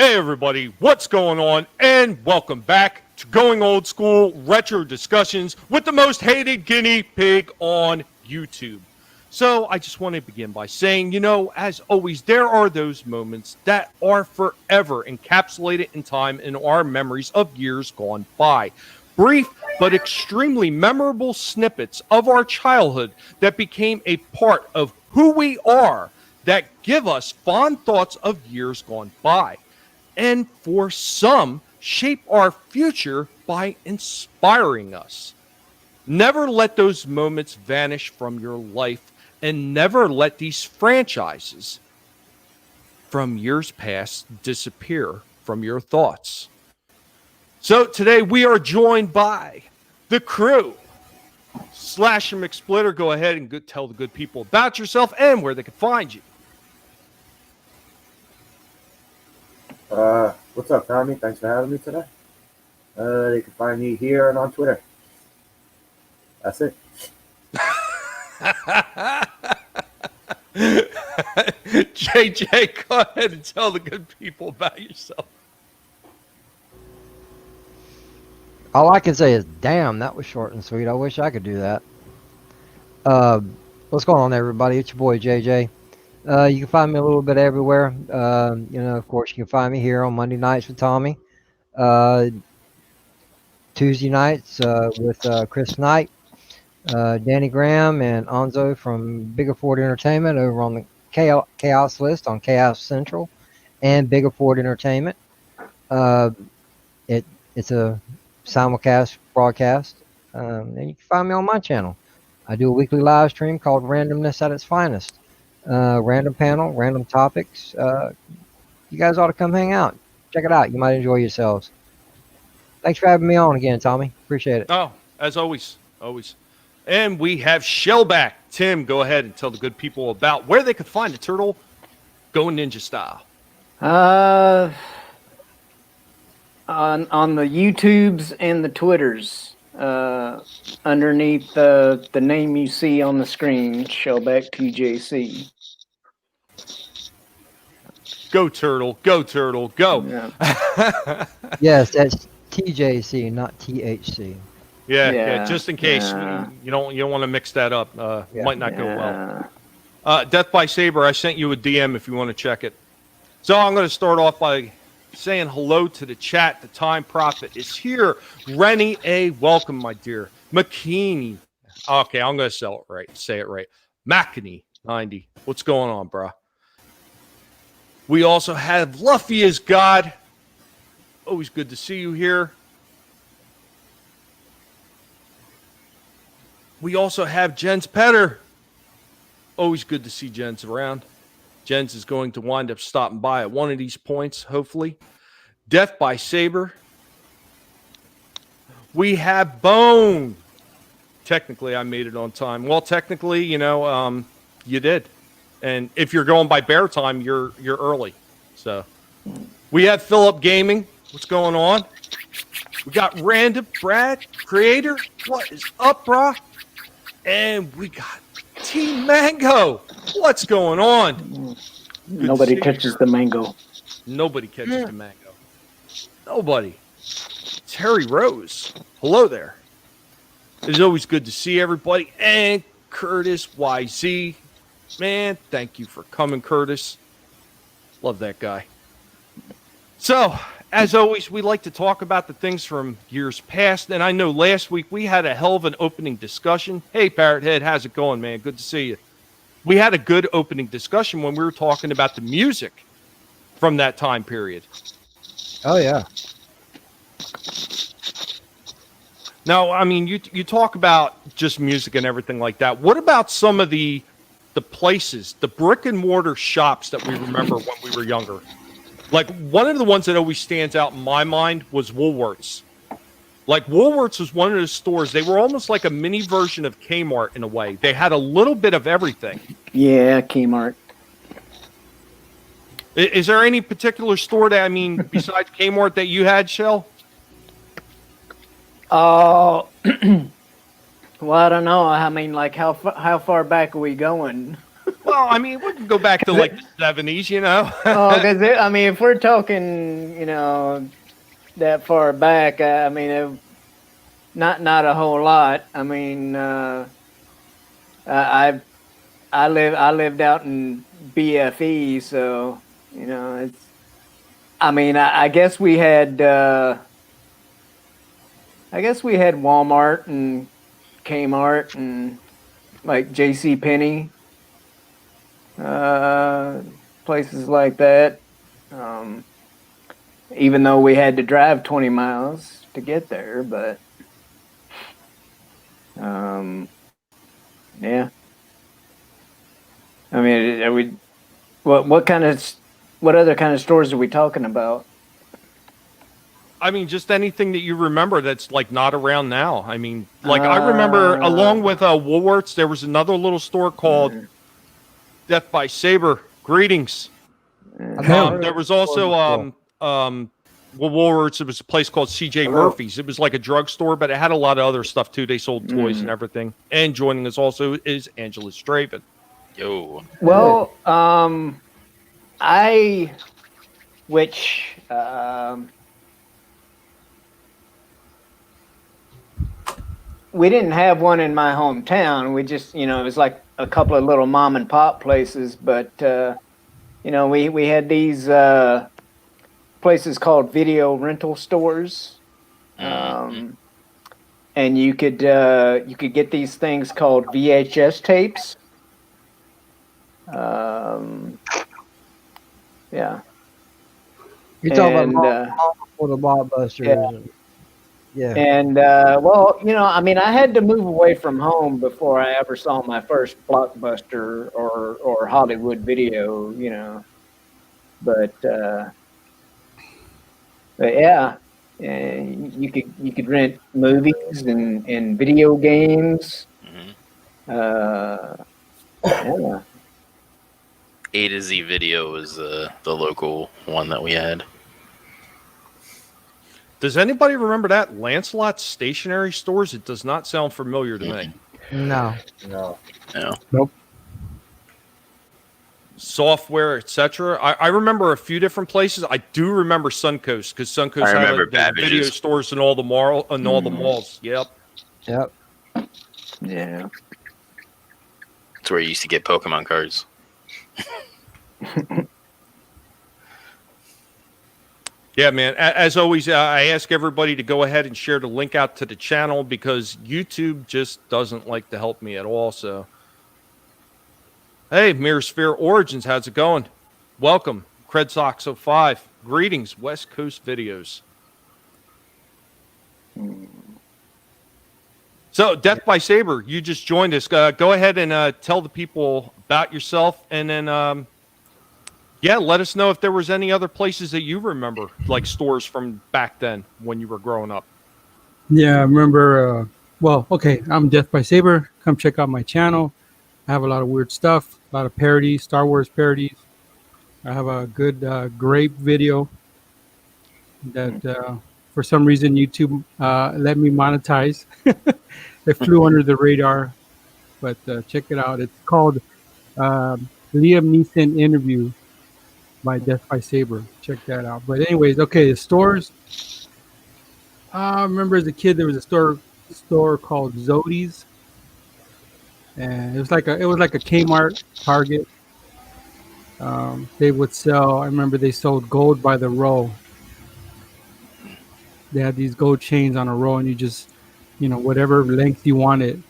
Hey everybody, what's going on? And welcome back to Going Old School Retro Discussions with the most hated guinea pig on YouTube. So I just want to begin by saying, as always, there are those moments that are forever encapsulated in time in our memories of years gone by. Brief but extremely memorable snippets of our childhood that became a part of who we are, that give us fond thoughts of years gone by, and for some, shape our future by inspiring us. Never let those moments vanish from your life, and never let these franchises from years past disappear from your thoughts. So today we are joined by the crew. Slash and McSplitter, go ahead and tell the good people about yourself and where they can find you. What's up, Tommy? Thanks for having me today. They can find me here and on Twitter. That's it. JJ, go ahead and tell the good people about yourself. All I can say is, damn, that was short and sweet. I wish I could do that. What's going on, everybody? It's your boy, JJ. You can find me a little bit everywhere. Of course, you can find me here on Monday nights with Tommy. Tuesday nights with Chris Knight, Danny Graham, and Onzo from Bigger Ford Entertainment over on the Chaos list on Chaos Central and Bigger Ford Entertainment. It's a simulcast broadcast, and you can find me on my channel. I do a weekly live stream called Randomness at its Finest. Random panel, random topics. You guys ought to come hang out. Check it out. You might enjoy yourselves. Thanks for having me on again, Tommy. Appreciate it. Oh, as always. And we have Shellback. Tim, go ahead and tell the good people about where they could find the turtle going ninja style. On the YouTubes and the Twitters, underneath the name you see on the screen, Shellback TJC. Go turtle, go turtle, go. Yeah. Yes, that's TJC, not THC. Yeah, just in case you don't want to mix that up. Might not go well. Death by Saber, I sent you a DM if you want to check it. So I'm going to start off by saying hello to the chat. The Time Prophet is here. Rennie A, welcome, my dear. McKinney. Okay, I'm going to say it right. McKinney 90. What's going on, bro? We also have Luffy as God. Always good to see you here. We also have Jens Petter. Always good to see Jens around. Jens is going to wind up stopping by at one of these points, hopefully. Death by Saber. We have Bone. Technically, I made it on time. Well, technically, you did. And if you're going by bear time, you're early. So we have Philip Gaming. What's going on? We got Random Brad Creator. What is up, brah? And we got Team Mango. What's going on? Nobody touches the mango. Nobody catches the mango. Nobody. Terry Rose. Hello there. It's always good to see everybody. And Curtis YZ. Man, thank you for coming, Curtis. Love that guy. So, as always, we like to talk about the things from years past. And I know last week we had a hell of an opening discussion. Hey, Parrot Head, how's it going, man? Good to see you. We had a good opening discussion when we were talking about the music from that time period. Oh, yeah. Now, I mean, you talk about just music and everything like that. What about some of the places, the brick and mortar shops that we remember when we were younger? Like, one of the ones that always stands out in my mind was Woolworths. Like, Woolworths was one of those stores. They were almost like a mini version of Kmart in a way. They had a little bit of everything. Yeah, Kmart. Is there any particular store that, besides Kmart that you had, Shell? Well, I don't know. I mean, like, how far back are we going? Well, I mean, we can go back to like the 70s, you know. Oh, because I mean, if we're talking, that far back, I mean, not a whole lot. I mean, I I lived out in BFE, so it's. I mean, I guess we had. I guess we had Walmart and Kmart and like J.C. Penney, places like that. Um, Even though we had to drive 20 miles to get there, but yeah. I mean, are we? What other kind of stores are we talking about? I mean, just anything that you remember that's like not around now. I mean, like I remember along with Woolworths, there was another little store called Death by Saber. Greetings. There was also Woolworths. It was a place called C.J. Murphy's. It was like a drugstore, but it had a lot of other stuff too. They sold toys and everything. And joining us also is Angela Straven. Yo. Well, we didn't have one in my hometown. We just, it was like a couple of little mom and pop places, but we had these places called video rental stores, and you could get these things called VHS tapes. Yeah. You're talking about for the Blockbusters. Yeah. Yeah. And well, I mean, I had to move away from home before I ever saw my first Blockbuster or Hollywood Video, But yeah, you could rent movies and video games. Yeah. A to Z Video was the local one that we had. Does anybody remember that? Lancelot's stationery stores? It does not sound familiar to me. No. Nope. Software, etc. I remember a few different places. I do remember Suncoast because Suncoast I had remember the video Babbage's. stores in all the malls. Yep. Yep. Yeah. That's where you used to get Pokemon cards. Yeah, man. As always, I ask everybody to go ahead and share the link out to the channel because YouTube just doesn't like to help me at all. So, hey, Mirror Sphere Origins, how's it going? Welcome, Credsox05. Greetings, West Coast Videos. So, Death by Saber, you just joined us. Go ahead and tell the people about yourself, and then yeah, let us know if there was any other places that you remember, like stores from back then when you were growing up. Yeah, I remember. Well, okay, I'm Death by Saber. Come check out my channel. I have a lot of weird stuff, a lot of parodies, Star Wars parodies. I have a good grape video that for some reason YouTube let me monetize. It flew under the radar, but check it out. It's called Liam Neeson Interview by Death by Saber. Check that out. But anyways, okay, the stores. I remember as a kid there was a store called Zodi's, and it was like a Kmart, Target. They would sell. I remember they sold gold by the roll. They had these gold chains on a roll, and you just, whatever length you wanted.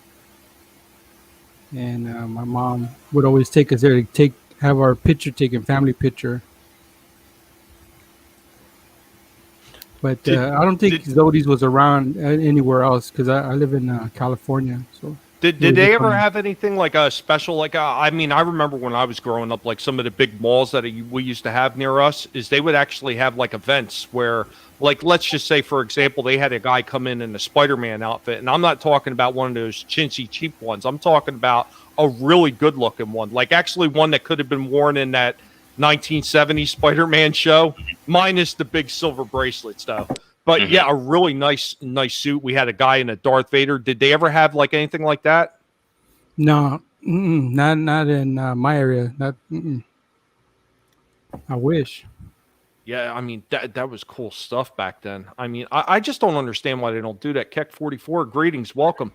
And my mom would always take us there to have our picture taken, family picture. But I don't think Zodi's was around anywhere else because I live in California. So Did they ever have anything like a special, like I mean, I remember when I was growing up, like some of the big malls that we used to have near us, is they would actually have like events where, like, let's just say, for example, they had a guy come in a Spider-Man outfit, and I'm not talking about one of those chintzy cheap ones. I'm talking about a really good-looking one, like actually one that could have been worn in that 1970s Spider-Man show, minus the big silver bracelets, though. But yeah, a really nice suit. We had a guy in a Darth Vader. Did they ever have like anything like that? No, Not in my area. Not. I wish. Yeah, I mean that was cool stuff back then. I mean, I just don't understand why they don't do that. Keck 44, greetings, welcome.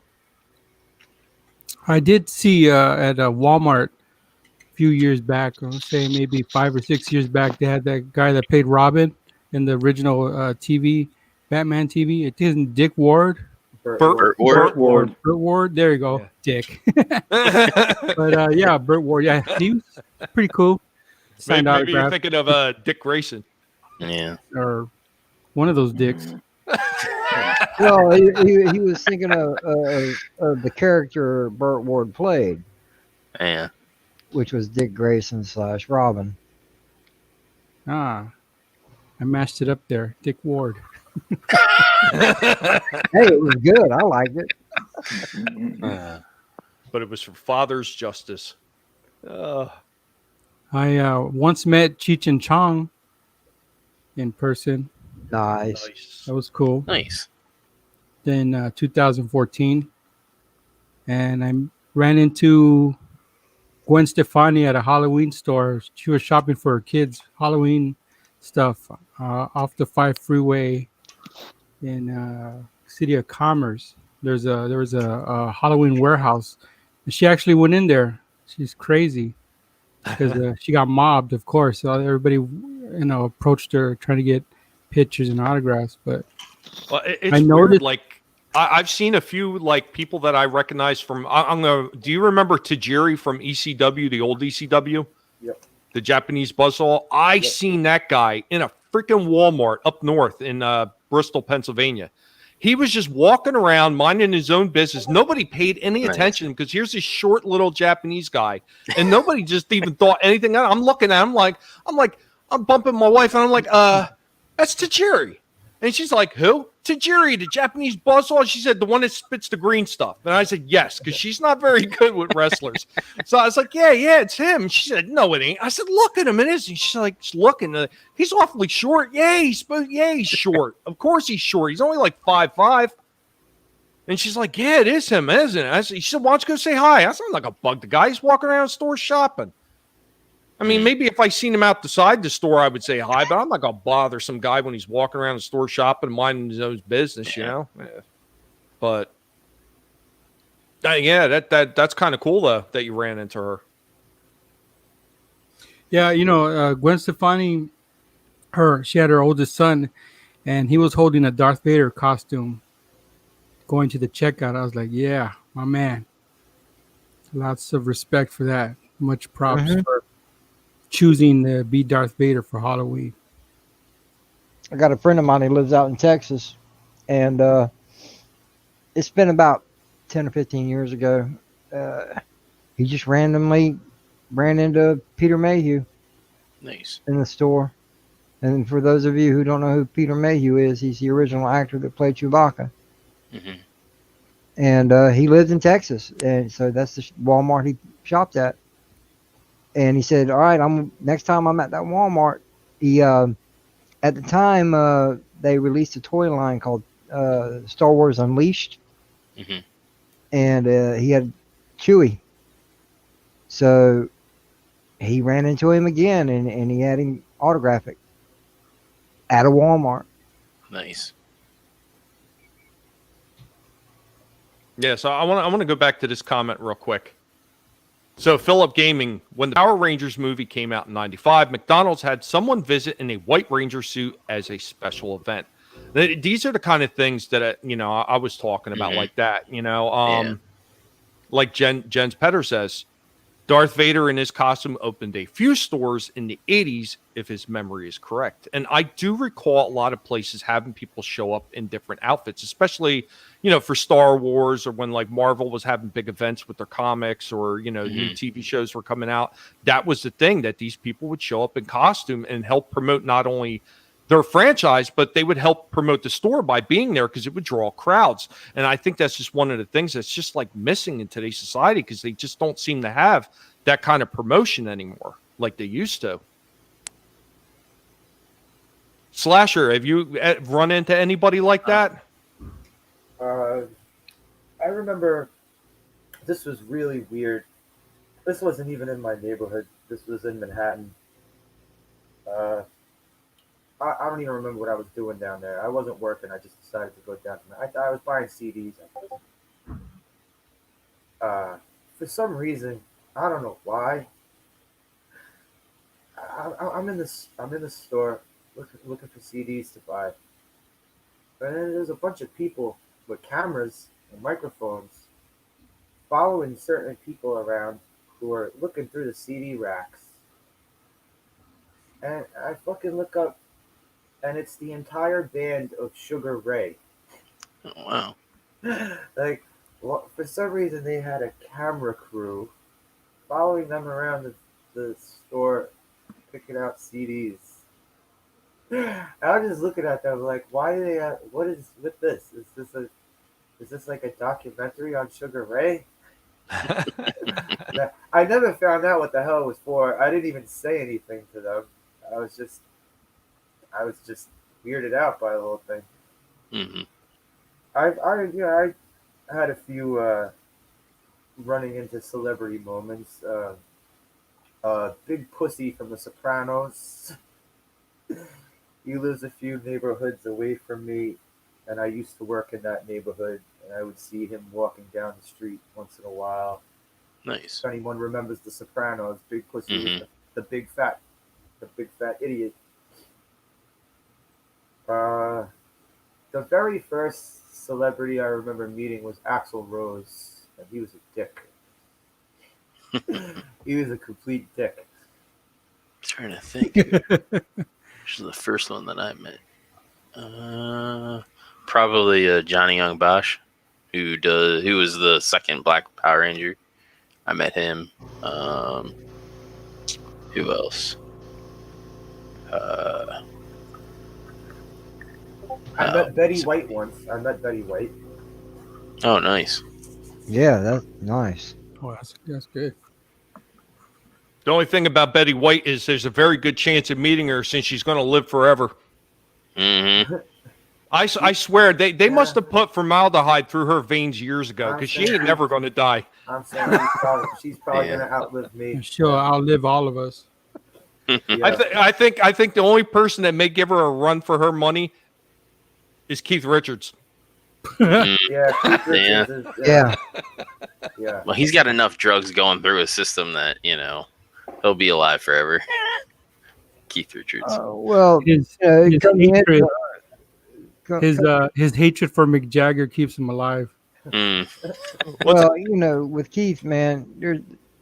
I did see at Walmart a few years back. I would say maybe 5 or 6 years back. They had that guy that played Robin in the original TV, Batman TV. It isn't Dick Ward. Burt Burt, Ward. Burt Ward. Burt Ward. Burt Ward. There you go, Yeah. Dick. But yeah, Burt Ward. Yeah, he was pretty cool. Signed Maybe you're autograph thinking of Dick Grayson. Yeah. or one of those dicks. Well, he was thinking of the character Burt Ward played, Yeah. which was Dick Grayson / Robin. Ah, I mashed it up there. Dick Ward. Hey, it was good. I liked it. But it was for Father's Justice. I once met Cheech and Chong in person. Nice. Nice. That was cool. Nice. In 2014, and I ran into Gwen Stefani at a Halloween store. She was shopping for her kids' Halloween stuff off the 5 freeway in City of Commerce. There was a Halloween warehouse, and she actually went in there. She's crazy because she got mobbed, of course. So everybody, approached her trying to get pictures and autographs. But Well, it's I weird. noticed- Like I've seen a few like people that I recognize from. I'm gonna. Do you remember Tajiri from ECW, the old ECW? Yep. The Japanese buzzsaw. I seen that guy in a freaking Walmart up north in Bristol, Pennsylvania. He was just walking around minding his own business. Nobody paid any Nice. attention because here's this short little Japanese guy, and nobody just even thought anything. I'm looking at him I'm bumping my wife, and I'm like, that's Tajiri. And she's like, who? Tajiri, the Japanese buzzsaw. She said, the one that spits the green stuff. And I said, yes, because she's not very good with wrestlers. So I was like, yeah, it's him. And she said, no, it ain't. I said, look at him. It is. And she's like, just looking. He's awfully short. Yeah, he's short. Of course he's short. He's only like 5'5". And she's like, yeah, it is him, isn't it? She said, why don't you go say hi? I sound like a bug. The guy's walking around the store shopping. I mean, maybe if I seen him outside the store, I would say hi, but I'm not going to bother some guy when he's walking around the store shopping, minding his own business, you know? Yeah. But, yeah, that's kind of cool, though, that you ran into her. yeah, Gwen Stefani, she had her oldest son, and he was holding a Darth Vader costume going to the checkout. I was like, yeah, my man. Lots of respect for that. Much props for choosing to be Darth Vader for Halloween. I got a friend of mine who lives out in Texas, and it's been about 10 or 15 years ago. He just randomly ran into Peter Mayhew Nice. in the store. And for those of you who don't know who Peter Mayhew is, he's the original actor that played Chewbacca. Hmm. And he lived in Texas, and so that's the Walmart he shopped at. And he said, all right, next time I'm at that Walmart. He at the time they released a toy line called Star Wars Unleashed. Hmm. And he had Chewie. So he ran into him again, and he had him autograph it at a Walmart. Nice. Yeah, so I want to go back to this comment real quick. So Philip Gaming, when the Power Rangers movie came out in 95, McDonald's had someone visit in a White Ranger suit as a special event. These are the kind of things that, I was talking about like that, like Jens Petter says, Darth Vader in his costume opened a few stores in the 80s, if his memory is correct. And I do recall a lot of places having people show up in different outfits, especially, for Star Wars or when like Marvel was having big events with their comics or, new TV shows were coming out. That was the thing, that these people would show up in costume and help promote not only their franchise, but they would help promote the store by being there because it would draw crowds. And I think that's just one of the things that's just like missing in today's society because they just don't seem to have that kind of promotion anymore like they used to. Slasher, have you run into anybody like that? I remember this was really weird. This wasn't even in my neighborhood. This was in Manhattan. Uh, I don't even remember what I was doing down there. I wasn't working. I just decided to go down. I was buying CDs. For some reason, I don't know why. I'm in this. I'm in the store looking for CDs to buy, and then there's a bunch of people with cameras and microphones following certain people around who are looking through the CD racks. And I fucking look up, and it's the entire band of Sugar Ray. Oh, wow. Like, for some reason, they had a camera crew following them around the store, picking out CDs. I was just looking at them like, why do they? What is with this? Is this like a documentary on Sugar Ray? I never found out what the hell it was for. I didn't even say anything to them. I was just weirded out by the whole thing. Mm-hmm. I had a few running into celebrity moments. Big Pussy from The Sopranos. He lives a few neighborhoods away from me, and I used to work in that neighborhood, and I would see him walking down the street once in a while. Nice. If anyone remembers The Sopranos, Big Pussy Mhm. was the big fat idiot. The very first celebrity I remember meeting was Axl Rose, and he was a dick. He was a complete dick. Trying to think. Which is the first one that I met. Probably Johnny Young Bosch, who was the second Black Power Ranger. I met him. Who else? I met Betty White once. I met Betty White. Oh, nice. Yeah, that's nice. Oh, that's good. The only thing about Betty White is there's a very good chance of meeting her since she's going to live forever. Mm-hmm. I swear they must have put formaldehyde through her veins years ago because she ain't never going to die. I'm saying she's probably Yeah. gonna outlive me. She'll outlive all of us. Yeah. I think the only person that may give her a run for her money is Keith Richards. Yeah, Keith Richards is, Yeah. yeah. Well, he's got enough drugs going through his system that he'll be alive forever. Keith Richards. Well, His, it his comes in- hatred, co- his hatred for Mick Jagger keeps him alive. Mm. well, with Keith, man,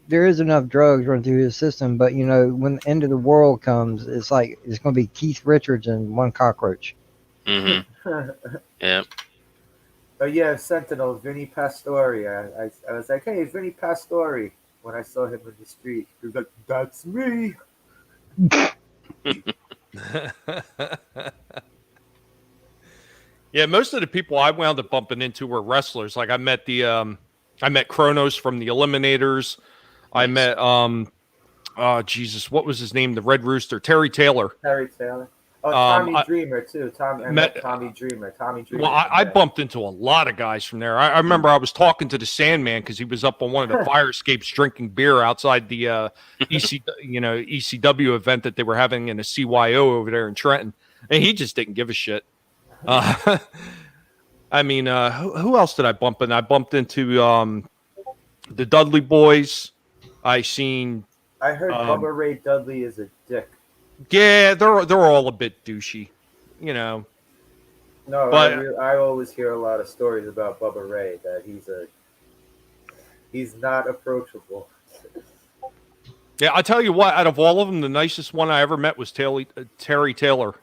there is enough drugs running through his system, but when the end of the world comes, it's like it's going to be Keith Richards and one cockroach. Mm-hmm. Yeah. Oh yeah, Sentinel, Vinny Pastore. I was like, hey, Vinny Pastore. When I saw him in the street, he was like, that's me. Yeah, most of the people I wound up bumping into were wrestlers. Like I met Kronos from the Eliminators. I met Jesus, what was his name? The Red Rooster, Terry Taylor. Terry Taylor. Oh, Tommy I Dreamer too. I met Tommy Dreamer. Tommy Dreamer. Well, I bumped into a lot of guys from there. I remember I was talking to the Sandman because he was up on one of the fire escapes drinking beer outside the ECW event that they were having in a CYO over there in Trenton, and he just didn't give a shit. I mean, who else did I bump in? I bumped into the Dudley Boys. I heard Bubba Ray Dudley is a dick. Yeah, they're all a bit douchey, No, but I always hear a lot of stories about Bubba Ray that he's not approachable. Yeah, I tell you what, out of all of them, the nicest one I ever met was Terry Taylor.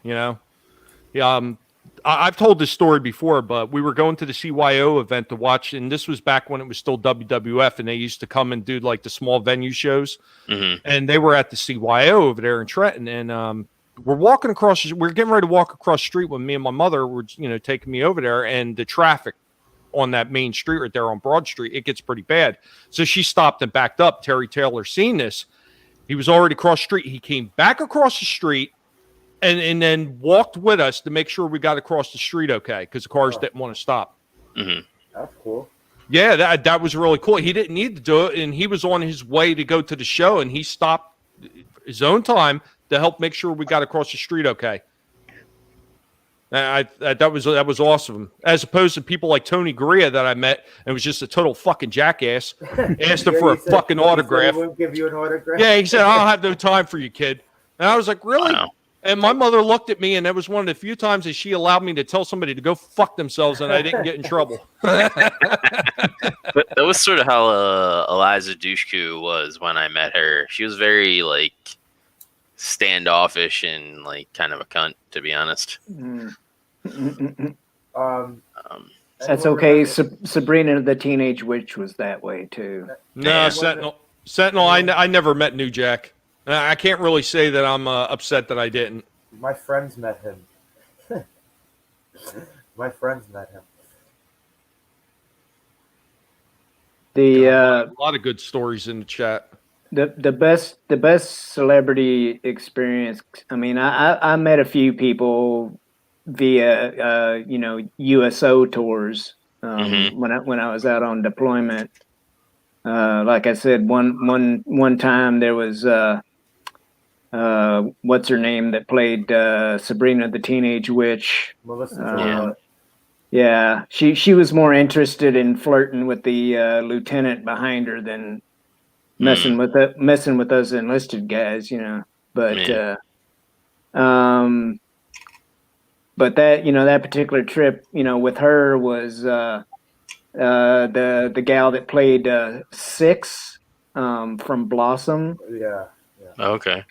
I've told this story before, but we were going to the CYO event to watch, and this was back when it was still WWF, and they used to come and do like the small venue shows, and they were at the CYO over there in Trenton, and we're getting ready to walk across the street when me and my mother were, taking me over there, and the traffic on that main street right there on Broad Street, it gets pretty bad. So she stopped and backed up. Terry Taylor seen this. He was already across the street. He came back across the street and then walked with us to make sure we got across the street okay, because the cars didn't want to stop. That's cool. Yeah, that was really cool. He didn't need to do it, and he was on his way to go to the show, and he stopped his own time to help make sure we got across the street okay. That was awesome. As opposed to people like Tony Garea that I met and was just a total fucking jackass. Asked him for a fucking autograph. He won't give you an autograph. Yeah, he said, "I don't have no time for you, kid." And I was like, "Really?" Wow. And my mother looked at me, and that was one of the few times that she allowed me to tell somebody to go fuck themselves, and I didn't get in trouble. But that was sort of how Eliza Dushku was when I met her. She was very like standoffish and like kind of a cunt, to be honest. That's okay. Sabrina the Teenage Witch was that way too. No, Sentinel. I never met New Jack. I can't really say that I'm upset that I didn't. My friends met him. My friends met him. A lot of good stories in the chat. The best celebrity experience. I mean, I met a few people via USO tours when I was out on deployment. Like I said, one time there was what's her name that played Sabrina the Teenage Witch. Melissa. Yeah, she was more interested in flirting with the lieutenant behind her than messing with us enlisted guys, But but that particular trip, with her was the gal that played Six from Blossom. Yeah. Okay.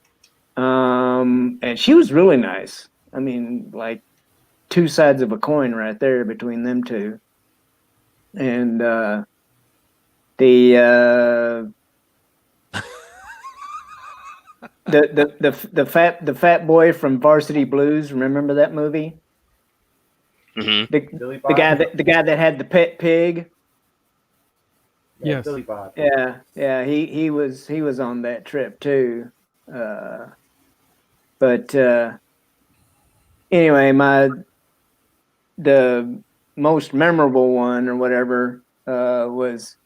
And she was really nice. I mean, like two sides of a coin right there between them two. And the fat boy from Varsity Blues. Remember that movie? Mm-hmm. The guy that had the pet pig. Yes. Billy Bob. Yeah. He was on that trip too. But anyway, the most memorable one or whatever was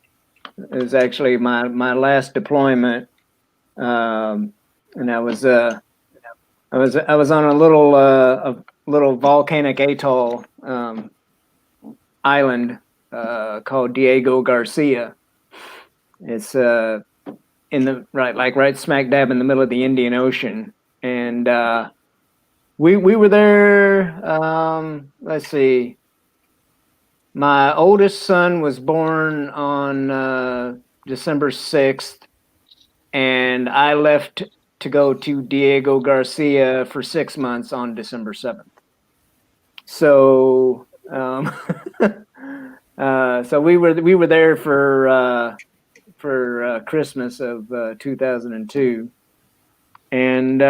actually my last deployment, and I was on a little volcanic atoll island called Diego Garcia. It's right smack dab in the middle of the Indian Ocean, and we were there. Let's see. My oldest son was born on December 6th, and I left to go to Diego Garcia for 6 months on December 7th. So, so we were there for Christmas of 2002, and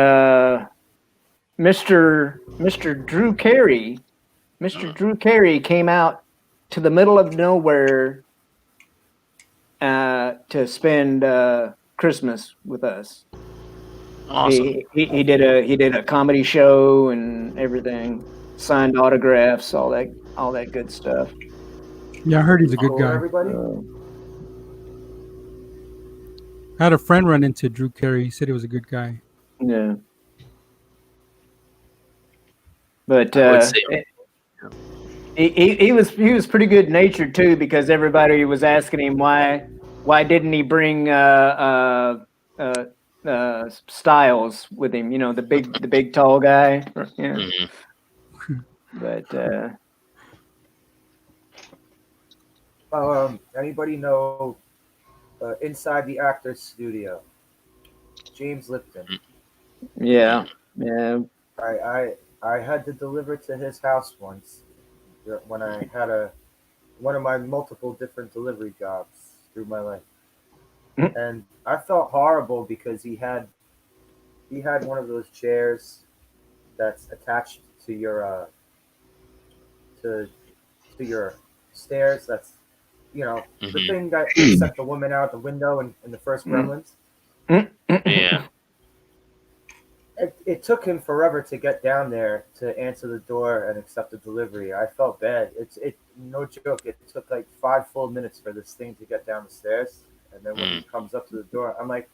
Mr. Drew Carey came out to the middle of nowhere to spend Christmas with us. Awesome. He did a comedy show and everything, signed autographs, all that good stuff. Yeah, I heard he's a good Cool, guy. everybody. I had a friend run into Drew Carey. He said he was a good guy. Yeah. But I would say- he was pretty good natured too, because everybody was asking him why didn't he bring Styles with him, the big tall guy. Yeah. Mhm. But Anybody know Inside the Actors Studio? James Lipton. yeah. I had to deliver to his house once when I had one of my multiple different delivery jobs through my life, and I felt horrible because he had one of those chairs that's attached to your to your stairs. That's the thing that sent the woman out the window in the first Gremlins. Yeah. it took him forever to get down there to answer the door and accept the delivery. I felt bad. It no joke. It took like 5 full minutes for this thing to get down the stairs, and then when he comes up to the door, I'm like,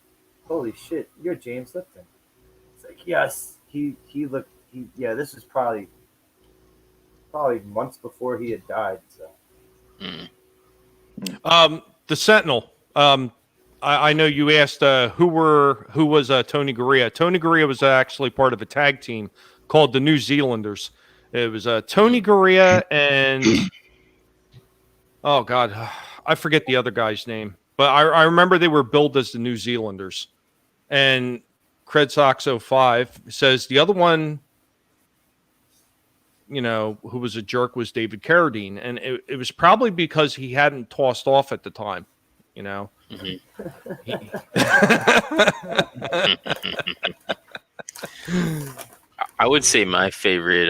"Holy shit, you're James Lipton." It's like, yes, he looked. Yeah, this was probably months before he had died. So. The Sentinel. I know you asked who was Tony Garea. Tony Garea was actually part of a tag team called the New Zealanders. It was Tony Garea and oh god, I forget the other guy's name, but I remember they were billed as the New Zealanders. And Credsox05 says the other one, you know, who was a jerk was David Carradine, and it was probably because he hadn't tossed off at the time, you know. I would say my favorite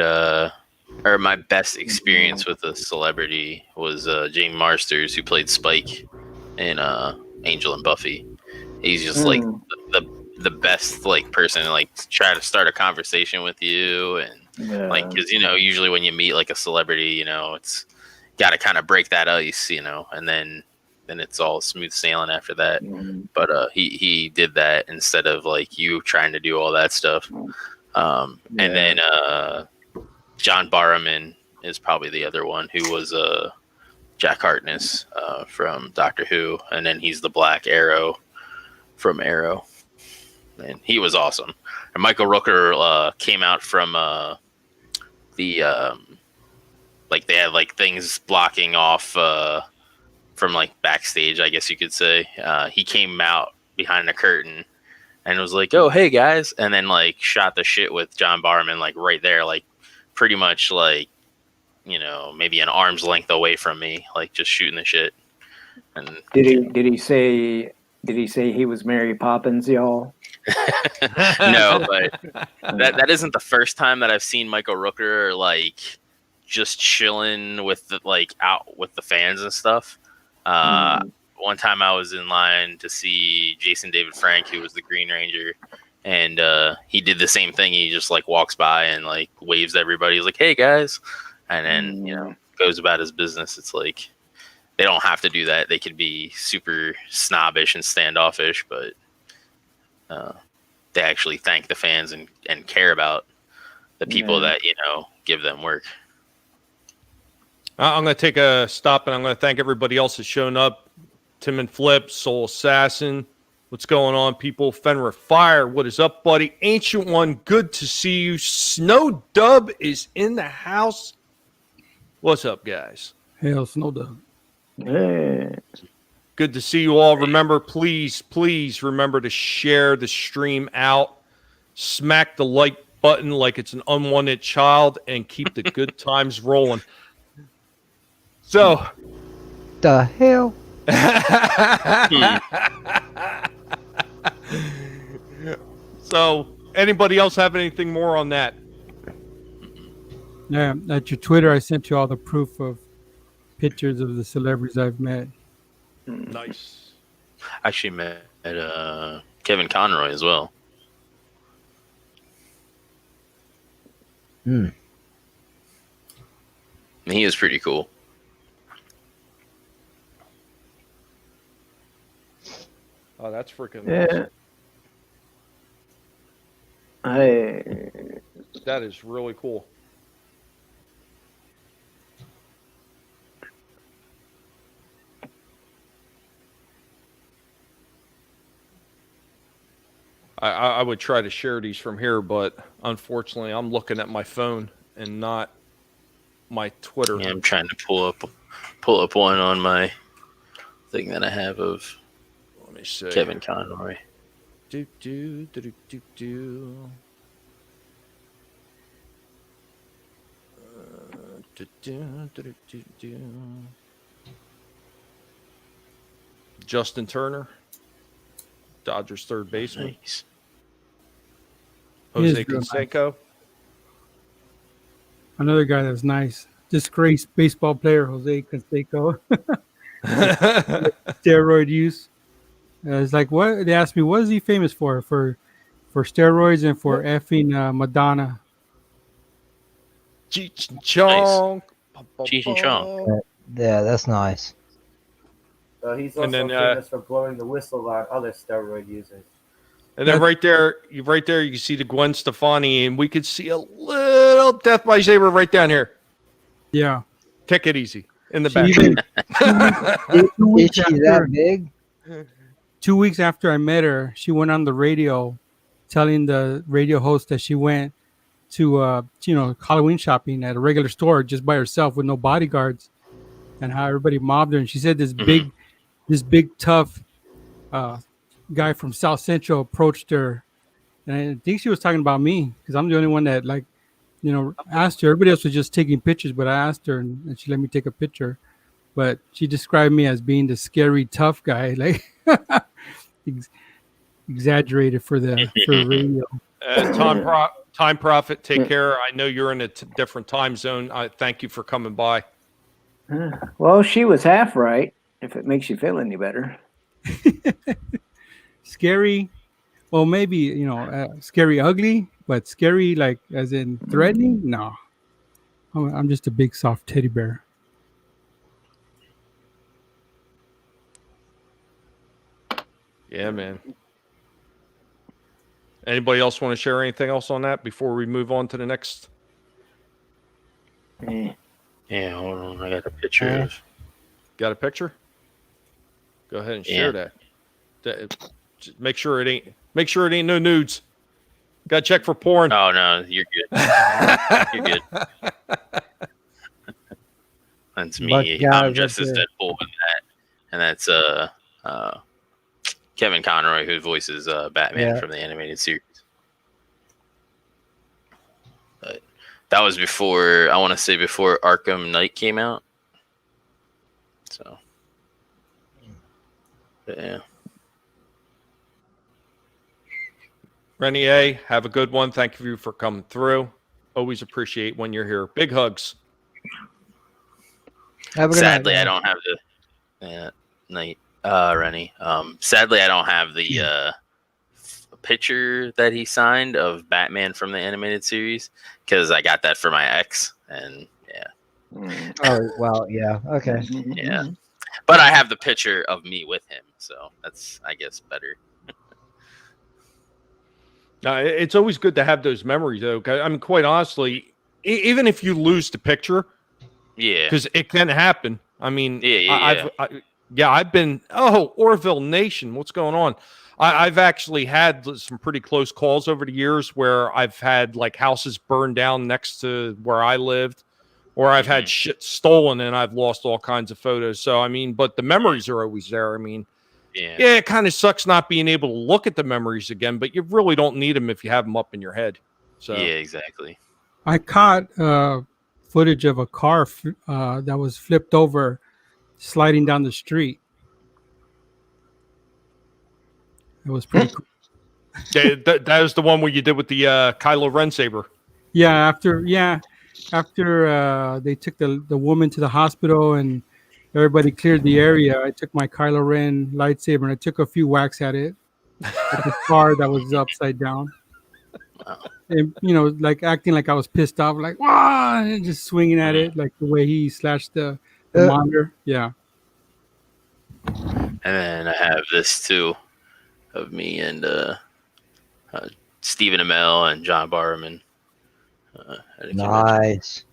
or my best experience with a celebrity was James Marsters, who played Spike in Angel and Buffy. He's just like the best like person to like try to start a conversation with you, and like because you know usually when you meet like a celebrity, you know it's got to kind of break that ice, you know, and then it's all smooth sailing after that. But he did that instead of like you trying to do all that stuff. And then John Barrowman is probably the other one, who was Jack Harkness from Doctor Who, and then he's the Black Arrow from Arrow, and he was awesome. And Michael Rooker came out from the like they had like things blocking off from like backstage, I guess you could say. He came out behind the curtain and was like, "Oh, hey guys," and then like shot the shit with John Barrowman like right there, like pretty much like, you know, maybe an arm's length away from me, like just shooting the shit. And did he say he was Mary Poppins, y'all? No, but that isn't the first time that I've seen Michael Rooker like just chilling with the like out with the fans and stuff. One time I was in line to see Jason David Frank, who was the Green Ranger, and he did the same thing. He just like walks by and like waves at everybody. He's like, "Hey guys," and then you know goes about his business. It's like they don't have to do that. They could be super snobbish and standoffish, but they actually thank the fans and care about the people that, you know, give them work. I'm going to take a stop, and I'm going to thank everybody else that's shown up. Tim and Flip, Soul Assassin, what's going on, people? Fenrir Fire, what is up, buddy? Ancient One, good to see you. Snow Dub is in the house. What's up, guys? Hail Snow Dub. Yeah. Good to see you all. Remember, please remember to share the stream out. Smack the like button like it's an unwanted child, and keep the good times rolling. So, The hell? So, anybody else have anything more on that? Yeah, at your Twitter, I sent you all the proof of pictures of the celebrities I've met. Nice. Actually met Kevin Conroy as well. And he was pretty cool. Oh, that's freaking Yeah. awesome. That is really cool. I would try to share these from here, but unfortunately, I'm looking at my phone and not my Twitter. Yeah, I'm trying to pull up one on my thing that I have of Let me see. Kevin Conroy. Do. Justin Turner, Dodgers third baseman. Nice. Jose He is real Canseco. Another guy that's nice. Disgraced baseball player, Jose Canseco. Steroid use. It's like, what? They asked me, what is he famous for? For for steroids and for effing Madonna. Cheech and Chong. Cheech and Chong. Yeah, that's nice. He's also And then, famous for blowing the whistle on other steroid users. And then right there, you can see the Gwen Stefani, and we could see a little Death by Saber right down here. Yeah. Take it easy in the She back. even- 2 Is weeks she after- that big? 2 weeks after I met her, she went on the radio telling the radio host that she went to Halloween shopping at a regular store just by herself with no bodyguards, and how everybody mobbed her. And she said this big tough guy from South Central approached her, and I think she was talking about me because I'm the only one that asked her. Everybody else was just taking pictures, but I asked her, and she let me take a picture. But she described me as being the scary tough guy, like exaggerated for the radio. Time Prophet, take care. I know you're in a different time zone. I thank you for coming by. Well, she was half right, if it makes you feel any better. Scary, well, maybe scary ugly, but scary like as in threatening. No, I'm just a big soft teddy bear. Yeah, man. Anybody else want to share anything else on that before we move on to the next? Yeah, hold on. I got a picture of. Got a picture? Go ahead and share that. Just make sure it ain't no nudes. Got to check for porn. Oh no, you're good. You're good. That's me. But I'm dressed as Deadpool in that, and that's Kevin Conroy, who voices Batman from the animated series. But that was before, I want to say, before Arkham Knight came out. So, but yeah. Renier, have a good one. Thank you for coming through. Always appreciate when you're here. Big hugs. Have a good Sadly, night, I don't have the night, Rennie. Sadly, I don't have the picture that he signed of Batman from the animated series because I got that for my ex, and yeah. Oh, well, yeah. Okay. Yeah. But I have the picture of me with him, so that's, I guess, better. It's always good to have those memories, though. I mean, quite honestly, even if you lose the picture, Yeah. because it can happen. I mean, Yeah. I've been. Oh, Orville Nation, what's going on? I've actually had some pretty close calls over the years where I've had like houses burned down next to where I lived, or I've had shit stolen and I've lost all kinds of photos. So I mean, but the memories are always there. I mean. Yeah, it kind of sucks not being able to look at the memories again, but you really don't need them if you have them up in your head. So Yeah, exactly. I caught footage of a car that was flipped over, sliding down the street. It was pretty cool. that was the one where you did with the Kylo Ren saber. Yeah, after they took the woman to the hospital and everybody cleared the area, I took my Kylo Ren lightsaber and I took a few whacks at it, at the car that was upside down. Wow. And like acting like I was pissed off, like "Wah!" and just swinging at it, like the way he slashed the monitor. Yeah. And then I have this too, of me and Stephen Amell and John Barrowman. Nice.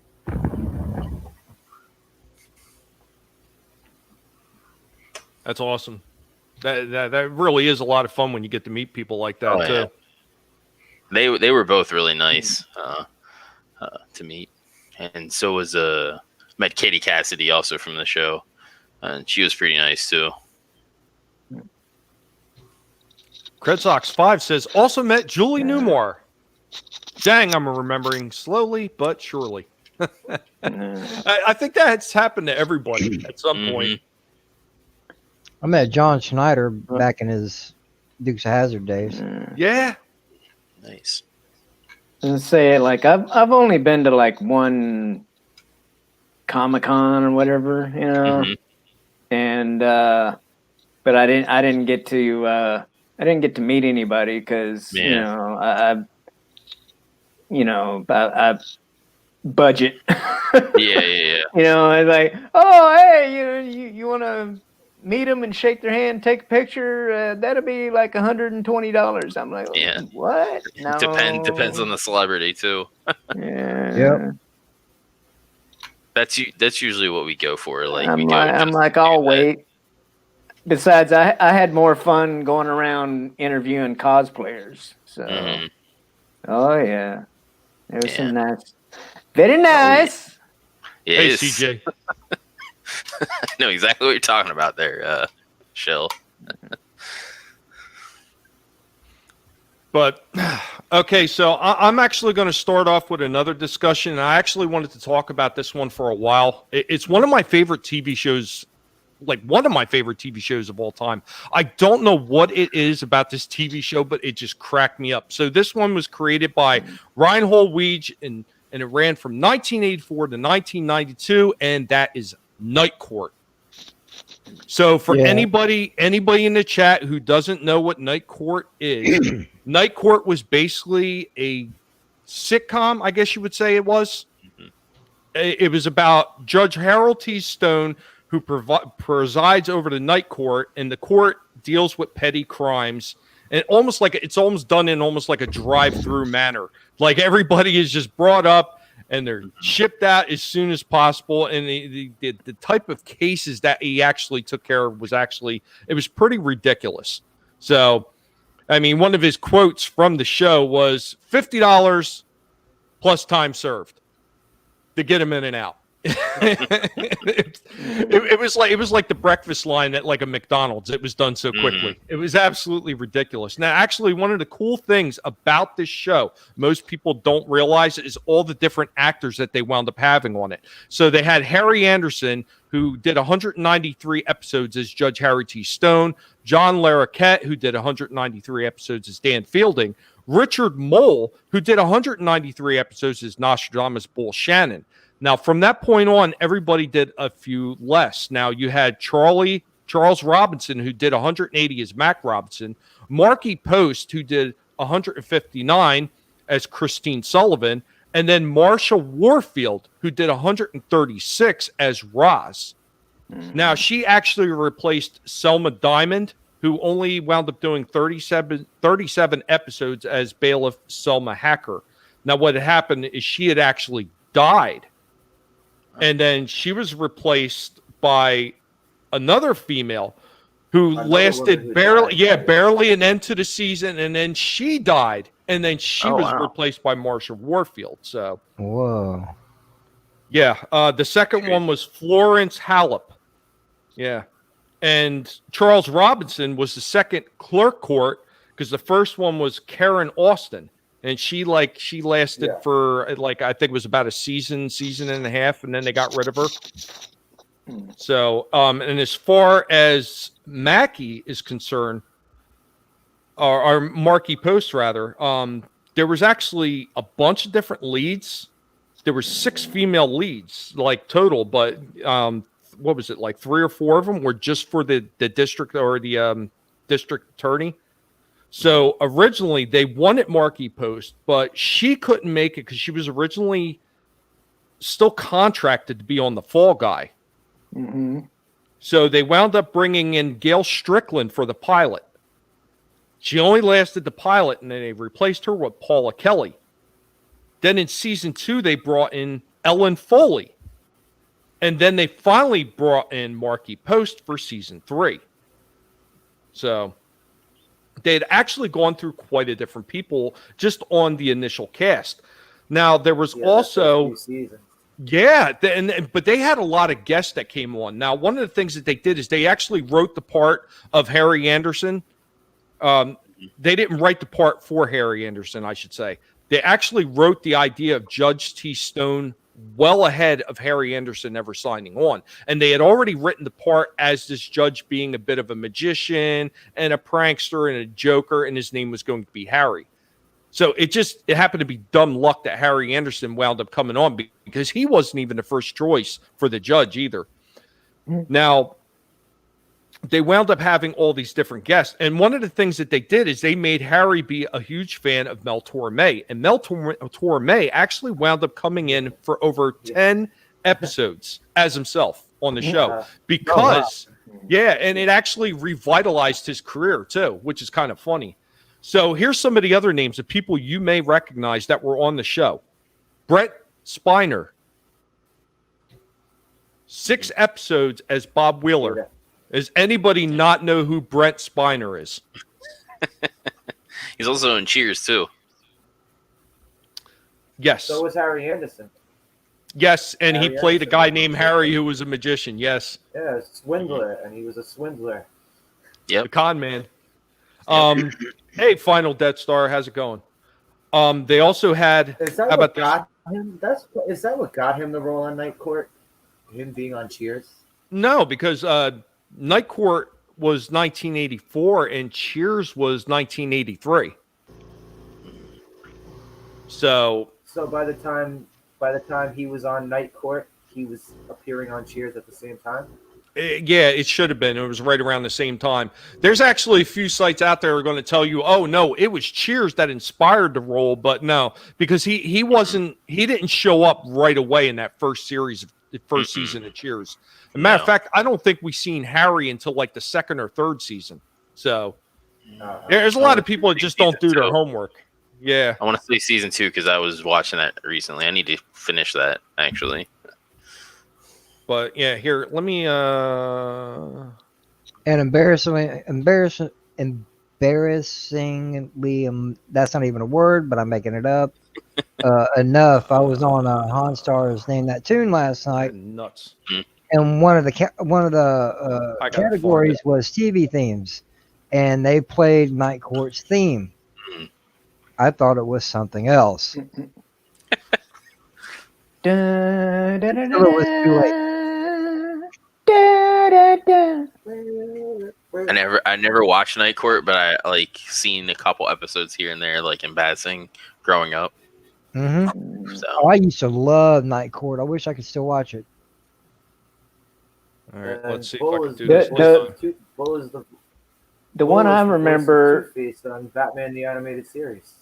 That's awesome. That really is a lot of fun when you get to meet people like that too. Yeah. They were both really nice to meet, and so was met Katie Cassidy also from the show, and she was pretty nice too. Cred Sox 5 says also met Julie Newmar. Dang, I'm remembering slowly but surely. I think that's happened to everybody at some point. I met John Schneider back in his Dukes of Hazzard days. Yeah. Nice. And say like I've only been to like one Comic-Con or whatever, and but I didn't get to I didn't get to meet anybody because I budget. Yeah. I was like, oh, hey, you want to meet them and shake their hand, take a picture? That'll be like $120. I'm like, Yeah. what? No. Depends on the celebrity too. Yeah. Yep. That's usually what we go for. Like I'm we do. I'll wait. Besides, I had more fun going around interviewing cosplayers. So, oh yeah, there was some nice, very nice. It Hey, is. CJ. I know exactly what you're talking about there, Shell. But okay, so I'm actually going to start off with another discussion. And I actually wanted to talk about this one for a while. It's one of my favorite TV shows, like one of my favorite TV shows of all time. I don't know what it is about this TV show, but it just cracked me up. So this one was created by Reinhold Weege, and it ran from 1984 to 1992, and that is Night Court. So for anybody in the chat who doesn't know what Night Court is, Night Court was basically a sitcom, I guess you would say it was. It was about Judge Harold T. Stone, who presides over the Night Court, and the court deals with petty crimes. And it's almost done in almost like a drive-through manner. Like everybody is just brought up and they're shipped out as soon as possible. And the type of cases that he actually took care of was pretty ridiculous. So, I mean, one of his quotes from the show was $50 plus time served to get him in and out. it was like the breakfast line at like a McDonald's. It was done so quickly. It was absolutely ridiculous. Now, actually, one of the cool things about this show, most people don't realize, is all the different actors that they wound up having on it. So they had Harry Anderson, who did 193 episodes as Judge Harry T. Stone, John Larroquette, who did 193 episodes as Dan Fielding, Richard Mole, who did 193 episodes as Nostradamus Bull Shannon. Now, from that point on, everybody did a few less. Now, you had Charles Robinson, who did 180 as Mac Robinson, Marky Post, who did 159 as Christine Sullivan, and then Marsha Warfield, who did 136 as Roz. Now, she actually replaced Selma Diamond, who only wound up doing 37 episodes as bailiff Selma Hacker. Now, what had happened is she had actually died. And then she was replaced by another female who lasted barely an end to the season, and then she died, and then she was replaced by Marsha Warfield. So, whoa, yeah. The second one was Florence Hallop, yeah, and Charles Robinson was the second clerk court, because the first one was Karen Austin. And she lasted for I think it was about a season and a half, and then they got rid of her. So, and as far as Mackie is concerned, or Marky Post rather, there was actually a bunch of different leads. There were 6 female leads, like total, but what was it, like 3 or 4 of them were just for the district or the district attorney. So originally they wanted Marky Post, but she couldn't make it because she was originally still contracted to be on the Fall Guy. So they wound up bringing in Gail Strickland for the pilot. She only lasted the pilot, and then they replaced her with Paula Kelly. Then in season 2, they brought in Ellen Foley. And then they finally brought in Marky Post for season 3. So they had actually gone through quite a different people just on the initial cast. Now, there was also... but they had a lot of guests that came on. Now, one of the things that they did is they actually wrote the part of Harry Anderson. They didn't write the part for Harry Anderson, I should say. They actually wrote the idea of Judge T. Stone well ahead of Harry Anderson ever signing on. And they had already written the part as this judge being a bit of a magician and a prankster and a joker, and his name was going to be Harry. So it happened to be dumb luck that Harry Anderson wound up coming on, because he wasn't even the first choice for the judge either. Now, they wound up having all these different guests. And one of the things that they did is they made Harry be a huge fan of Mel Torme. And Mel Torme actually wound up coming in for over 10 episodes as himself on the show because, and it actually revitalized his career too, which is kind of funny. So here's some of the other names of people you may recognize that were on the show. Brent Spiner, 6 episodes as Bob Wheeler. Does anybody not know who Brent Spiner is? He's also in Cheers too. Yes. So was Harry Anderson. Yes, and he Harry played a Anderson guy was named a Harry who was a magician. Yes. Yeah, swindler, and he was a swindler. Yep. The con man. Hey, Final Death Star, how's it going? They also had. Is that what got him? Is that what got him the role on Night Court? Him being on Cheers? No, because Night Court was 1984 and Cheers was 1983. So by the time he was on Night Court, he was appearing on Cheers at the same time. Yeah, it should have been. It was right around the same time. There's actually a few sites out there are going to tell you, oh no, it was Cheers that inspired the role, but no, because he didn't show up right away in that first series, the first season of Cheers. As a matter of fact, I don't think we've seen Harry until like the second or third season. So there's a lot of people that just don't do their homework. Yeah, I want to see season 2 because I was watching that recently. I need to finish that actually. But yeah, here, let me And embarrassingly, that's not even a word, but I'm making it up. Enough. I was on Han Star's Name That Tune last night, nuts. and one of the categories was TV themes, and they played Night Court's theme. I thought it was something else. It was too late. I never watched Night Court, but I like seen a couple episodes here and there, like in passing, growing up. Mm-hmm. So. Oh, I used to love Night Court. I wish I could still watch it. All right, let's see Bull if I can is do this. Bull is The one I remember. Two-Face on Batman the Animated Series.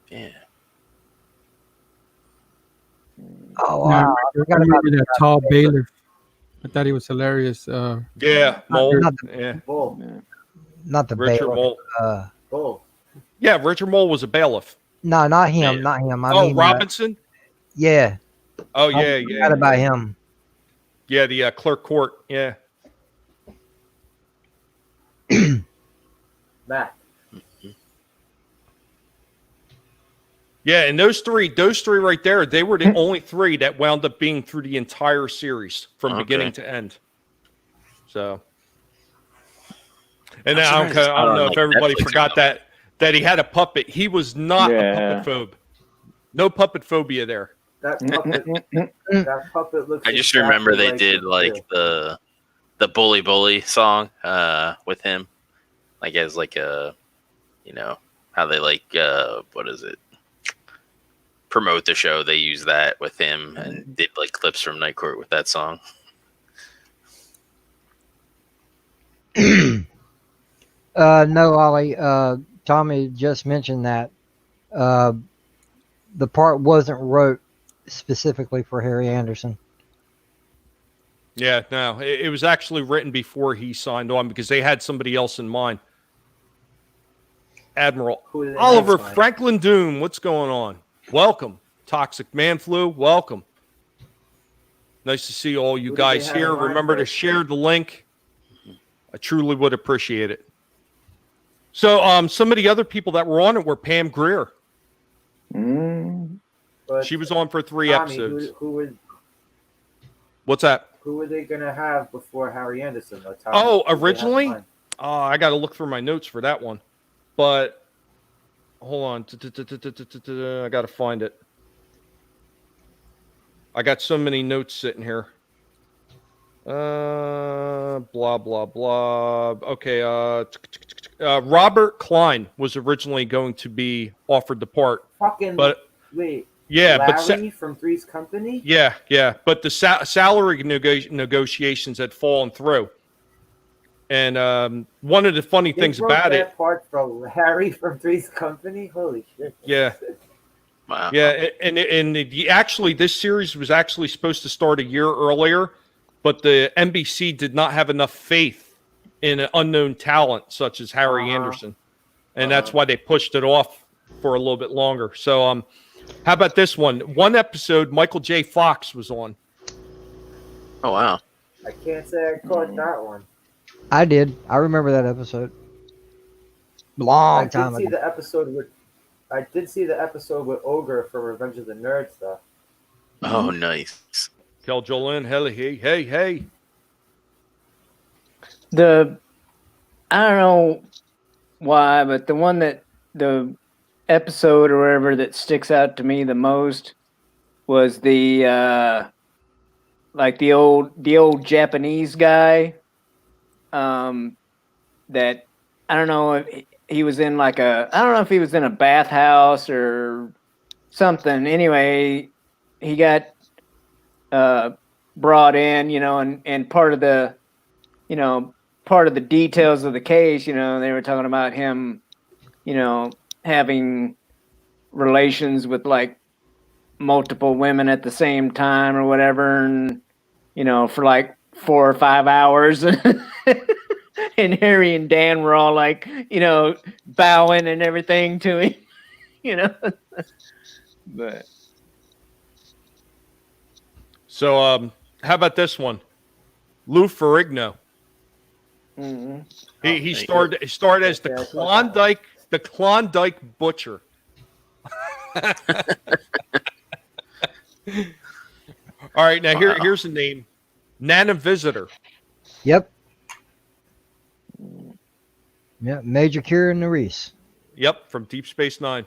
Yeah. Oh, I wow. remember that tall bailiff. I thought he was hilarious. Yeah, Mole. Bull. Not the Richard bailiff. Mole. Bull. Yeah, Richard Mole was a bailiff. No, not him. Yeah. Not him. I Oh, mean, Robinson? yeah. Oh, yeah, I yeah. forgot about him. Yeah, the clerk court. Yeah. Matt. Yeah, and those three right there, they were the only 3 that wound up being through the entire series from beginning to end. So, and now I don't know if everybody forgot that he had a puppet. He was not a puppet phobe. No puppet phobia there. That puppet looks. I just exactly remember they like did him, like too. the Bully Bully song with him, like as like a, how they like what is it? Promote the show. They use that with him and did like clips from Night Court with that song. No, Ollie. Tommy just mentioned that the part wasn't wrote specifically for Harry Anderson. Yeah, no, it was actually written before he signed on because they had somebody else in mind. Admiral Oliver Franklin Doom, what's going on? Welcome, Toxic Man Flu. Welcome. Nice to see all you guys here. Remember to share the link. I truly would appreciate it. So, some of the other people that were on it were Pam Grier. She was on for 3 episodes. What's that? Who were they going to have before Harry Anderson? Originally? I got to look through my notes for that one. But hold on. I got to find it. I got so many notes sitting here. Blah, blah, blah. Okay. Robert Klein was originally going to be offered the part. Wait. Yeah, Larry from Three's Company? Yeah. But the salary negotiations had fallen through. And one of the funny They things broke about that it, part from Harry from Three's Company. Holy shit! yeah, Wow. yeah, actually, this series was actually supposed to start a year earlier, but the NBC did not have enough faith in an unknown talent such as Harry Anderson, and that's why they pushed it off for a little bit longer. So, how about this one? One episode, Michael J. Fox was on. Oh wow. I can't say I caught that one. I did. I remember that episode. I Long did time see ago. the episode with. I did see the episode with Ogre from Revenge of the Nerds, though. Oh nice. Tell Jolene, hey. I don't know why, but the episode or whatever that sticks out to me the most was the like the old Japanese guy. That I don't know if he was in I don't know if he was in a bathhouse or something. Anyway, he got brought in, and part of the details of the case, they were talking about him, having relations with multiple women at the same time or whatever, and for 4 or 5 hours. And Harry and Dan were all bowing and everything to him, but So, how about this one? Lou Ferrigno. mhm. He starred as the Klondike Butcher. All right, now here's the name, Nana Visitor. Yep. Yeah, Major Kieran Nerys. Yep, from Deep Space Nine.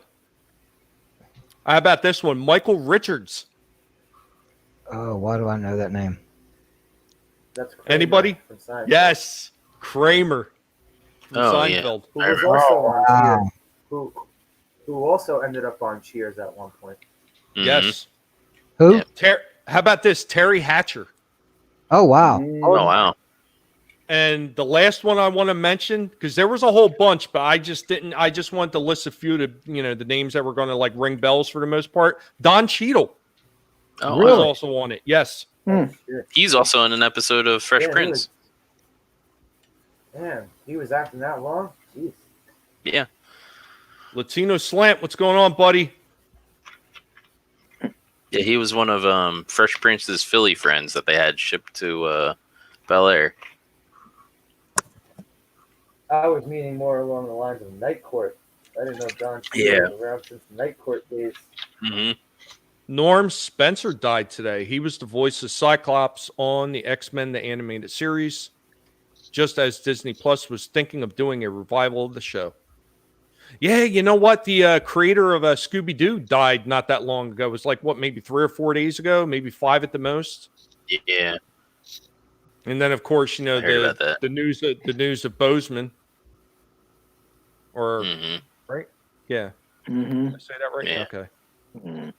How about this one, Michael Richards? Oh, why do I know that name? That's Kramer Anybody? from Seinfeld. Yes, Kramer from Seinfeld. Who was also on Wow. Cheers. Who also ended up on Cheers at one point. Mhm. Yes. Who? Yeah. How about this, Terry Hatcher? Oh, wow. Oh wow. And the last one I want to mention, because there was a whole bunch, but I just didn't. I just wanted to list a few to the names that were going to ring bells for the most part. Don Cheadle Oh was wow. also on it. Yes. Shit. He's also in an episode of Fresh Yeah, he Prince. Damn, he was acting that long? Jeez. Yeah. Latino Slant, what's going on, buddy? Yeah, he was one of Fresh Prince's Philly friends that they had shipped to Bel Air. I was meaning more along the lines of Night Court. I didn't know Don Cheadle was around since the Night Court days. hmm Norm Spencer died today. He was the voice of Cyclops on the X-Men the animated series, just as Disney Plus was thinking of doing a revival of the show. Yeah, you know what? The creator of Scooby-Doo died not that long ago. It was maybe 3 or 4 days ago, maybe 5 at the most. Yeah. And then, of course, I heard about that. the news of Bozeman. Or hmm right? Yeah. Mm-hmm. Did I say that right? Yeah. Okay. Mm-hmm.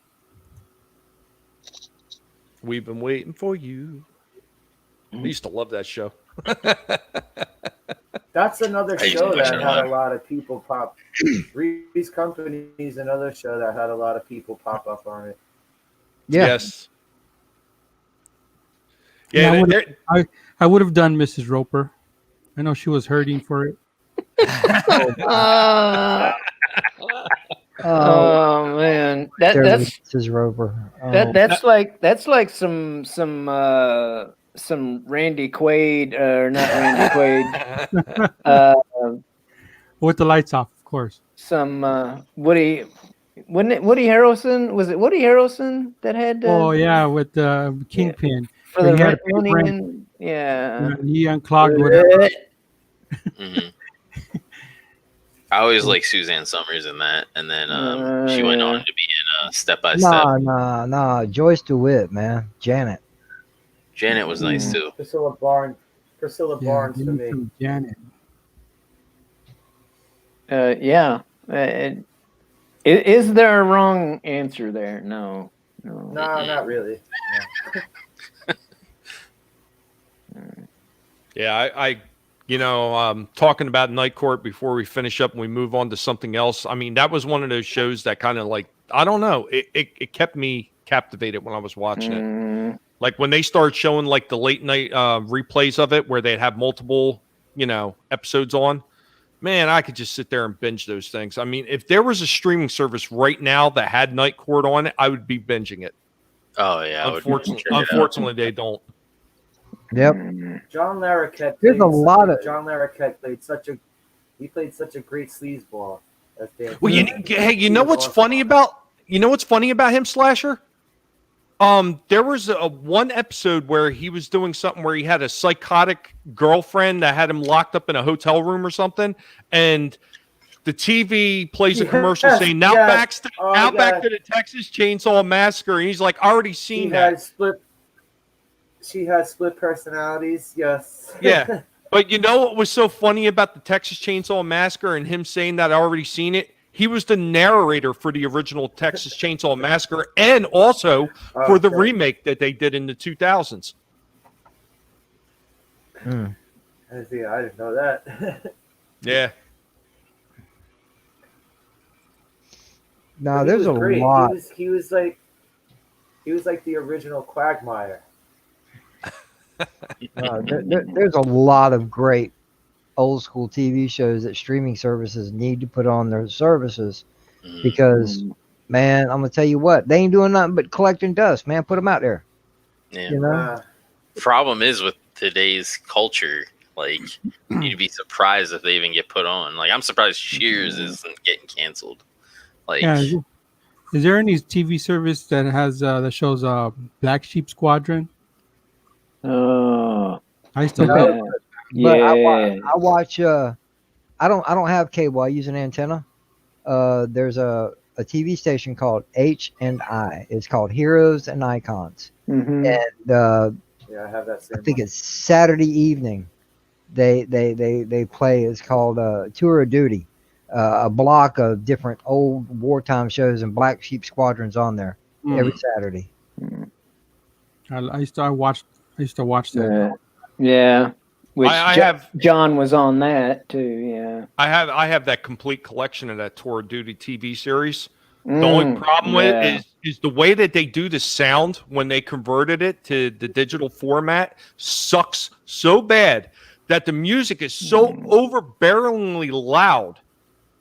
We've been waiting for you. I used to love that show. That's another I used show to watch that it a had lot. a lot of people pop. Three's Company's another show that had a lot of people pop up on it. Yeah. Yes. Yeah, Yeah. I would have done Mrs. Roper. I know she was hurting for it. Oh man, that's Mrs. Roper. Oh. that's like some Randy Quaid or not Randy Quaid. With the lights off, of course. Some Woody. Wasn't it Woody Harrelson? Was it Woody Harrelson that had? Oh yeah, with the Kingpin. for He the had a big Reunion. brand. Yeah. He unclogged whatever. hmm I always like Suzanne Summers in that, and then she went on to be in Step by Step. Nah. Joyce DeWitt, man. Janet. Janet was nice too. Priscilla Barnes Yeah, for me. from Janet. Yeah. Is there a wrong answer there? No. No, not really. No. Yeah, I talking about Night Court before we finish up and we move on to something else. I mean, that was one of those shows that kind of like, I don't know, it kept me captivated when I was watching it. Like when they started showing like the late night replays of it where they'd have multiple, episodes on, man, I could just sit there and binge those things. I mean, if there was a streaming service right now that had Night Court on it, I would be binging it. Oh yeah. Unfortunately, they don't. Yep. John Larroquette. There's a lot of John Larroquette played such a great sleazeball. Well, you know what's funny about him, Slasher? There was one episode where he was doing something where he had a psychotic girlfriend that had him locked up in a hotel room or something, and the TV plays a commercial saying back to the Texas Chainsaw Massacre, and he's like, already seen that. She has split personalities. Yes. Yeah. But you know what was so funny about the Texas Chainsaw Massacre and him saying that I already seen it? He was the narrator for the original Texas Chainsaw Massacre and also for the remake that they did in the 2000s. I didn't know that. Yeah. No, there's a lot. He was like the original Quagmire. There's a lot of great old school TV shows that streaming services need to put on their services because, man, I'm gonna tell you what, they ain't doing nothing but collecting dust, man. Put them out there. Yeah. Problem is with today's culture, like you'd be surprised if they even get put on. Like I'm surprised Cheers isn't getting canceled. Like, is there any TV service that has that shows Black Sheep Squadron? I still pay. But I watch. I don't have cable. I use an antenna. There's a TV station called H&I. It's called Heroes and Icons. And I have that. I think it's Saturday evening. They play. It's called Tour of Duty. A block of different old wartime shows and Black Sheep Squadrons on there every Saturday. I used to watch that. Yeah. Which I have John was on that too. Yeah. I have that complete collection of that Tour of Duty TV series. The only problem with it is the way that they do the sound when they converted it to the digital format sucks so bad that the music is so overbearingly loud.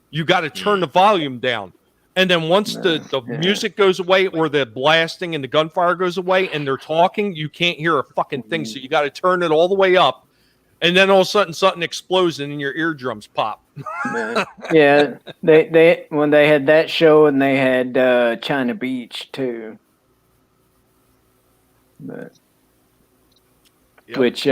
You got to turn the volume down. And then once the music goes away or the blasting and the gunfire goes away and they're talking, you can't hear a fucking thing. So you got to turn it all the way up. And then all of a sudden something explodes and your eardrums pop. Yeah. They when they had that show and they had China Beach too. But, which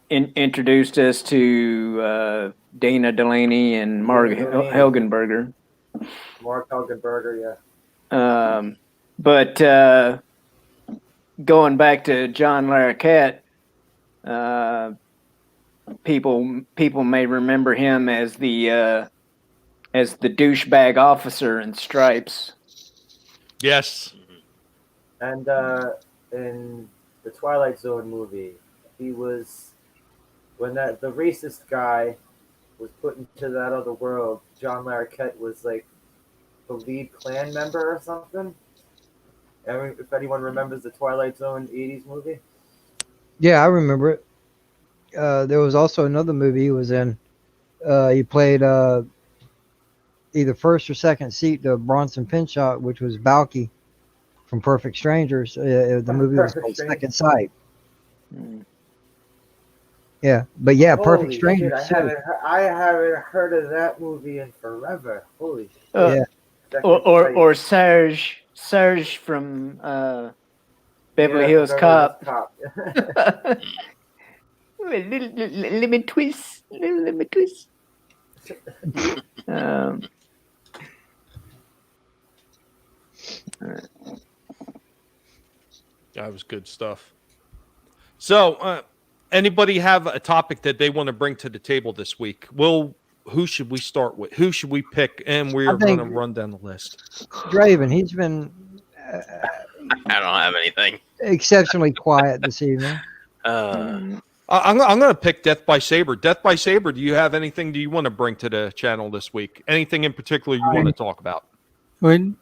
introduced us to Dana Delaney and Mark Helgenberger. Mark Helgenberger, yeah. But going back to John Larroquette, people may remember him as the douchebag officer in Stripes. Yes. And in the Twilight Zone movie, he was when the racist guy was put into that other world. John Larroquette was like the lead Klan member or something. If anyone remembers the Twilight Zone 80s movie. Yeah, I remember it. There was also another movie he was in. He played either first or second seat to Bronson Pinchot, which was Balky from Perfect Strangers. The movie was called Second Sight. Yeah, but yeah, Perfect Strangers. Shit, I haven't heard of that movie in forever. Holy shit. Yeah. Or Serge from Beverly Hills Cop. Lemon twist. That was good stuff. So, anybody have a topic that they want to bring to the table this week? Who should we start with? Who should we pick? And we're going to run down the list. Draven, he's been I don't have anything. exceptionally quiet this evening. I'm going to pick Death by Saber. Death by Saber, do you have anything do you want to bring to the channel this week? Anything in particular you want to talk about? When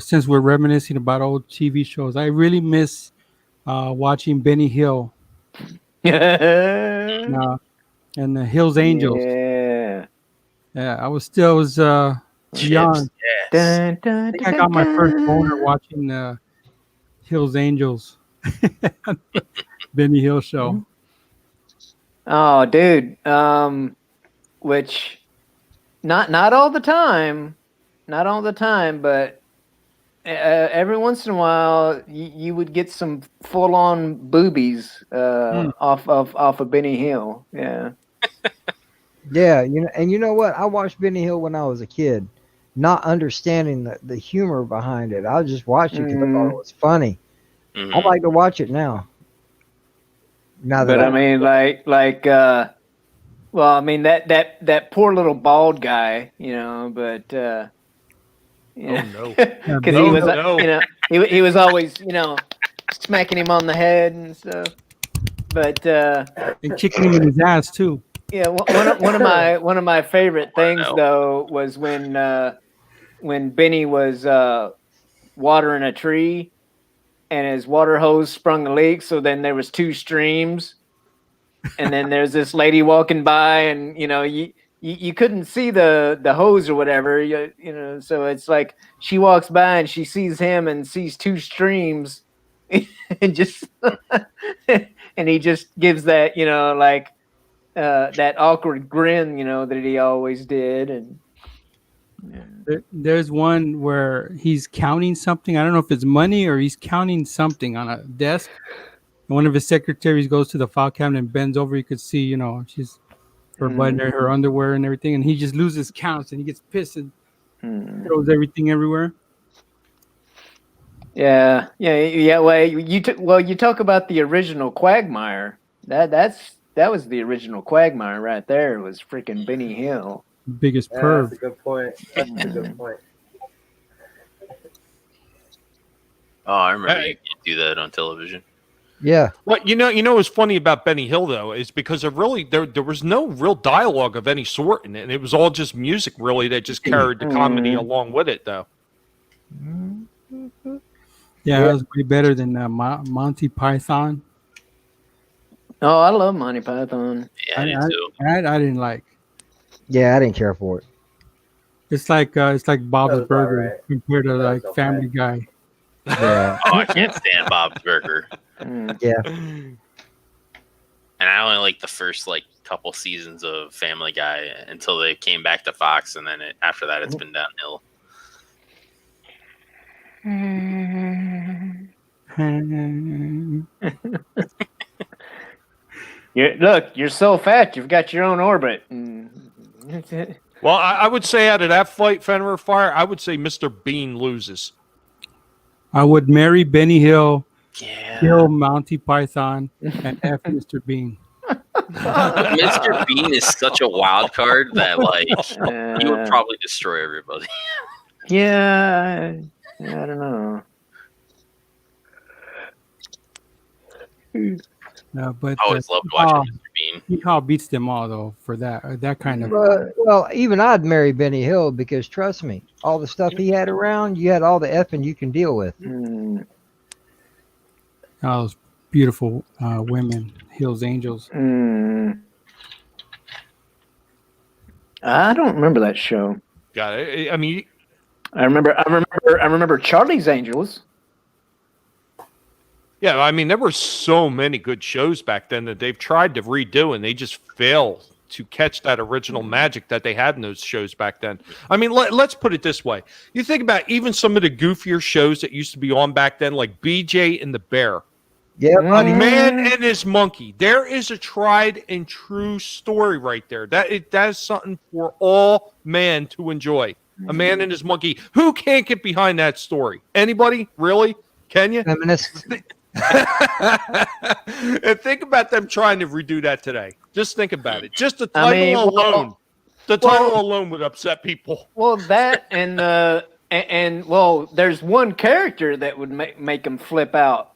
since we're reminiscing about old TV shows, I really miss watching Benny Hill Yeah. and the Hills Angels. Yeah, I was young. Chips. Yes. Dun, dun, I think dun, I got my dun, first dun. boner watching Hills Angels, Benny Hill show. Oh, dude. Which not all the time, but every once in a while you would get some full on boobies off of Benny Hill. Yeah. Yeah, and you know what? I watched Benny Hill when I was a kid, not understanding the humor behind it. I just watched it because I thought it was funny. Mhm. I'd like to watch it now. Now that But I mean, well, I mean that poor little bald guy, but Oh, no. because Oh, he was, no. he was always, smacking him on the head and stuff. But And kicking him in his ass too. yeah, one of my favorite things though was when Benny was watering a tree, and his water hose sprung a leak. So then there was two streams, and then there's this lady walking by, and you couldn't see the hose or whatever, So it's like she walks by and she sees him and sees two streams, and just and he just gives that that awkward grin, that he always did, and. There's one where he's counting something. I don't know if it's money or he's counting something on a desk. And one of his secretaries goes to the file cabinet and bends over. You could see, she's her button, her underwear, and everything. And he just loses counts and he gets pissed and throws everything everywhere. Yeah. Well, you talk about the original Quagmire. That was the original Quagmire right there. It was freaking Benny Hill. Biggest Yeah, perv. that's a good point. That's a good point. Oh, I remember you could do that on television. yeah, What what's funny about Benny Hill though is because there was no real dialogue of any sort in it, and it was all just music really that just carried the comedy along with it though. Yeah, it was way better than Monty Python. Oh, I love Monty Python. Yeah, I did too. I didn't like. yeah, I didn't care for it. It's like Bob's That was Burger alright. compared to That like was okay. Family Guy. Yeah, Oh, I can't stand Bob's Burger. yeah. And I only like the first couple seasons of Family Guy until they came back to Fox, and then after that it's been downhill. You're so fat. You've got your own orbit. Well, I would say out of that fight, Fenrir Fire, I would say Mr. Bean loses. I would marry Benny Hill, Yeah. kill Monty Python, and F Mr. Bean. Mr. Bean is such a wild card that he would probably destroy everybody. Yeah, I don't know. But I always loved watching Mr. Bean. Hee-Haw beats them all though for that kind of. Well, even I'd marry Benny Hill because trust me, all the stuff he had around, you had all the effing you can deal with. Those beautiful women, Hills Angels. I don't remember that show. Got it. I mean, I remember Charlie's Angels. yeah, I mean, there were so many good shows back then that they've tried to redo, and they just fail to catch that original magic that they had in those shows back then. I mean, let's put it this way. You think about even some of the goofier shows that used to be on back then, like BJ and the Bear. Yep. A Man and His Monkey. There is a tried and true story right there. That is something for all men to enjoy. A Man and His Monkey. Who can't get behind that story? Anybody? Really? Can you? Feminist. And think about them trying to redo that today. Just think about it. Just the title alone. The title alone would upset people. Well, that and there's one character that would make them flip out.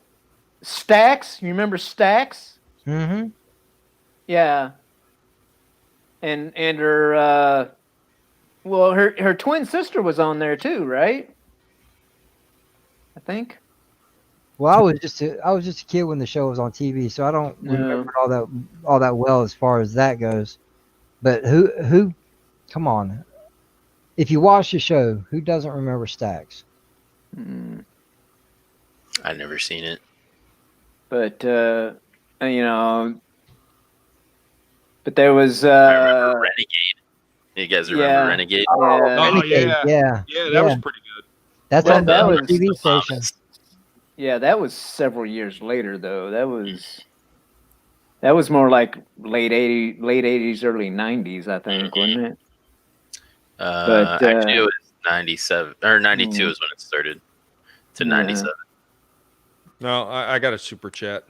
Stax, you remember Stax? Mm-hmm. Yeah. And her well, her twin sister was on there too, right? I think. Well, I was just a kid when the show was on TV, so I don't remember all that well as far as that goes. But who? Come on, if you watch the show, who doesn't remember Stax? Mm. I never seen it. But you know, but there was I remember Renegade. You guys remember yeah. Renegade? Oh, Renegade, yeah. That was pretty good. That's Well, on that the was TV The station. Thomas. Yeah, that was several years later though. That was more like late '80s, early '90s, I think, wasn't it? But Actually, it was 97 or 92 Mm. is when it started to Yeah. 97. No, I got a super chat.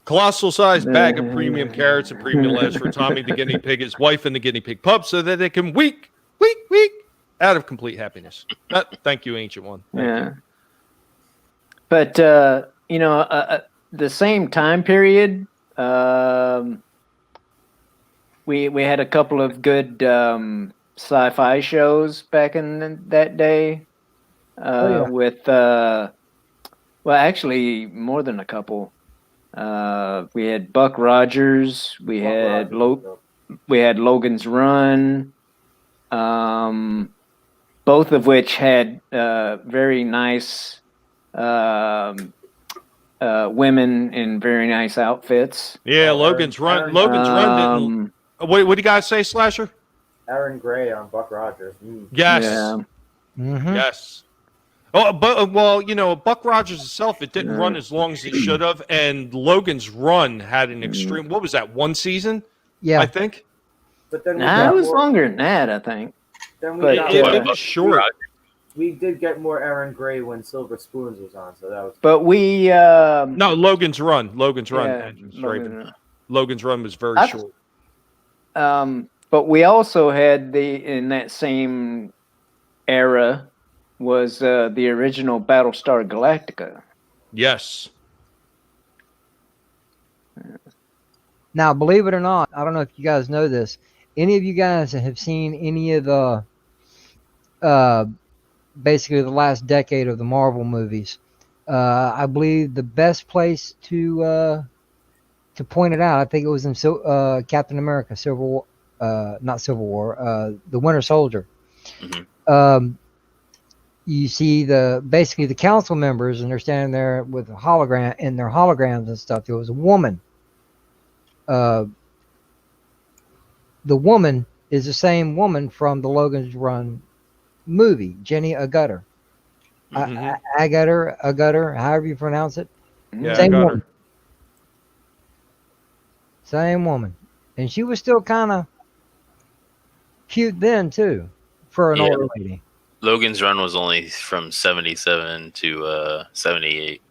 Colossal sized bag of premium carrots and premium lettuce for Tommy the guinea pig, his wife, and the guinea pig pup so that they can week out of complete happiness. Thank you, Ancient One. Thank Yeah. you. But you know, the same time period, we had a couple of good sci-fi shows back in that day. With well, actually, more than a couple. We had Buck Rogers. We had Logan's Run. Both of which had very nice women in very nice outfits. Yeah, Logan's Run. Logan's Run didn't. What do you guys say, Slasher? Aaron Gray on Buck Rogers. Yes. Yeah. Mm-hmm. Yes. Oh, but well, you know, Buck Rogers itself, it didn't run as long as it should have, and Logan's Run had an extreme. What was that? One season? Yeah, I think. But then Nah, it was longer than that, I think. Then we but, got It more, was short. we did get more Aaron Gray when Silver Spoons was on, so that was. But we No, Logan's Run. Logan's Run. yeah, Andrew Logan's Straven. Run. Logan's Run was very I- short. But we also had in that same era was the original Battlestar Galactica. Yes. Now, believe it or not, I don't know if you guys know this. Any of you guys that have seen any of the, basically the last decade of the Marvel movies, I believe the best place to point it out, I think it was in Captain America, not Civil War, the Winter Soldier. Mhm. You see basically the council members, and they're standing there with a hologram and their holograms and stuff. There was a woman. The woman is the same woman from the Logan's Run movie, Jenny Agutter. Mhm. Agutter, however you pronounce it. Yeah, Same I got her. woman. Same woman. And she was still kind of cute then, too, for an Yeah. older lady. Logan's Run was only from 77 to 78.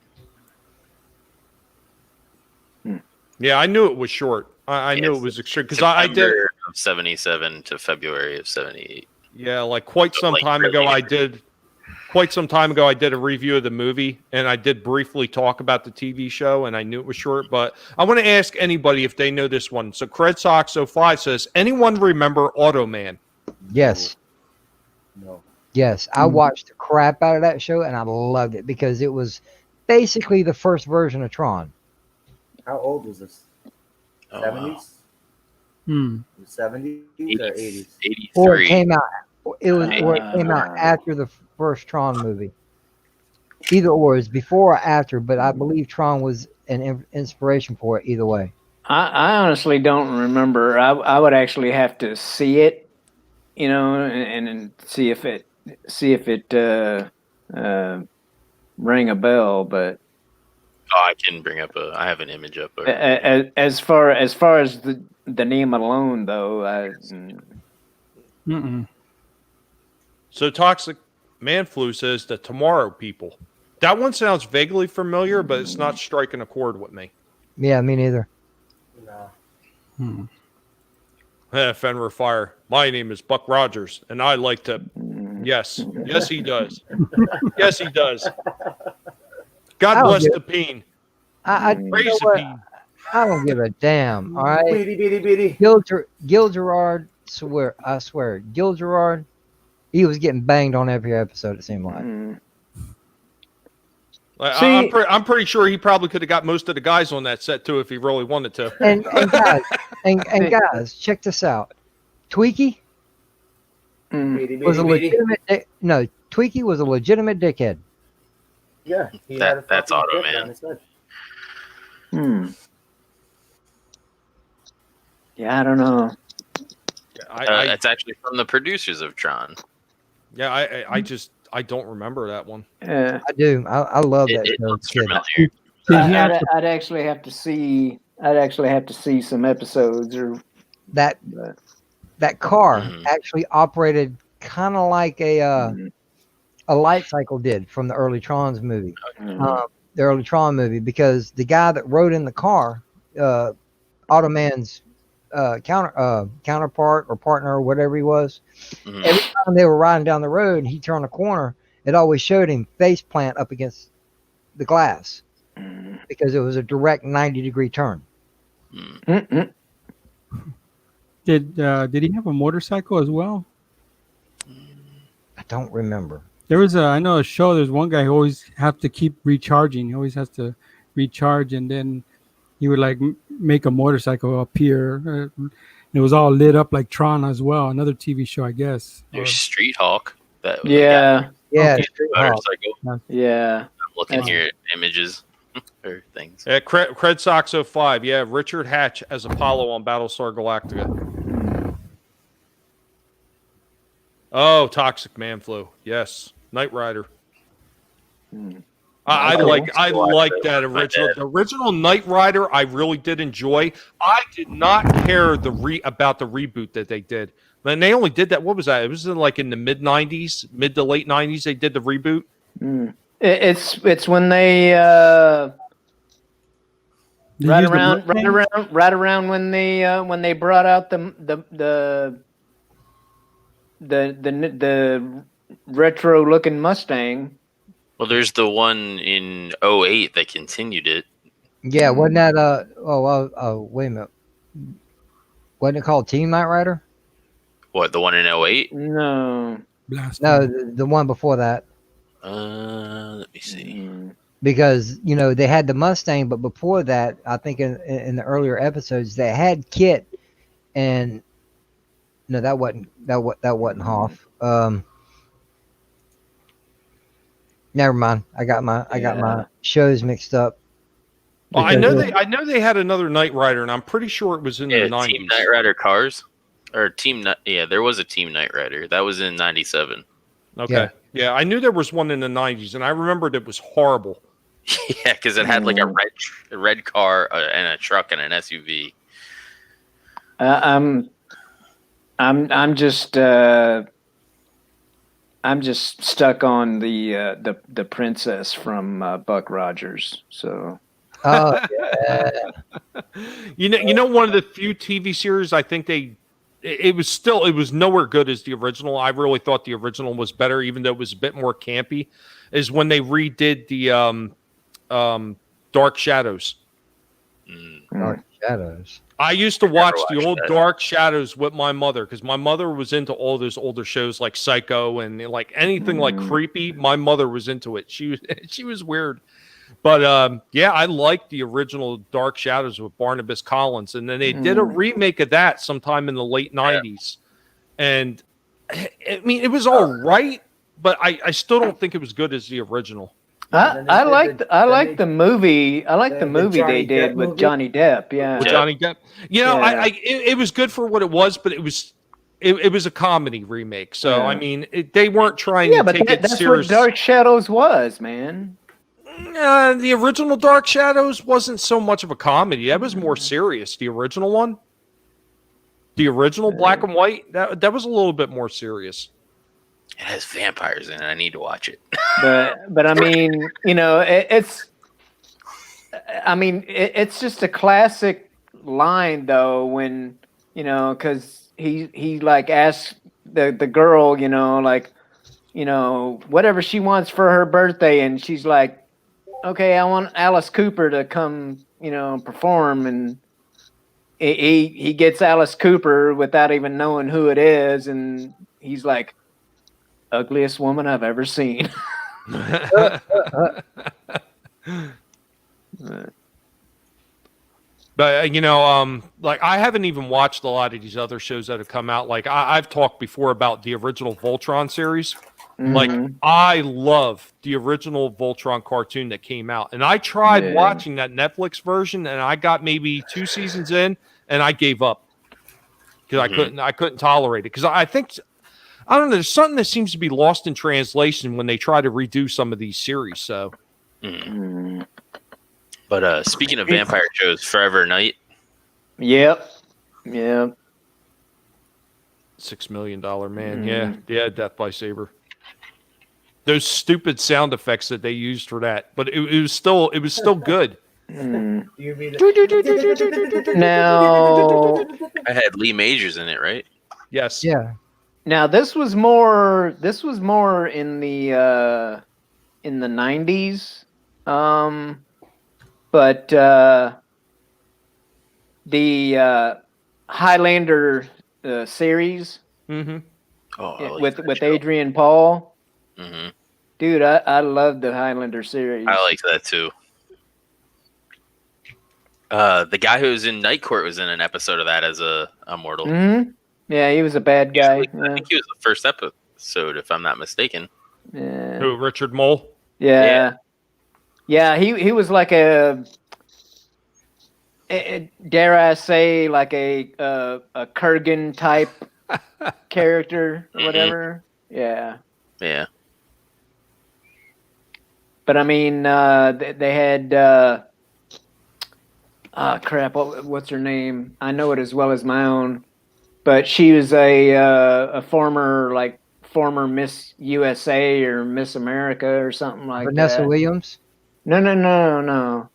Yeah, I knew it was short. I knew it was extreme because I did. September of 77 to February of 78. Yeah, like quite some Like, time really ago, I extreme. did. Quite some time ago, I did a review of the movie, and I did briefly talk about the TV show, and I knew it was short. But I want to ask anybody if they know this one. So, Cred Sox 05 says, anyone remember Automan? Yes. No. Yes. I watched the crap out of that show, and I loved it because it was basically the first version of Tron. How old was this? Oh, 70s? Hmm. 70s or 80s? 83. Or it came out. It was or it Uh, came out after the first Tron movie. Either or, it's before or after, but I believe Tron was an inspiration for it. Either way. I honestly don't remember. I would actually have to see it, you know, and see if it rang a bell. But Oh, I can bring up I have an image up. as far as the name alone, though, Mm-mm. So, Toxic Man Flu says the Tomorrow People. That one sounds vaguely familiar, but it's not striking a chord with me. Yeah, me neither. No. Hmm. Fenrir Fire. My name is Buck Rogers, and I like to. Yes, yes, he does. Yes, he does. God I'll bless get- the peen. I Praise you know the what? peen. I don't give a damn. All right. Beady, beady, beady. Gil Gerard, I swear, Gil Gerard, he was getting banged on every episode. It seemed like. I'm pretty sure he probably could have got most of the guys on that set too if he really wanted to. And guys, check this out. Tweaky Beady, was a beady, beady. legitimate. No, Tweaky was a legitimate dickhead. Yeah, he That- had a that's fucking Auto dick Man. on his head. Yeah, I don't know. It's actually from the producers of Tron. I don't remember that one. Uh, I do. I love that It show. looks Kid. familiar. Did he have to- I'd actually have to see. I'd actually have to see some episodes or. That car Mhm. actually operated kind of like a light cycle did from the early Tron's movie. The early Tron movie, because the guy that rode in the car, Automan's counterpart or partner or whatever he was, Mhm. every time they were riding down the road and he turned a corner, it always showed him face plant up against the glass because it was a direct 90-degree turn. Did he have a motorcycle as well? I don't remember. There was I know a show. There's one guy who always have to keep recharging. He always has to recharge, and then he would like make a motorcycle appear. It was all lit up like Tron as well. Another TV show, I guess. There's Street Hawk. That Yeah, Yeah, Okay. Street Hawk. motorcycle. yeah. I'm looking here at images or things. Yeah, Cred Sox 05. Yeah, Richard Hatch as Apollo on Battlestar Galactica. Oh, Toxic Man Flu. Yes, Knight Rider. I Oh, like I that original. The original Knight Rider, I really did enjoy. I did not care about the reboot that they did. And they only did that. What was that? It was in like in the mid to late 90s. They did the reboot. It's when they They right used the around when they brought out the retro looking Mustang. Well, there's the one in 08 that continued it. Yeah, wasn't that wait a minute. Wasn't it called Team Knight Rider? What, the one in 08? No. blast. No, the one before that. Let me see. Because they had the Mustang, but before that, I think in the earlier episodes they had Kit, and no, that wasn't Hoff. Never mind. I got my shows mixed up. Well, I Because know they had another Knight Rider, and I'm pretty sure it was in Yeah, the 90s. Team Knight Rider cars. Or yeah, there was a Team Knight Rider. That was in 97. Okay. Yeah, I knew there was one in the 90s, and I remembered it was horrible. Yeah, because it had like a red car and a truck and an SUV. I'm just stuck on the princess from Buck Rogers. So oh yeah. You know, one of the few TV series I think it was nowhere good as the original. I really thought the original was better, even though it was a bit more campy. Is when they redid the Dark Shadows. Dark Shadows. I used to watch the watched old that. Dark Shadows with my mother because my mother was into all those older shows like Psycho and like anything like creepy. My mother was into it. She was weird. But yeah, I liked the original Dark Shadows with Barnabas Collins, and then they did a remake of that sometime in the late 90s. And I mean, it was all right, but I still don't think it was good as the original. I like the movie. I like the movie Johnny they did Depp with movie? Johnny Depp. Yeah. With Johnny Depp. Yeah. It was good for what it was, but it was a comedy remake. So I mean, they weren't trying Yeah, to but take it that's serious. what Dark Shadows was, man. The original Dark Shadows wasn't so much of a comedy. That was more serious. The original one, the original black and white, that was a little bit more serious. It has vampires in it. I need to watch it. But I mean, it's just a classic line though when because he like asks the girl whatever she wants for her birthday, and she's like, okay, I want Alice Cooper to come perform, and he gets Alice Cooper without even knowing who it is, and he's like, ugliest woman I've ever seen. But like I haven't even watched a lot of these other shows that have come out. Like I've talked before about the original Voltron series. Like I love the original Voltron cartoon that came out, and I tried watching that Netflix version, and I got maybe 2 seasons in, and I gave up because I couldn't tolerate it. Because I think I don't know, there's something that seems to be lost in translation when they try to redo some of these series. So. But speaking of vampire shows, Forever Night. Yep. $6 Million Man. Yeah, Death by Saber. Those stupid sound effects that they used for that, but it was still good. Do you mean Now, I had Lee Majors in it, right? Yes. Yeah. now this was more in the 90s. But the Highlander series with Adrian Paul, dude, I love the Highlander series. I like that too. The guy who was in Night Court was in an episode of that as a mortal. Yeah, he was a bad guy. I think he was the first episode, if I'm not mistaken. Yeah. Who, Richard Mole? Yeah. Yeah, he was like a dare I say, like a Kurgan type character or whatever. Yeah. Yeah. But I mean, they had crap. What's her name? I know it as well as my own. But she was a former Miss USA or Miss America or something like Vanessa that. Williams? No.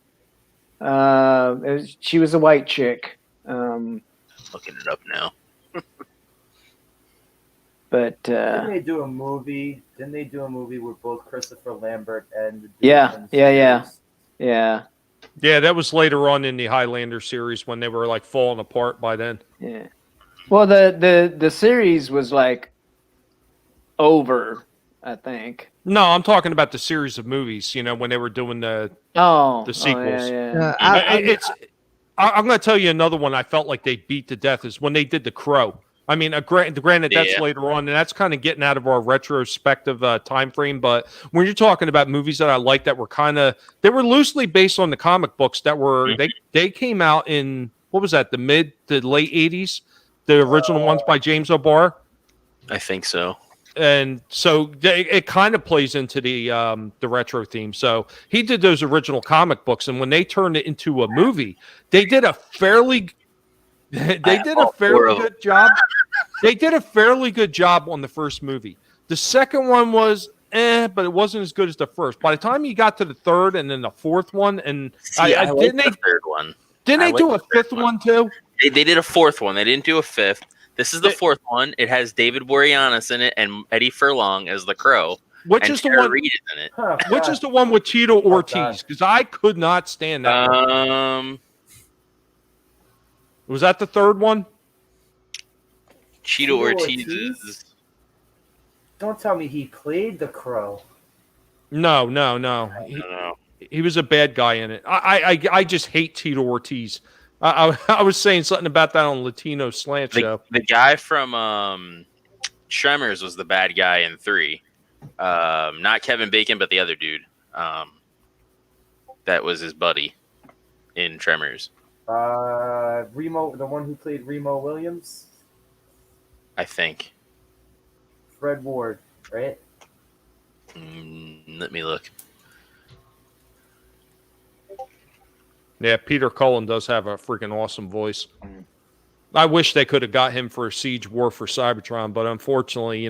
She was a white chick. Looking it up now. But Didn't they do a movie? Didn't they do a movie with both Christopher Lambert and the dude Yeah. from the series? Yeah, that was later on in the Highlander series when they were like falling apart by then. Yeah. Well, the series was like over, I think. No, I'm talking about the series of movies. When they were doing the sequels. Yeah. I'm going to tell you another one I felt like they beat to death is when they did The Crow. I mean, granted, that's later on, and that's kind of getting out of our retrospective time frame. But when you're talking about movies that I like that were they were loosely based on the comic books that were they came out in what was that, the mid to late 80s, the original ones by James O'Barr. I think so. And so it kind of plays into the retro theme. So he did those original comic books, and when they turned it into a movie, they did a fairly good job. They did a fairly good job on the first movie. The second one was but it wasn't as good as the first. By the time you got to the third and then the fourth one, and I didn't the third one. Didn't they do a fifth one too? They did a fourth one. They didn't do a fifth. This is the fourth one. It has David Boreanaz in it and Eddie Furlong as the Crow. Which is the one? Reed is in it. Which is the one with Tito Ortiz? Because I could not stand that. Was that the third one? Cheeto Ortiz is... Don't tell me he played the Crow. No. He was a bad guy in it. I just hate Tito Ortiz. I was saying something about that on Latino Slant Show. The guy from Tremors was the bad guy in 3. Not Kevin Bacon, but the other dude. That was his buddy in Tremors. Remo, the one who played Remo Williams? I think. Fred Ward, right? Let me look. Yeah, Peter Cullen does have a freaking awesome voice. I wish they could have got him for Siege War for Cybertron, but unfortunately,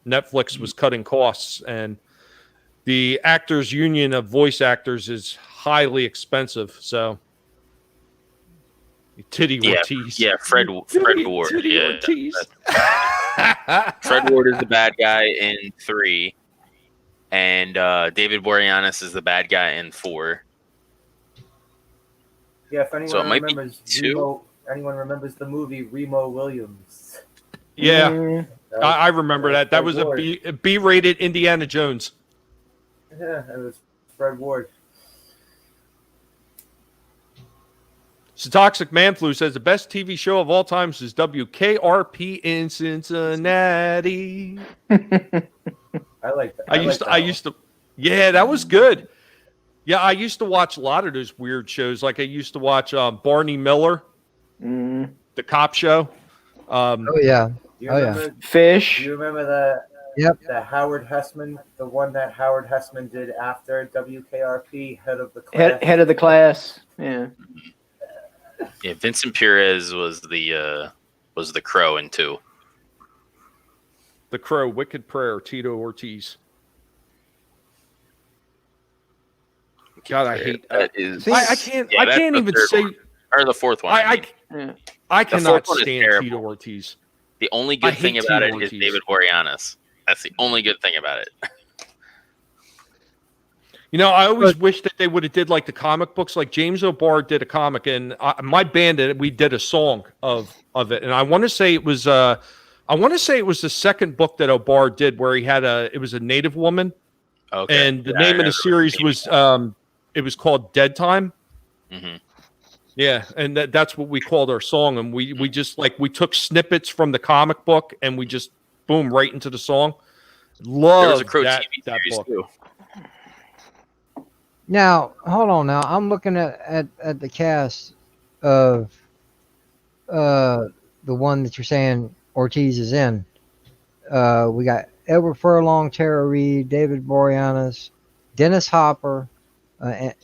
Netflix was cutting costs, and the Actors Union of Voice Actors is highly expensive. So, Ortiz. Yeah, Fred Ward. Ortiz. Fred Ward is the bad guy in 3, and David Boreanaz is the bad guy in 4. Yeah, if anyone So it might be remembers 2. anyone remembers the movie Remo Williams. Yeah, Mm, That was, I remember that. That Fred was Ward. a B-rated Indiana Jones. Yeah, it was Fred Ward. So Toxic Man Flu says the best TV show of all times is WKRP in Cincinnati. I like that. I used to, yeah, that was good. Yeah, I used to watch a lot of those weird shows. Like I used to watch Barney Miller, mm. the cop show. Oh yeah. You Oh, yeah. remember? Fish. You remember the Yep. the Howard Hessman, the one that Howard Hessman did after WKRP, head of the class. Head of the class. Yeah. Yeah, Vincent Perez was the Crow in 2. The Crow, Wicked Prayer, Tito Ortiz. God, I hate that. Is I can't. yeah, I that's can't the even third say. one. Or the fourth one. I mean. Yeah. I The cannot fourth one is stand terrible. Tito Ortiz. The only I good thing hate about Tito it is Ortiz. David Boreanaz. That's the only good thing about it. You know, I always wish that they would have did like the comic books. Like James O'Barr did a comic, and my band we did a song of it. And I want to say it was the second book that O'Barr did, where he had it was a Native woman, Okay. and the Yeah, I name of the remember series was it was called Dead Time. Mhm. Yeah, and that's what we called our song, and we just like we took snippets from the comic book and we just boom right into the song. Love There was a Crow that TV that series book. too. Now, hold on. Now, I'm looking at the cast of the one that you're saying Ortiz is in. We got Edward Furlong, Tara Reid, David Boreanaz, Dennis Hopper,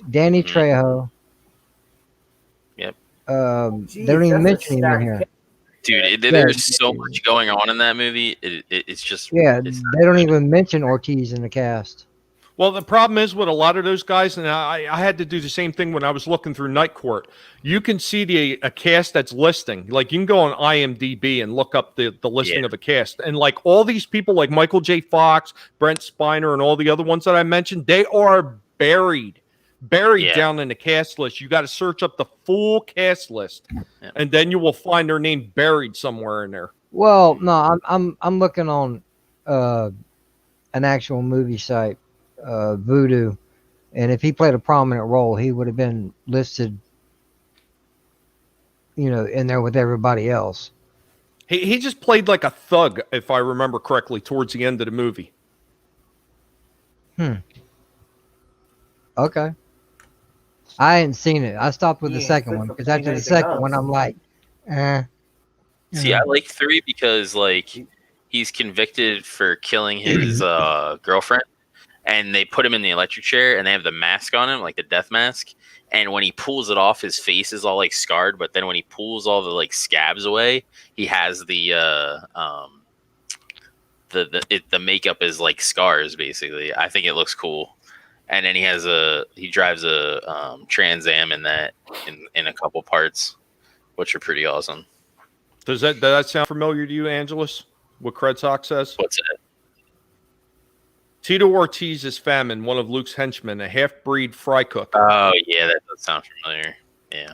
Danny Mhm. Trejo. Yep. Jeez, they don't even that's a mention him in stacked here. cast. Dude, there's so much going on in that movie. It's just Yeah, it's they don't even mention Ortiz in the cast. Well, the problem is with a lot of those guys, and I had to do the same thing when I was looking through Night Court. You can see a cast that's listing. Like you can go on IMDb and look up the listing of a cast, and like all these people, like Michael J. Fox, Brent Spiner, and all the other ones that I mentioned, they are buried Yeah. down in the cast list. You got to search up the full cast list, Yeah. and then you will find their name buried somewhere in there. Well, no, I'm looking on an actual movie site, Voodoo, and if he played a prominent role, he would have been listed, in there with everybody else. He just played like a thug, if I remember correctly, towards the end of the movie. Okay. I hadn't seen it. I stopped with the Yeah, second fit one for because after the anything second else. one, I'm like, See, I like 3 because like he's convicted for killing his girlfriend, and they put him in the electric chair, and they have the mask on him, like the death mask. And when he pulls it off, his face is all like scarred. But then when he pulls all the like scabs away, he has the makeup is like scars basically. I think it looks cool. And then he drives a Trans Am in in a couple parts, which are pretty awesome. Does that sound familiar to you, Angelus? What Cred Sox says? What's it? Tito Ortiz is Famine, one of Luke's henchmen, a half-breed fry cook. Oh yeah, that does sound familiar. Yeah,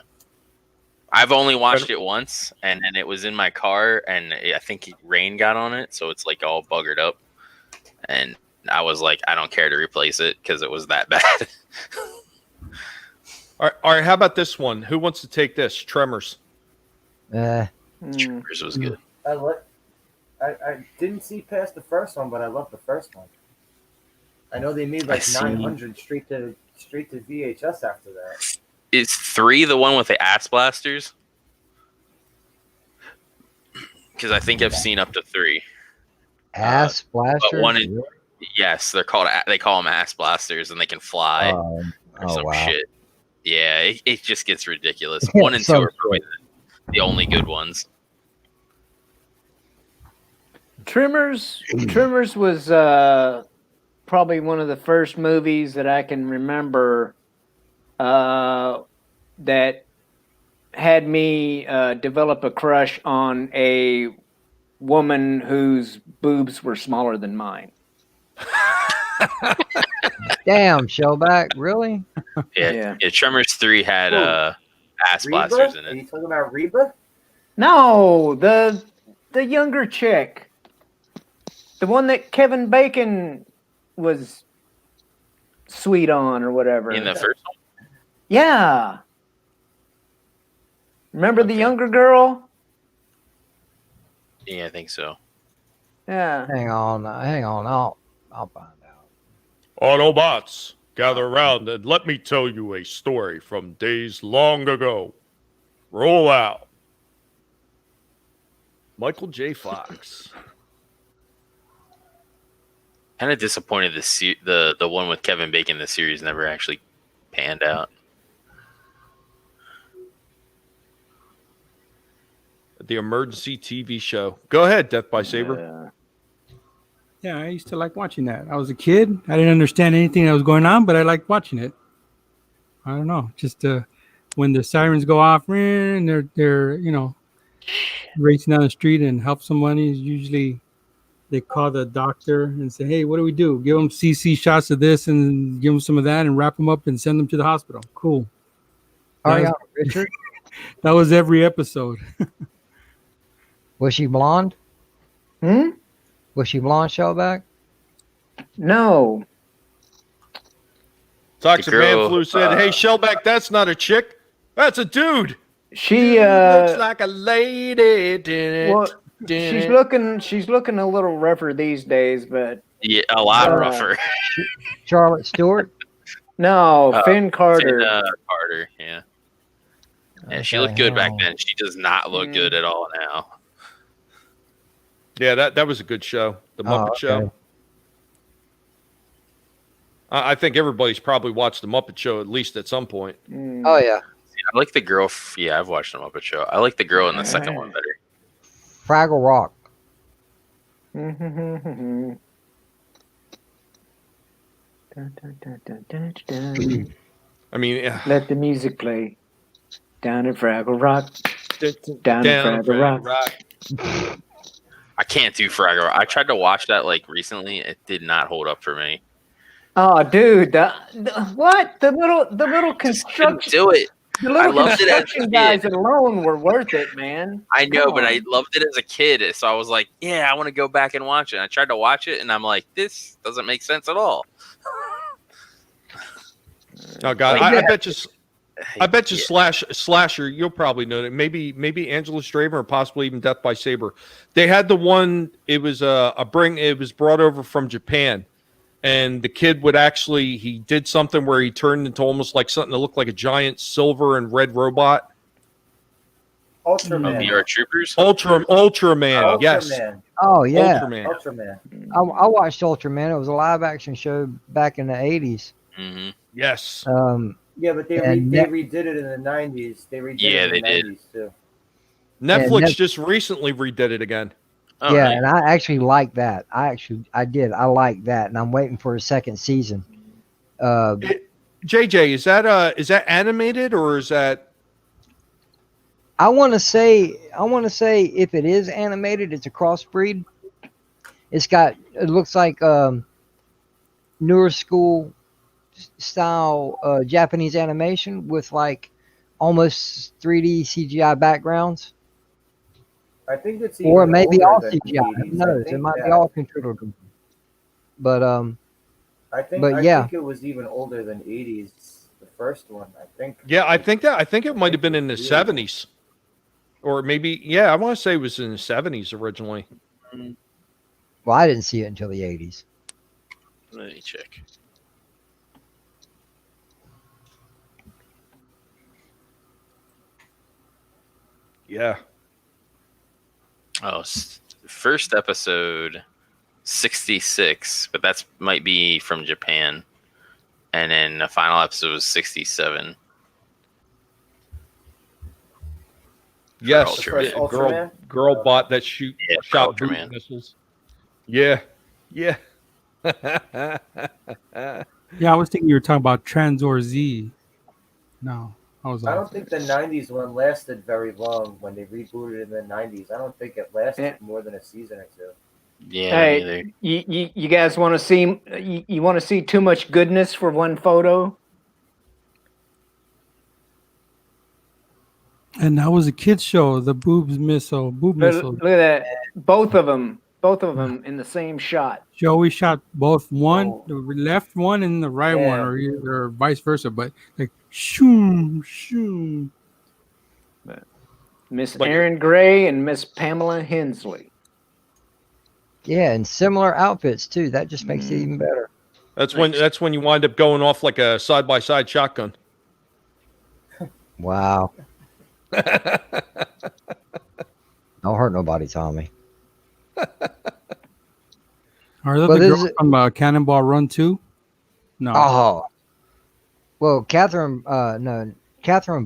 I've only watched it once, and then it was in my car, and I think rain got on it, so it's like all buggered up. And I was like, I don't care to replace it because it was that bad. All right, how about this one? Who wants to take this? Tremors. Troopers was good. I didn't see past the first one, but I love the first one. I know they made like 900 straight to VHS after that. Is 3 the one with the ass blasters? Because I think I've seen up to 3. ass blasters. Yes, they call them ass blasters, and they can fly or some wow. shit. Yeah, it just gets ridiculous. 1 and 2 are probably the only good ones. Tremors was probably one of the first movies that I can remember that had me develop a crush on a woman whose boobs were smaller than mine. Damn, Shellback, really? Yeah. Tremors 3 had ass Reba? blasters in Are it. you talking about Reba? No, the younger chick, the one that Kevin Bacon was sweet on or whatever. In the first one? Yeah. Remember the Okay. younger girl? Yeah, I think so. Yeah. Hang on. I'll find out. Autobots, gather around and let me tell you a story from days long ago. Roll out. Michael J. Fox. Kind of disappointed the one with Kevin Bacon. The series never actually panned out. The emergency TV show. Go ahead, Death by Saber. Yeah, I used to like watching that. I was a kid. I didn't understand anything that was going on, but I liked watching it. I don't know. Just when the sirens go off and they're racing down the street and help somebody, usually they call the doctor and say, "Hey, what do we do? Give them CC shots of this and give them some of that and wrap them up and send them to the hospital." Cool. Ariana Richard. That was every episode. Was she blonde? Hmm? Was she blonde, Shellback? No. Toxic The Man girl, Flu said, "Hey, Shellback, that's not a chick. That's a dude. She Dude looks like a lady." well, she's looking a little rougher these days, but Yeah, a lot Uh, rougher. Charlotte Stewart? no, Finn Carter. Finn, Carter, yeah. Yeah, she looked good back then. She does not look good at all now. Yeah, that was a good show. The Muppet Show. I think everybody's probably watched the Muppet Show at least at some point. Oh yeah. I like the girl. Yeah, I've watched the Muppet Show. I like the girl in the second one better. Fraggle Rock. I mean, Let the music play. Down in Fraggle Rock. Down in Fraggle Rock. I can't do Fraggle Rock. I tried to watch that like recently. It did not hold up for me. Oh, dude, what? The little Couldn't construction. do it. The little I loved it as a construction kid. guys alone were worth it, man. I know, Come but on. I loved it as a kid. So I was like, yeah, I want to go back and watch it. And I tried to watch it, and I'm like, this doesn't make sense at all. oh god, Like, I bet you Slasher. You'll probably know that. Maybe Angela Straver or possibly even Death by Saber. They had the one. It was It was brought over from Japan, and the kid would actually he did something where he turned into almost like something that looked like a giant silver and red robot. Ultraman. VR Troopers. Ultraman. Yes. Ultraman. Oh yeah. Ultraman. Ultraman. I watched Ultraman. It was a live action show back in the 80s. Mm-hmm. Yes. Yeah, but they And redid it in the 90s. They redid Yeah, it in they the did. 90s too. Netflix just recently redid it again. Oh, yeah, nice. and I actually like that. I did. I like that, and I'm waiting for a second season. JJ, is that animated or is that? I want to say if it is animated, it's a crossbreed. It looks like newer school style Japanese animation with like almost 3D CGI backgrounds, I think it's or even maybe older all than CGI. Who 80s. knows? It might be all computer. But I think it was even older than 80s. The first one, I think. Yeah, I think it might have been in the 70s, or maybe I want to say it was in the 70s originally. well, I didn't see it until the 80s. Let me check. Yeah. Oh, first episode 66, but that's might be from Japan. And then the final episode was 67. Yes. Ultraman. Ultraman? Girl bot that shot Ultraman. boot missiles. Yeah. Yeah. Yeah, I was thinking you were talking about Transor Z. No, I was I off. don't think the 90s one lasted very long when they rebooted in the 90s. I don't think it lasted more than a season or two. Yeah, Hey, you guys want to see? You want to see too much goodness for one photo? And that was a kids show. The boob missile. Look at that. Both of them in the same shot. Joey shot both one, Oh. the left one and the right one, Yeah. or vice versa. But like, shoom, shoom. Miss Like- Erin Gray and Miss Pamela Hensley. Yeah, and similar outfits too. That just makes it Mm. even better. That's when you wind up going off like a side by side shotgun. Wow. Don't hurt nobody, Tommy. Are those Well, the this girls is- from Cannonball Run 2? No. Oh. Well, Catherine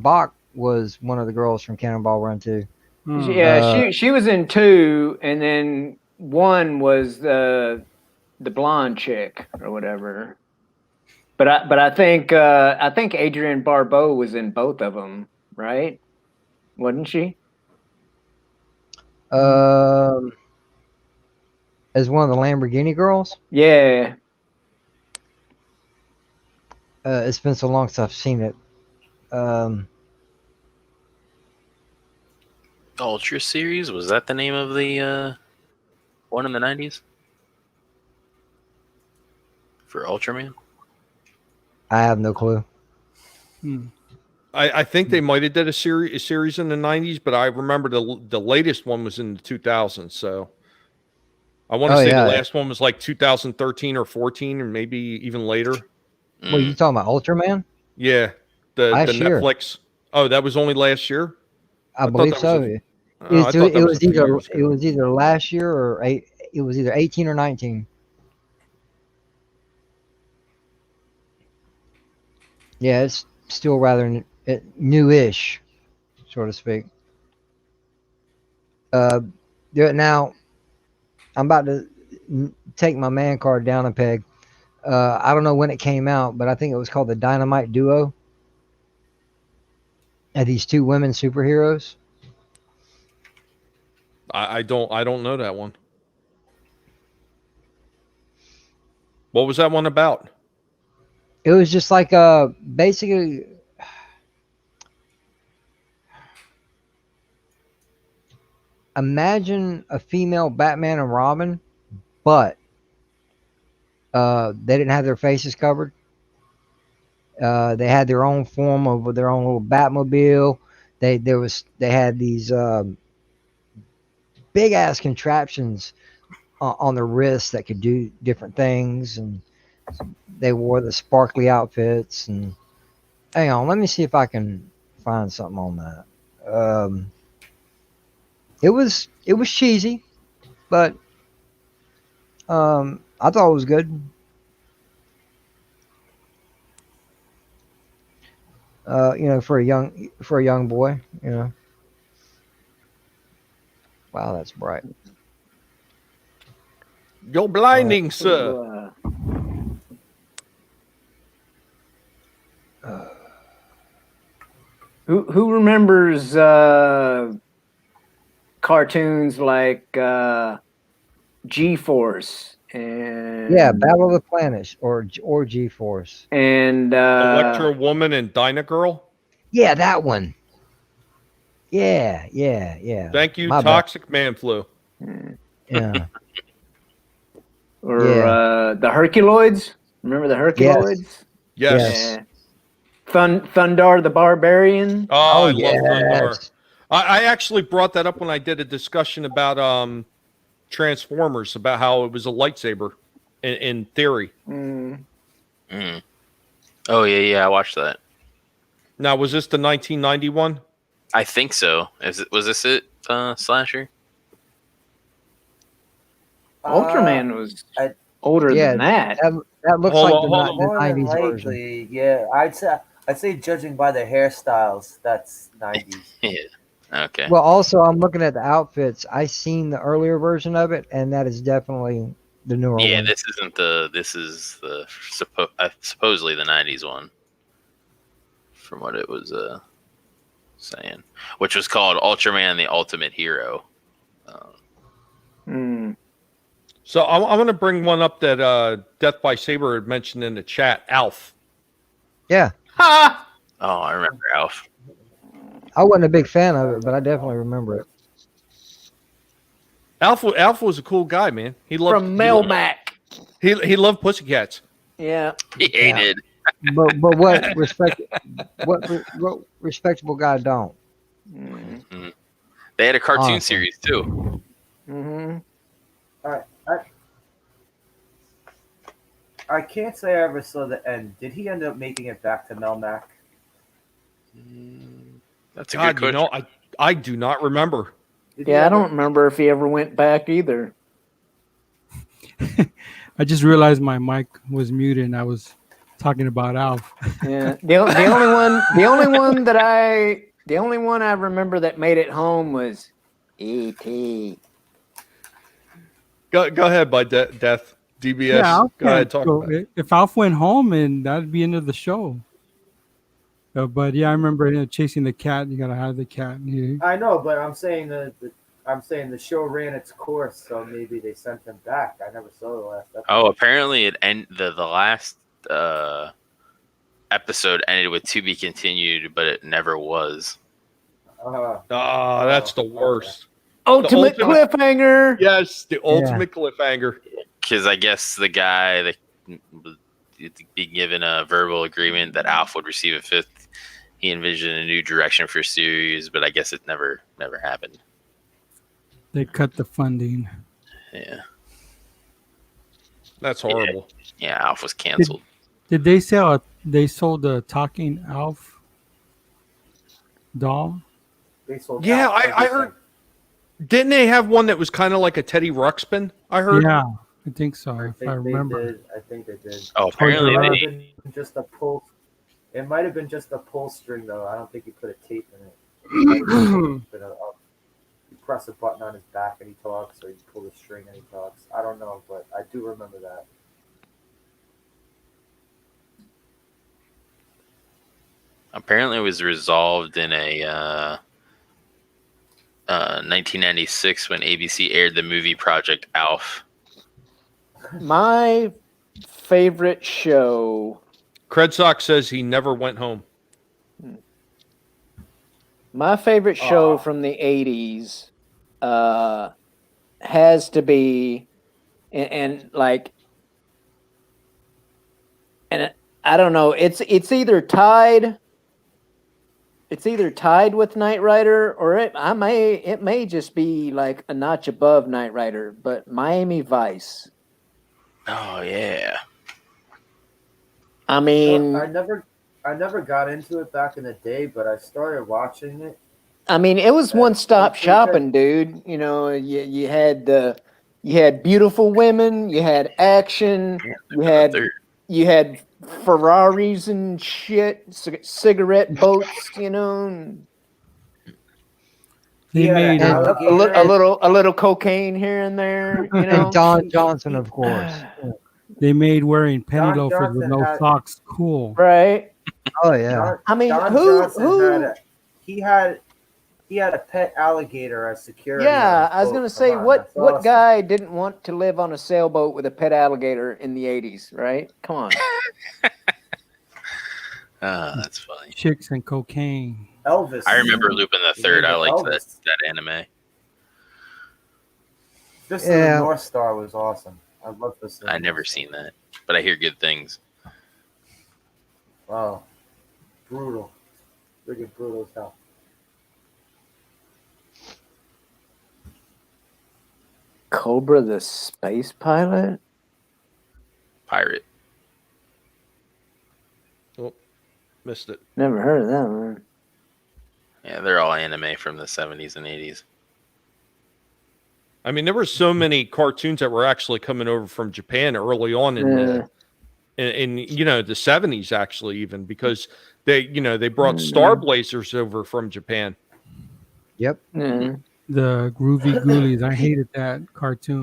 Bach was one of the girls from Cannonball Run too. Hmm. Yeah, she was in 2, and then 1 was the blonde chick or whatever. But I think Adrienne Barbeau was in both of them, right? Wasn't she? As one of the Lamborghini girls. Yeah. It's been so long since I've seen it. Ultra Series, was that the name of the one in the 90s? For Ultraman? I have no clue. Hmm. I think they might have did a series in the 90s, but I remember the latest one was in the 2000s. So I want to say yeah. the last one was like 2013 or 14, or maybe even later. What are you talking about, Ultraman? Yeah, the Last year. Netflix. Oh, that was only last year. I thought believe that so. was It I thought that was a few either years ago. last year or it was either 18 or 19. Yeah, it's still rather newish, so to speak. Now, I'm about to take my man card down a peg. I don't know when it came out, but I think it was called the Dynamite Duo. And these two women superheroes. I don't know that one. What was that one about? It was just like basically imagine a female Batman and Robin, but they didn't have their faces covered. They had their own form of their own little Batmobile. They had these big ass contraptions on their wrists that could do different things, and they wore the sparkly outfits. And hang on, let me see if I can find something on that. It was cheesy, but I thought it was good. For a young boy, Wow, that's bright. You're blinding, sir. Who remembers cartoons like G-Force and Yeah, Battle of the Planets or G-Force. and Electro Woman and Dyna Girl. Yeah, that one. Yeah. Thank you, My bad. Toxic Man Flu. Yeah. or Yeah. the Herculoids. Remember the Herculoids? Yes. Yeah. Thundar the Barbarian. Oh, I love yes. Thundar. I actually brought that up when I did a discussion about Transformers, about how it was a lightsaber in theory. Mm. Mm. Oh yeah, I watched that. Now, was this the 1991? I think so. Was this it, Slasher? Ultraman was older Yeah, than that. That looks Hold like on, the, hold on. the More than 90s version. likely, yeah. I'd say judging by the hairstyles, that's 90s. Yeah. Okay. Well, also, I'm looking at the outfits. I seen the earlier version of it, and that is definitely the newer Yeah, one. this isn't the. This is the supposedly the '90s one, from what it was saying, which was called Ultraman: The Ultimate Hero. Mm. So I'm going to bring one up that Death by Saber had mentioned in the chat. Alf. Yeah, Oh, I remember Alf. I wasn't a big fan of it, but I definitely remember it. Alpha was a cool guy, man. He loved From Melmac. he loved pussycats. Yeah. He hated. But what respectable guy don't? Mm-hmm. They had a cartoon Honestly. series too. Mm-hmm. I can't say I ever saw the end. Did he end up making it back to Melmac? That's a God, good question. I do not remember. Did he Yeah, I ever- don't remember if he ever went back either. I just realized my mic was muted and I was talking about Alf. Yeah. The only one I remember that made it home was E.T. Go ahead, by Death DBS. Yeah, Alf Go ahead, can't talk go. about it. If Alf went home, and that'd be end of the show. But yeah, I remember chasing the cat. You gotta have the cat. I know, but I'm saying the show ran its course, so maybe they sent him back. I never saw the last episode. Oh, apparently the last episode ended with "to be continued," but it never was. That's the worst. Ultimate ultimate- cliffhanger. Yes, the ultimate cliffhanger. Because I guess the guy that was being given a verbal agreement that Alf would receive a fifth, he envisioned a new direction for series, but I guess it never happened. They cut the funding. Yeah, That's horrible. yeah, Alf was canceled. Did they sell? They sold a talking Alf doll. They sold Yeah, out I everything. heard. Didn't they have one that was kind of like a Teddy Ruxpin? I heard. Yeah, I think so. I If think I remember. I think they did. Oh, It apparently might they. have been just a pull. It might have been just a pull string, though. I don't think you put a tape in it. You press a button on his back and he talks, or you pull the string and he talks. I don't know, but I do remember that. Apparently, it was resolved in a 1996 when ABC aired the movie Project Alf. My favorite show. Credsock says he never went home. My favorite show Aw. from the 80s has to be, and I don't know, it's either tied with Knight Rider, or it may just be like a notch above Knight Rider, but Miami Vice. Oh yeah. I mean, I never got into it back in the day, but I started watching it. it was one-stop It's pretty shopping, dude. You know, you had beautiful women, you had action, you had Ferraris and shit, cigarette boats, you know, and They Yeah, made and- a little cocaine here and there, you know. And Don Johnson, of course. they made wearing penny Don loafers with Johnson no had- socks cool. Right? Oh yeah. Don, I mean, Don who- Johnson he had a pet alligator as security. Yeah, on his I was boat. gonna Come say, on, what that's awesome. guy didn't want to live on a sailboat with a pet alligator in the 80s, right? Come on. Ah, that's funny. Chicks and cocaine. Elvis. I remember Lupin the Third. I liked Elvis. that anime. Just Yeah. the North Star was awesome. I love this. I never seen that, but I hear good things. Wow, brutal, freaking brutal as hell. Cobra the space pilot? Pirate. Missed it. Never heard of that one. Yeah, they're all anime from the 70s and 80s. I mean, there were so many cartoons that were actually coming over from Japan early on in the the 70s, actually, even because they brought Star Blazers over from Japan. Yep. Yeah. The Groovy Ghoulies. I hated that cartoon.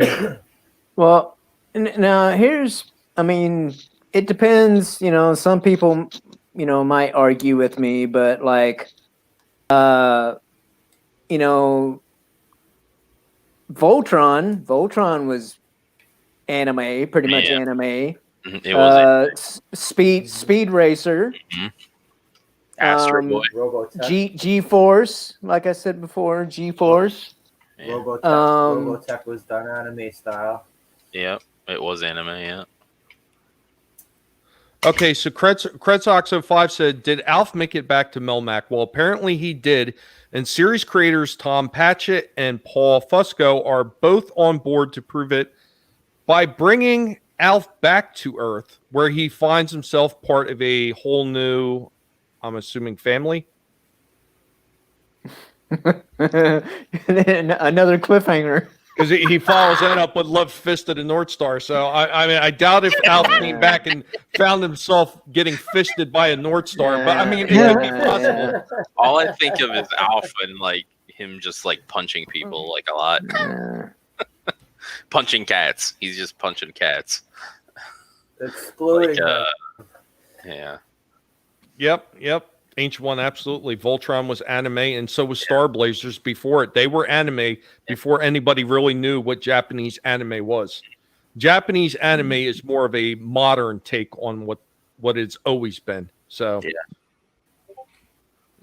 Well, now it depends, some people, might argue with me, but Voltron was anime, pretty much Yeah. anime. It was Speed Racer. Astro Boy. Robotech. G-Force, like I said before, G-Force. Yeah. Robotech was done anime style. Yeah, it was anime. Yeah. Okay, so Kretzox05 said, did Alf make it back to Melmac? Well, apparently he did. And series creators Tom Patchett and Paul Fusco are both on board to prove it by bringing Alf back to Earth, where he finds himself part of a whole new, I'm assuming, family. Another cliffhanger. Because he follows that up with Love Fist of the North Star. So, I mean, I doubt if Alf came back and found himself getting fisted by a North Star. But, I mean, it could be possible. All I think of is Alf and, like, him just, like, punching people, like, a lot. Punching cats. He's just punching cats. Exploding. Yeah. Yep. Ancient One, absolutely. Voltron was anime, and so was Star Blazers before it. They were anime before anybody really knew what Japanese anime was. Japanese anime is more of a modern take on what it's always been. So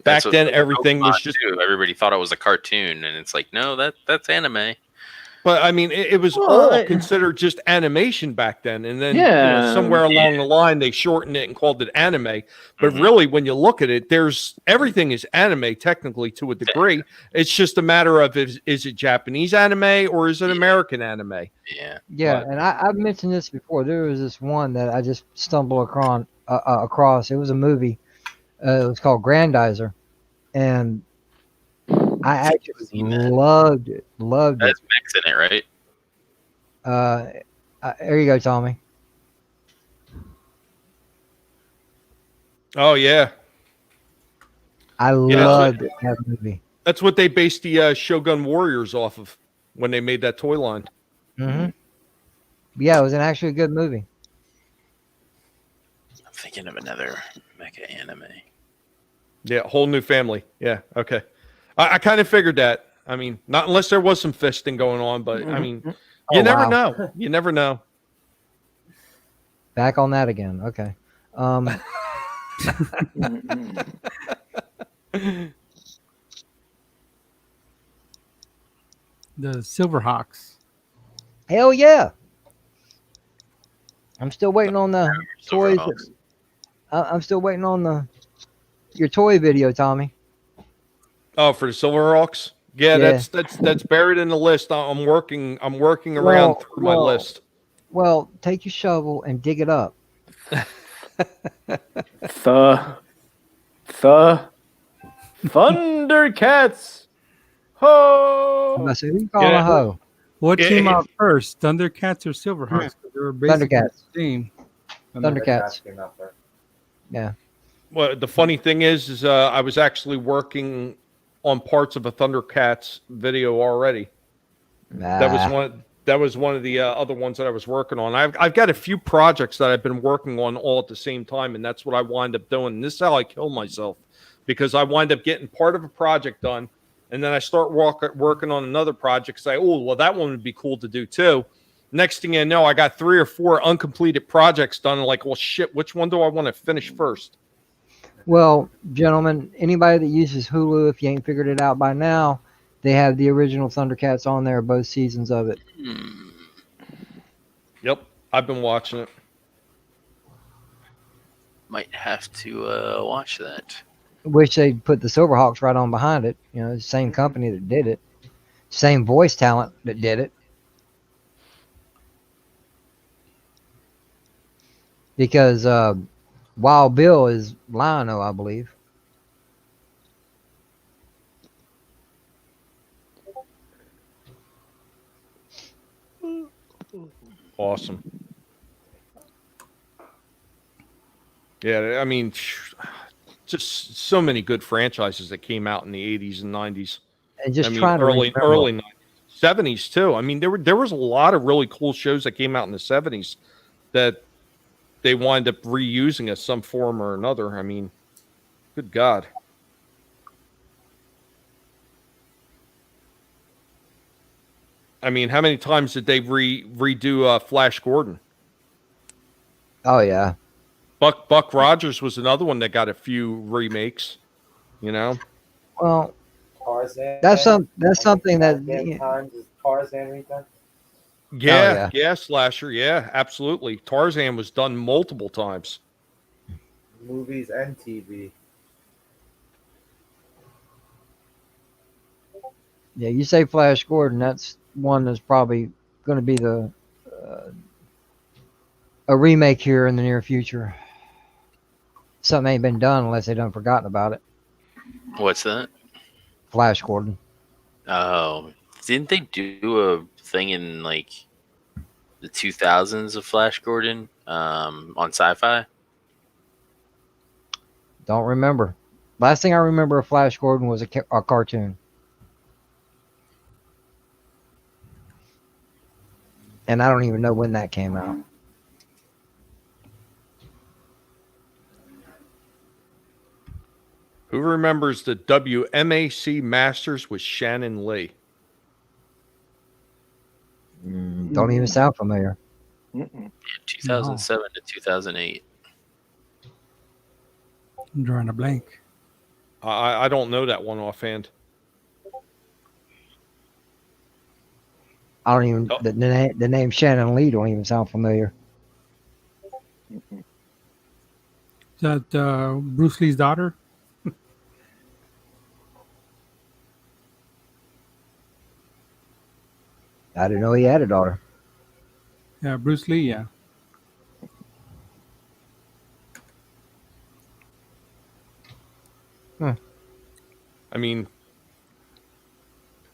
back then, everything was just... Everybody thought it was a cartoon, and it's like, no, that's anime. But, I mean, it was all considered just animation back then. And then somewhere along the line, they shortened it and called it anime. But really, when you look at it, everything is anime technically to a degree. It's just a matter of is it Japanese anime or is it American anime? Yeah. Yeah, and I've mentioned this before. There was this one that I just stumbled across. It was a movie. It was called Grandizer. And I actually loved it. That's Max in it, right? There you go, Tommy. Oh, yeah. I loved that movie. That's what they based the Shogun Warriors off of when they made that toy line. Mm-hmm. Yeah, it was actually a good movie. I'm thinking of another mecha anime. Yeah, whole new family. Yeah, okay. I kind of figured that. I mean, not unless there was some fisting going on, but I mean, you never know. You never know. Back on that again. Okay. The Silverhawks. Hell yeah. I'm still waiting on the toys. I'm still waiting on your toy video, Tommy. Oh, for the Silverhawks? Yeah, that's buried in the list. I'm working around through my list. Well, take your shovel and dig it up. Thundercats. Ho! I said, who you calling a hoe? What came out first, Thundercats or Silverhawks? They were basically Thundercats. the same. Thundercats. Came out first. Yeah. Well, the funny thing is I was actually working on parts of a Thundercats video already. That was one of the other ones that I was working on. I've got a few projects that I've been working on all at the same time, and that's what I wind up doing. And this is how I kill myself, because I wind up getting part of a project done, and then I start working on another project. Say, oh, well, that one would be cool to do too. Next thing you know, I got 3 or 4 uncompleted projects done. And like, well, shit, which one do I want to finish first? Well, gentlemen, anybody that uses Hulu, if you ain't figured it out by now, they have the original Thundercats on there, both seasons of it. Yep, I've been watching it. Might have to watch that. Wish they'd put the Silverhawks right on behind it. You know, the same company that did it, same voice talent that did it. Because Wild Bill is Lion-O, I believe. Awesome. Yeah, I mean, just so many good franchises that came out in the 80s and 90s. And just early 90s, 70s too. I mean, there was a lot of really cool shows that came out in the 70s that they wind up reusing as some form or another. I mean, good God. I mean, how many times did they redo Flash Gordon? Oh, yeah. Buck Rogers was another one that got a few remakes. You know. Well, Tarzan. that's something that Goddamn times is Tarzan redone. Yeah, yeah. yeah, slasher. Yeah, absolutely. Tarzan was done multiple times. Movies and TV. Yeah, you say Flash Gordon, that's one that's probably going to be the uh, a remake here in the near future. Something ain't been done unless they done forgotten about it. What's that? Flash Gordon. Oh, didn't they do a thing in like the 2000s of Flash Gordon on Sci-Fi? Don't remember. Last thing I remember of Flash Gordon was a cartoon. And I don't even know when that came out. Who remembers the WMAC Masters with Shannon Lee? Don't even sound familiar. Mm-mm. 2007 to 2008. I'm drawing a blank. I don't know that one offhand. I don't even Oh. the name Shannon Lee don't even sound familiar. Is that Bruce Lee's daughter? I didn't know he had a daughter. Yeah, Bruce Lee. Yeah. I mean,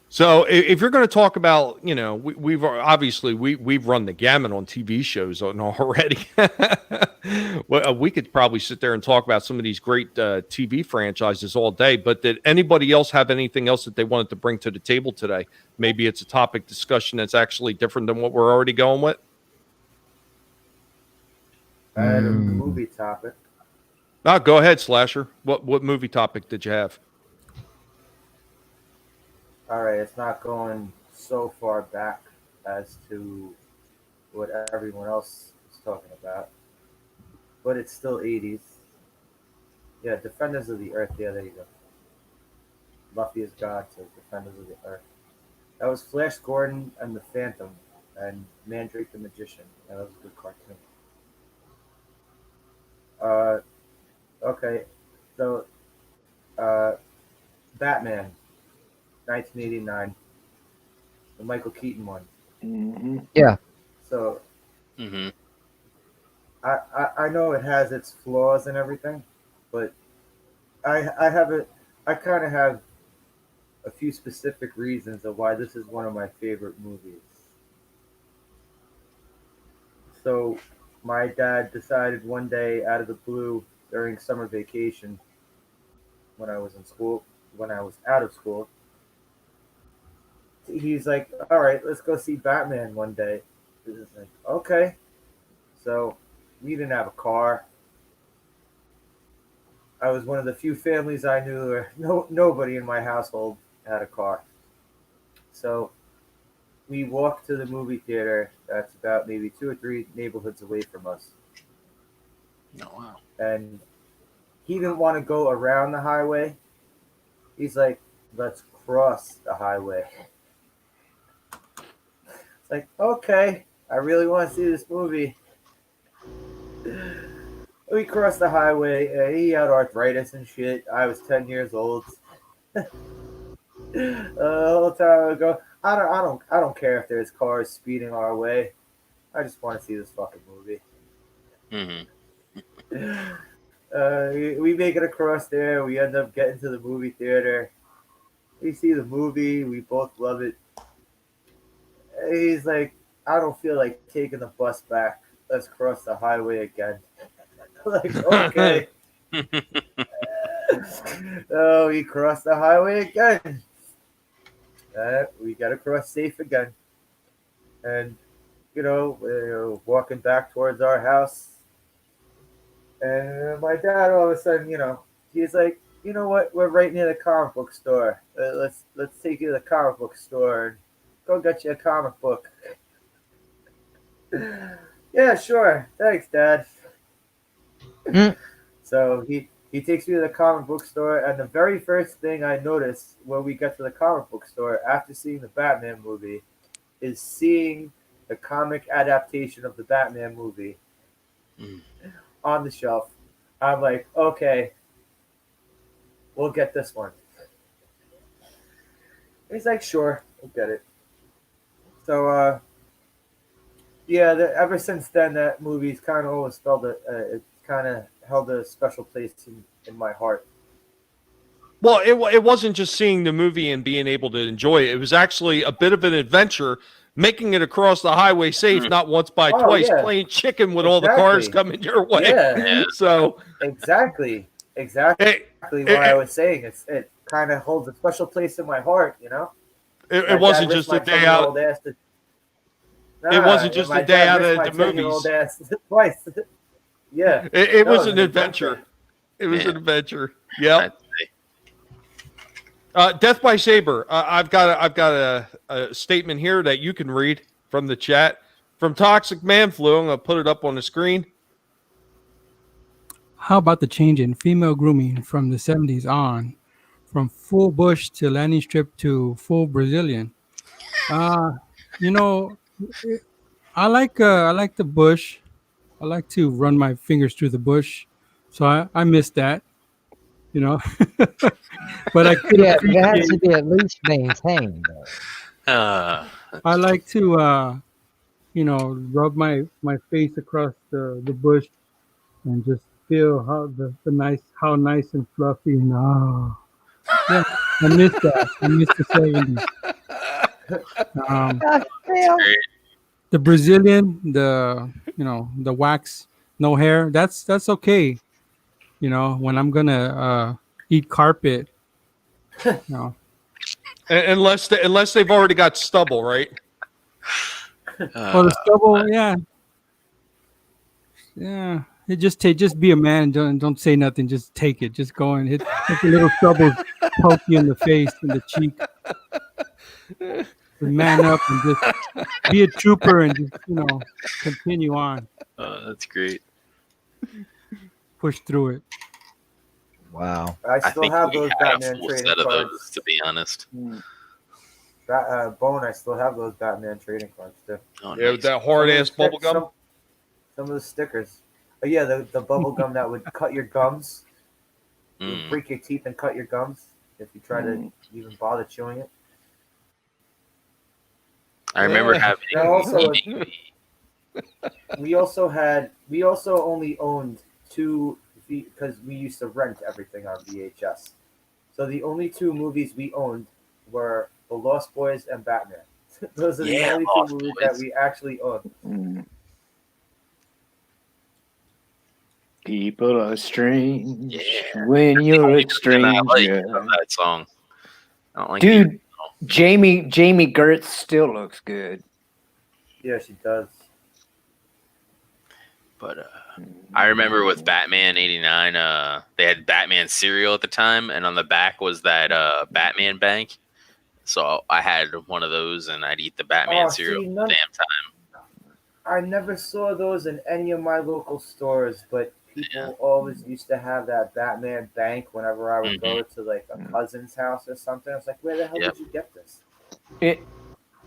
so if you're going to talk about, you know, we've obviously we've run the gamut on TV shows on already. Well, we could probably sit there and talk about some of these great TV franchises all day. But did anybody else have anything else that they wanted to bring to the table today? Maybe it's a topic discussion that's actually different than what we're already going with. I had a Mm, movie topic. No, go ahead, Slasher. What movie topic did you have? All right, it's not going so far back as to what everyone else is talking about, but it's still 80s. Yeah, Defenders of the Earth. Yeah, there you go. Buffy is God, so Defenders of the Earth. That was Flash Gordon and the Phantom and Mandrake the Magician. That was a good cartoon. Uh, okay, so uh, Batman, 1989, the Michael Keaton one. Mm-hmm. yeah. So Mm-hmm. I know it has its flaws and everything, but I have it. I kind of have a few specific reasons of why this is one of my favorite movies. So my dad decided one day out of the blue during summer vacation when I was in school, when I was out of school, he's like, "All right, let's go see Batman one day." It's like, okay. So we didn't have a car. I was one of the few families I knew where nobody in my household had a car. So we walked to the movie theater that's about maybe 2 or 3 neighborhoods away from us. Oh wow. And he didn't want to go around the highway. He's like, let's cross the highway. It's like, okay, I really want to see this movie. We crossed the highway. He had arthritis and shit. I was 10 years old. The whole time I go, I don't care if there's cars speeding our way. I just want to see this fucking movie. Mm-hmm. We make it across there. We end up getting to the movie theater. We see the movie. We both love it. He's like, I don't feel like taking the bus back. Let's cross the highway again. Like, okay. Oh, we crossed the highway again. We got to cross safe again. And, we're walking back towards our house. And my dad, all of a sudden, he's like, you know what? We're right near the comic book store. Let's take you to the comic book store and go get you a comic book. Yeah, sure. Thanks, Dad. Mm. So he takes me to the comic book store, and the very first thing I notice when we get to the comic book store after seeing the Batman movie is seeing the comic adaptation of the Batman movie Mm. on the shelf. I'm like, okay, we'll get this one. He's like, sure, we'll get it. So, yeah, ever since then, that movie's kind of always felt it kind of held a special place in my heart. Well, it wasn't just seeing the movie and being able to enjoy it. It was actually a bit of an adventure, making it across the highway safe, Mm. not once by Oh twice, yeah, playing chicken with all the cars exactly. coming your way. Yeah, Yeah. So exactly, it, exactly it, what I was saying. It kind of holds a special place in my heart. You know, it my dad wasn't risked just a my day 10-year out. old ass to It nah, wasn't and just a my day dad out risked of my the 10-year-old movies. ass twice. Yeah, It that was was an an adventure. adventure. It was Yeah. an adventure. Yep. I'd say. Death by Saber. I've got a statement here that you can read from the chat from Toxic Man Flu. I'm gonna put it up on the screen. How about the change in female grooming from the 70s on, from full bush to landing strip to full Brazilian? Uh, you know, I like the bush. I like to run my fingers through the bush, so I miss that. You know, but I could Yeah, but it has to appreciate. be at least maintained. I That's true. like to rub my face across the bush and just feel how the nice how nice and fluffy and yeah, I miss that. I miss the 70s. Um, Ah, That's yeah. great. the Brazilian, the wax, no hair. That's okay. You know, when I'm gonna eat carpet, you know, Unless they've already got stubble, right? or Uh, the stubble. Yeah, yeah. It just be a man. Don't say nothing. Just take it. Just go and hit the little stubbles, poke you in the face, in the cheek. Just man up and just be a trooper and just continue on, that's great. push through it. Wow. I I still think have we those had a Batman full trading set of those, cards. to be honest. Bone, I still have those Batman trading cards too. Oh, Yeah, with nice. that hard ass bubble gum. Some of the stickers. Oh yeah, the bubble gum that would cut your gums. It would Mm. break your teeth and cut your gums if you try to even bother chewing it. I remember Yeah. having Now also, eating we also only owned two because we used to rent everything on VHS. So the only two movies we owned were The Lost Boys and Batman. Those are the yeah, only two Lost movies that Boys. we actually owned. People are strange Yeah. when The you're only a version I like stranger. of that song. I don't like Dude, Jamie Gertz still looks good. Yeah, she does. But I remember with Batman '89, they had Batman cereal at the time, and on the back was that Batman bank. So I had one of those, and I'd eat the Batman Oh, cereal see, all the damn time. I never saw those in any of my local stores, but people Yeah. always used to have that Batman bank whenever I would go to like a cousin's house or something. I was like, where the hell Yep. did you get this?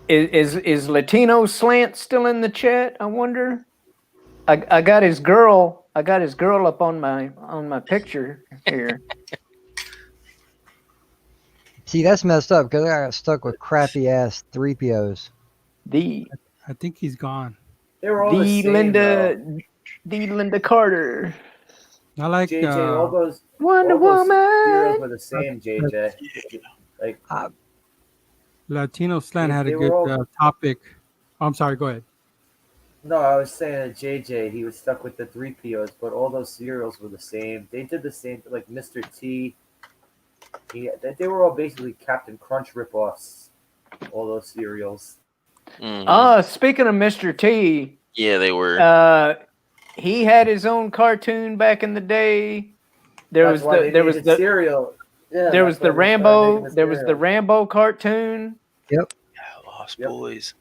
Is Latino Slant still in the chat? I wonder. I got his girl. I got his girl up on my picture here. See, that's messed up because I got stuck with crappy ass 3POs. The I think he's gone. They were all the same, though. Linda Carter. I like JJ, Wonder all those heroes Woman. were the same, JJ. Like Latino Slant had a they were good all. topic. I'm sorry. Go ahead. No, I was saying that JJ, he was stuck with the 3POs, but all those cereals were the same. They did the same, like Mr. T. They were all basically Captain Crunch ripoffs. All those cereals. Mhm. Speaking of Mr. T, Yeah, they were. he had his own cartoon back in the day. That's why they needed cereal. Yeah, there was that's why the they started making Rambo. There was the cereal. Rambo cartoon. Yep. Yeah, Lost Yep. Boys.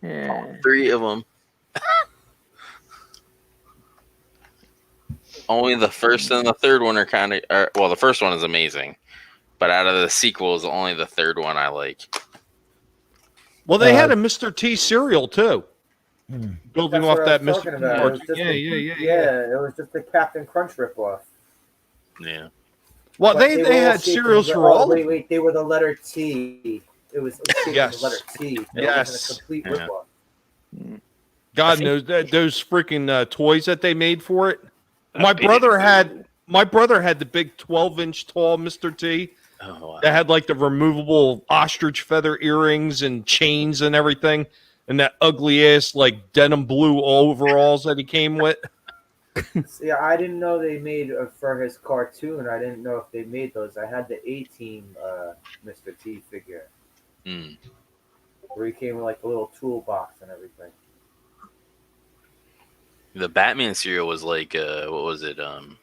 Yeah. 3 of them. only the first and the third one are kind of. Well, the first one is amazing, but out of the sequels, only the third one I like. Well, they had a Mr. T cereal too, building That's off what I that was Mr. talking T about. It cartoon. was just Yeah. it was just the Captain Crunch ripoff. Yeah. Well, But they were all had shaped cereals in the- for all. Wait, they were the letter T. It was shaped Yes. in the letter T. It Yes. wasn't a complete Yeah. ripoff. God knows that those freaking toys that they made for it. My brother had the big 12-inch tall Mr. T Oh, wow. that had like the removable ostrich feather earrings and chains and everything, and that ugly ass like denim blue overalls that he came with. See, I didn't know they made for his cartoon. I didn't know if they made those. I had the A-Team Mr. T figure Mm. where he came with like a little toolbox and everything. The Batman cereal was like, what was it?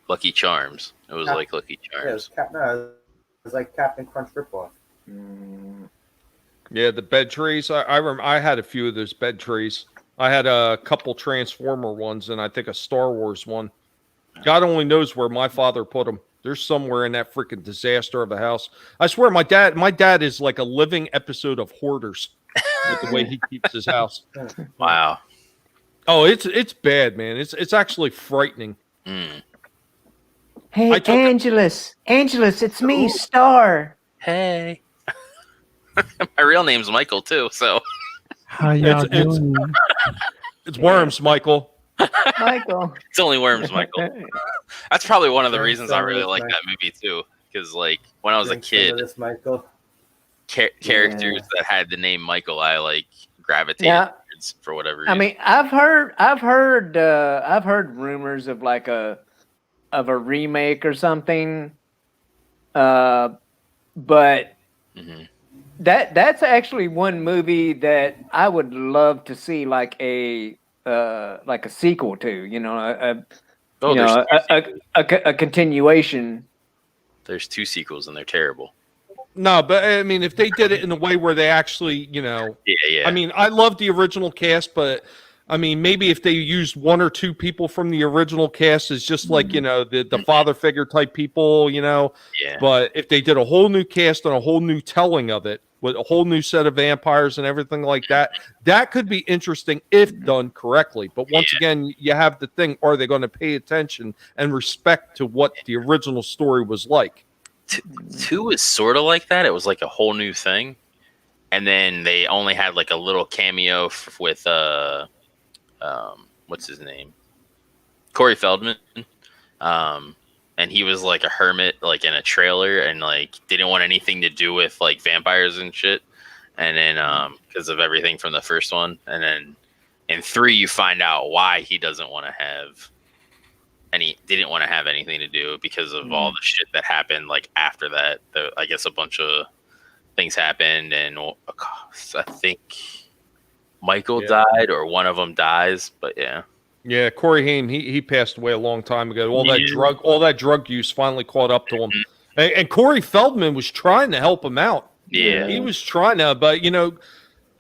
Lucky Charms. It was like Lucky Yeah, it was Charms. it was like Captain Crunch ripoff. Yeah, the bed trees. I remember I had a few of those bed trees. I had a couple Transformer ones and I think a Star Wars one. God only knows where my father put them. They're somewhere in that freaking disaster of a house. I swear, my dad is like a living episode of Hoarders with the way he keeps his house. Wow. Oh, it's bad, man. It's actually frightening. Mm. Hey, I took- Angelus, it's me, Ooh. Star. Hey. My real name's Michael too, so How y'all It's- doing? It's worms, Michael. Michael. it's only worms, Michael. That's probably one of the Drink reasons I some of really this, like Mike. that movie too. Because like when I was a Drink some of kid, this, Michael. characters that had the name Michael, I like gravitated Yeah. towards for whatever I reason. mean, I've heard rumors of like a remake or something. But Mhm. that's actually one movie that I would love to see like a sequel to. You know, Oh, a continuation. there's two sequels and they're terrible. No, but I mean, if they did it in a way where they actually, Yeah. I mean, I love the original cast, but I mean, maybe if they used one or two people from the original cast as just like, the father figure type people, yeah. but if they did a whole new cast and a whole new telling of it with a whole new set of vampires and everything like that, that could be interesting if done correctly. But once again, you have the thing, are they going to pay attention and respect to what the original story was like? 2 is sort of like that. It was like a whole new thing, and then they only had like a little cameo with what's his name, Corey Feldman, and he was like a hermit, like in a trailer, and like didn't want anything to do with like vampires and shit. And then because of everything from the first one, and then in 3 you find out why he didn't want to have anything to do because of all the shit that happened like after that. I guess a bunch of things happened, and I think Michael died or one of them dies, but yeah. Yeah, Corey Haim, he passed away a long time ago. All that drug use finally caught up to him. And Corey Feldman was trying to help him out. Yeah. He was trying to, but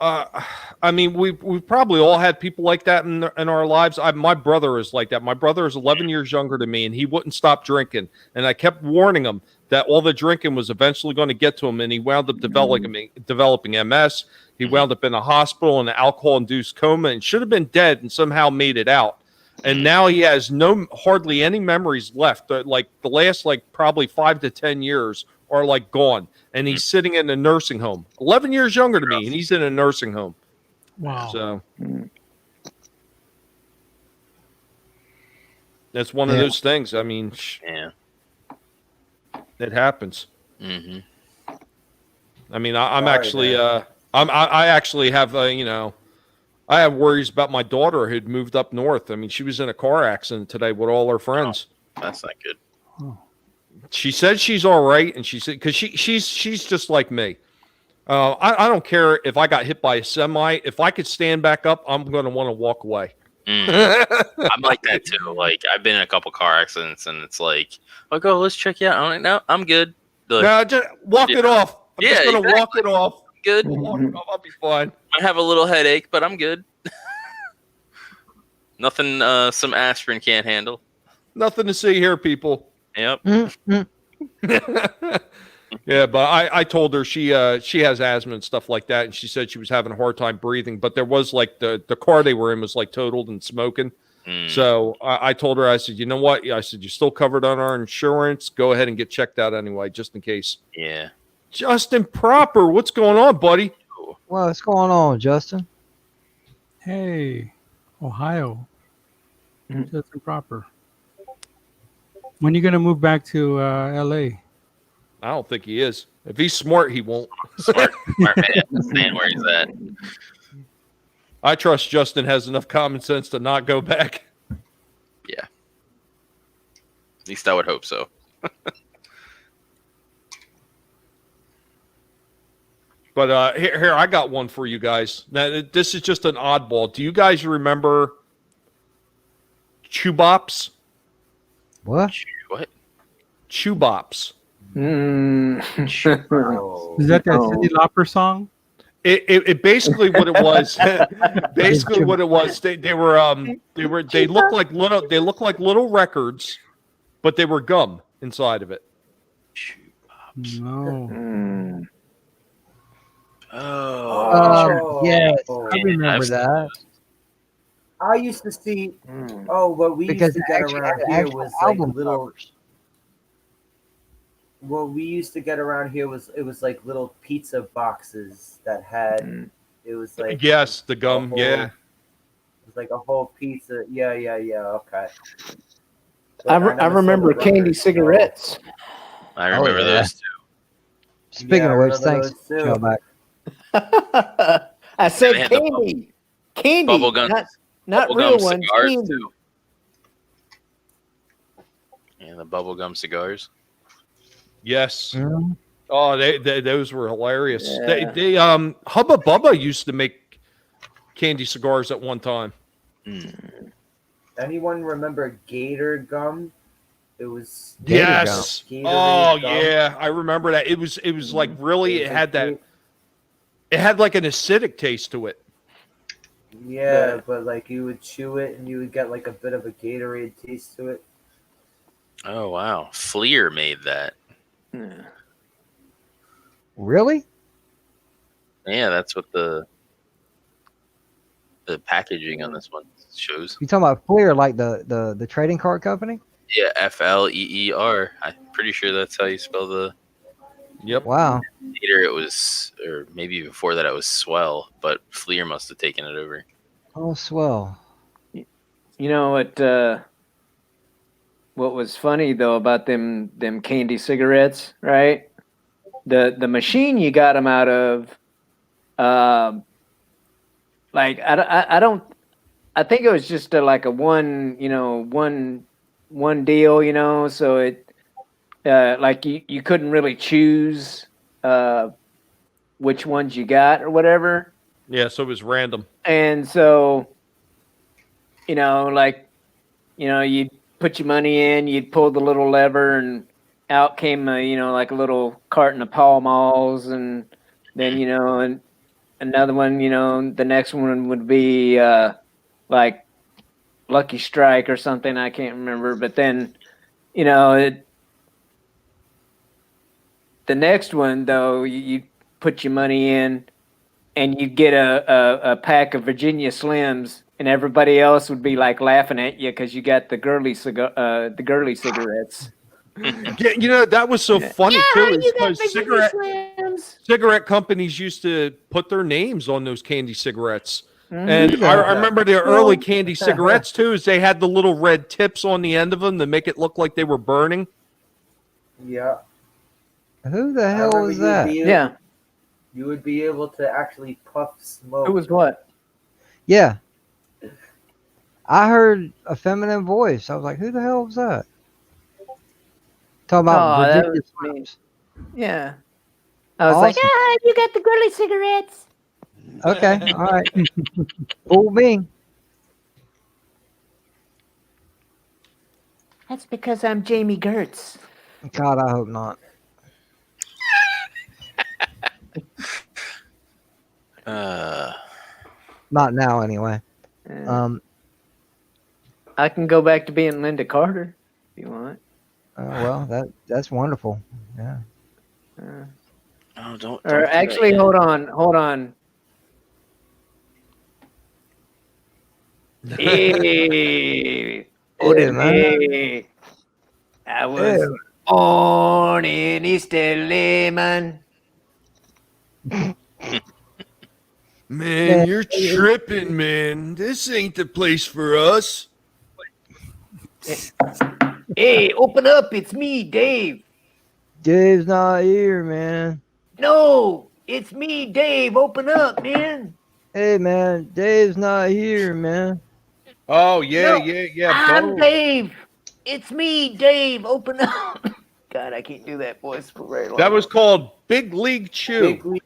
I mean, we've probably all had people like that in our lives. My brother is like that. My brother is 11 years younger than me, and he wouldn't stop drinking. And I kept warning him that all the drinking was eventually going to get to him, and he wound up developing MS. He wound up in a hospital in an alcohol-induced coma and should have been dead and somehow made it out. And now he has hardly any memories left. Like the last probably 5 to 10 years are like gone. And he's sitting in a nursing home. 11 years younger than me, and he's in a nursing home. Wow. So that's one of those things. I mean, Yeah. it happens. Mm-hmm. I mean, I'm Sorry, actually, man. I actually have, I have worries about my daughter who'd moved up north. I mean, she was in a car accident today with all her friends. That's not good. She said she's all right, and she said because she's just like me. I don't care if I got hit by a semi. If I could stand back up, I'm going to want to walk away. I'm like that too. Like I've been in a couple car accidents, and it's like, oh, let's check you out. I'm like, no, I'm good. Like, No, just walk it off. I'm just going to walk it off. good. Walk it off. I'll be fine. I have a little headache, but I'm good. Nothing some aspirin can't handle. Nothing to see here, people. Yep. Yeah, but I told her she has asthma and stuff like that, and she said she was having a hard time breathing. But there was like the car they were in was like totaled and smoking. So I told her, I said, you know what? I said, you're still covered on our insurance. Go ahead and get checked out anyway, just in case. Yeah. Justin Proper, what's going on, buddy? What's going on, Justin? Hey, Ohio. Justin Proper. When you gonna move back to LA? I don't think he is. If he's smart, he won't. Smart man. Understand where he's at. I trust Justin has enough common sense to not go back. Yeah. At least I would hope so. But here, I got one for you guys. Now, this is just an oddball. Do you guys remember Chubops? What? What? Chubops. Oh. Is that Cyndi Lauper song? It basically what it was. Basically what it was. They looked like little records, but they were gum inside of it. No. Oh. Yes, Oh. I remember that. I used to see. Oh, what we Because used to it get actually around had here actual was like album little. covers. What we used to get around here was like little pizza boxes that had. It was like Yes, the gum. whole- Yeah. It was like a whole pizza. Yeah. Okay. I But never remember saw the candy record, so- cigarettes. I remember yeah. those two. Speaking Yeah, I of which, remember thanks, those too. Showback. I said They had the candy. Candy. bubble guns. Not Bubblegum real ones. cigars, Candy. too. And the bubblegum cigars. Yes. Mhm. Oh, those were hilarious. Yeah. They Hubba Bubba used to make candy cigars at one time. Anyone remember Gator gum? It was Gator Yes. Gatorade Oh gum. yeah, I remember that. It was like really It was it had like that. It had like an acidic taste to it. Yeah, but like you would chew it and you would get like a bit of a Gatorade taste to it. Oh, wow. Fleer made that. Really? Yeah, that's what the packaging on this one shows. You talking about Fleer, like the trading card company? Yeah, Fleer. I'm pretty sure that's how you spell the. Yep. Wow. Later it was, or maybe before that it was Swell, but Fleer must have taken it over. Oh, swell. You know what was funny though about them candy cigarettes, right? The machine you got them out of, like I think it was just like a one deal, so it like you couldn't really choose which ones you got or whatever. Yeah, so it was random. And so, you'd put your money in, you'd pull the little lever, and out came like a little carton of Pall Malls, and then and another one, the next one would be like Lucky Strike or something, I can't remember. But then, the next one though, you put your money in, and you'd get a pack of Virginia Slims, and everybody else would be like laughing at you because you got the girly cigarettes. Yeah, that was so funny too. Is because Slims. cigarette companies used to put their names on those candy cigarettes. Mm-hmm. And I remember the early candy cigarettes too. Is they had the little red tips on the end of them to make it look like they were burning. Yeah. Who the I hell remember was you'd that? be- Yeah. You would be able to actually puff smoke. Who was what? Yeah. I heard a feminine voice. I was like, who the hell was that? Talking about Oh, that Virginia was me. Slims. Yeah. I was like, Awesome. you got the girly cigarettes. Okay, all right. Fool me. That's because I'm Jamie Gertz. God, I hope not. Not now, anyway. I can go back to being Linda Carter. if you want. Well, that's wonderful. Yeah. Oh, don't. Or do that actually, yet. hold on. Hey, Hey, man. hey, I was Hey. born in East LA, man. Man, Man, you're tripping, man. This ain't the place for us. Hey, open up! It's me, Dave. Dave's not here, man. No, it's me, Dave. Open up, man. Hey, man, Dave's not here, man. Oh yeah, No, yeah. I'm Bo. Dave. It's me, Dave. Open up. God, I can't do that voice for very long. That was called Big League Chew. Big League.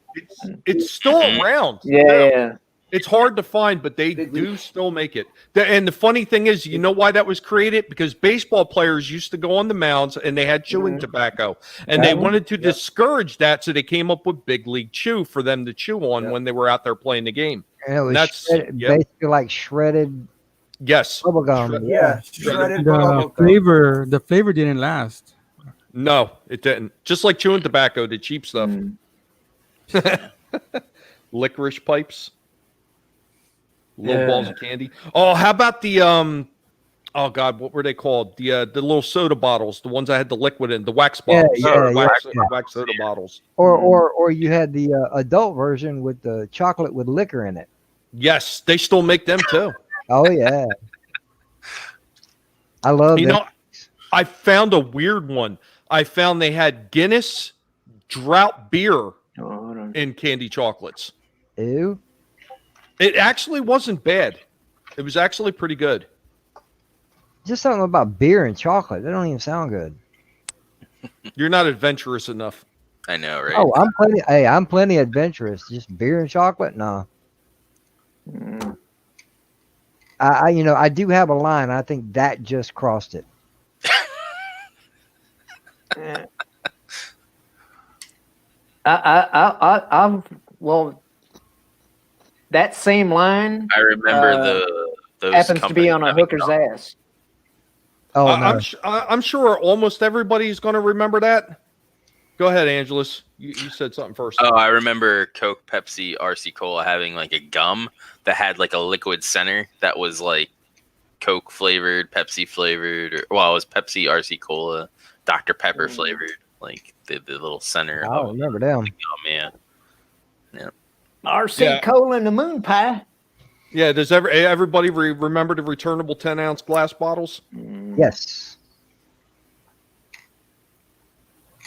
It's still Mhm. around. Yeah. It's hard to find, but they Big do League. still make it. And the funny thing is, you know why that was created? Because baseball players used to go on the mounds and they had chewing tobacco, and they Right. wanted to Yep. discourage that, so they came up with Big League Chew for them to chew on Yep. when they were out there playing the game. And it was That's basically like shredded yes. bubble gum. Shred- Yeah, shredded The bubble gum. flavor didn't last. No, it didn't. Just like chewing tobacco, the cheap stuff. Licorice pipes. Little balls of candy. Oh, how about the oh god, what were they called? The little soda bottles, the ones I had the liquid in, the wax Yeah, bottles. yeah, wax, yeah. wax soda bottles. Or you had the adult version with the chocolate with liquor in it. Yes, they still make them too. Oh yeah. I love You them. know, I found a weird one. I found they had Guinness drought beer Oh, hold on. in candy chocolates. Ew. It actually wasn't bad. It was actually pretty good. Just something about beer and chocolate. That don't even sound good. You're not adventurous enough. I know, right? Oh, I'm plenty adventurous. Just beer and chocolate? No. I do have a line. I think that just crossed it. Well, that same line I remember those happens to be companies on a having hooker's ass. Oh I- no. I'm sure almost everybody's going to remember that. Go ahead, Angelus. You said something first. Oh, I remember Coke, Pepsi, RC Cola having like a gum that had like a liquid center that was like Coke flavored, Pepsi flavored, or well, it was Pepsi, RC Cola, Dr. Pepper flavored, like the little center. I don't remember them. Oh man, RC Yeah. Cola and the moon pie. Yeah, does everybody remember the returnable 10-ounce glass bottles? Yes.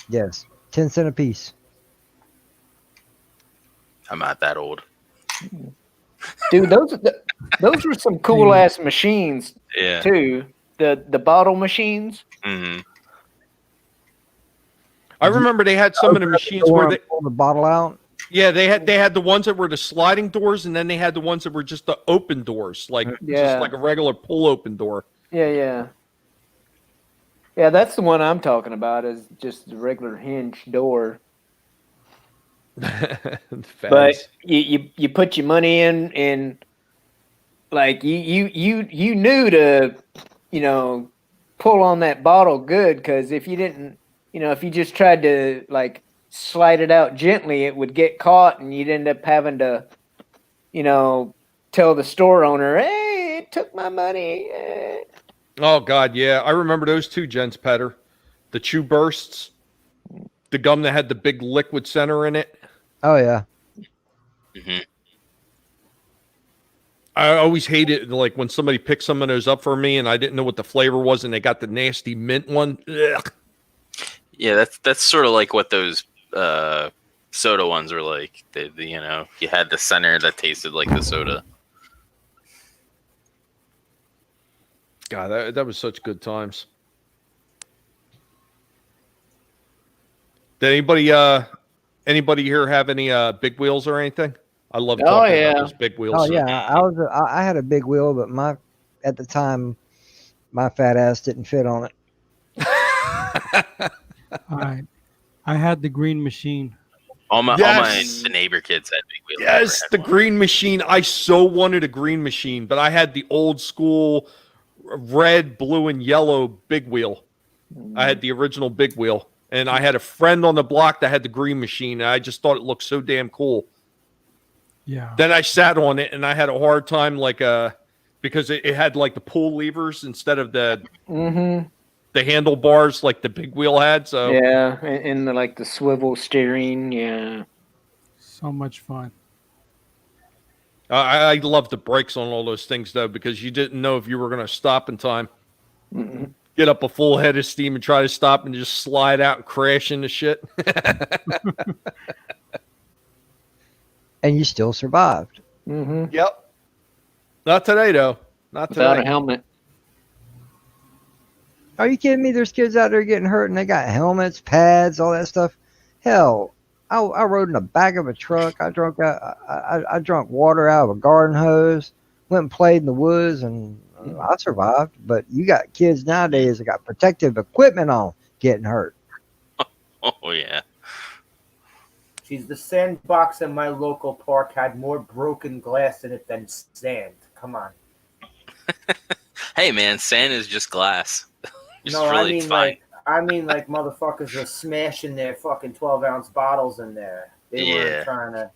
Yes. 10 cents a piece. I'm not that old. Dude, those were some cool ass machines Yeah. too. The bottle machines. hmm I remember they had some of the machines Door where and they pull the bottle out. yeah, they had the ones that were the sliding doors, and then they had the ones that were just the open doors, like Yeah. just like a regular pull open door. Yeah. Yeah, that's the one I'm talking about. Is just the regular hinge door. But Fads. you put your money in, and like you knew to pull on that bottle good, because if you didn't, if you just tried to like slide it out gently, it would get caught, and you'd end up having to tell the store owner, hey, it took my money. Oh god, yeah, I remember those two, gents. Petter, the chew bursts, the gum that had the big liquid center in it. Oh yeah. hmm I always hated like when somebody picked some of those up for me, and I didn't know what the flavor was, and they got the nasty mint one. Ugh. Yeah, that's sort of like what those soda ones were like. You had the center that tasted like the soda. God, that was such good times. Did anybody here have any big wheels or anything? I love talking yeah. about those big wheels. Oh yeah. I had a big wheel, but at the time my fat ass didn't fit on it. I had the green machine. All my Yes! the neighbor kids had big wheels. Yes, the green machine. I so wanted a green machine, but I had the old school red, blue, and yellow big wheel. I had the original big wheel, and I had a friend on the block that had the green machine, and I just thought it looked so damn cool. Yeah. Then I sat on it, and I had a hard time, because it had like the pull levers instead of the handlebars like the big wheel had. So Yeah, and the swivel steering. Yeah. So much fun. I love the brakes on all those things though, because you didn't know if you were going to stop in time. Mm-mm. Get up a full head of steam and try to stop and just slide out and crash into shit. And you still survived. Mm-hmm. Yep. Not today though. Not Without today. a helmet. Are you kidding me? There's kids out there getting hurt and they got helmets, pads, all that stuff. Hell, I rode in the back of a truck. I drunk water out of a garden hose. Went and played in the woods, and I survived. But you got kids nowadays that got protective equipment on getting hurt. Oh yeah. Geez, the sandbox in my local park had more broken glass in it than sand. Come on. Hey man, sand is just glass. It's No, really fine. I mean like motherfuckers were smashing their fucking 12-ounce bottles in there. They were trying to.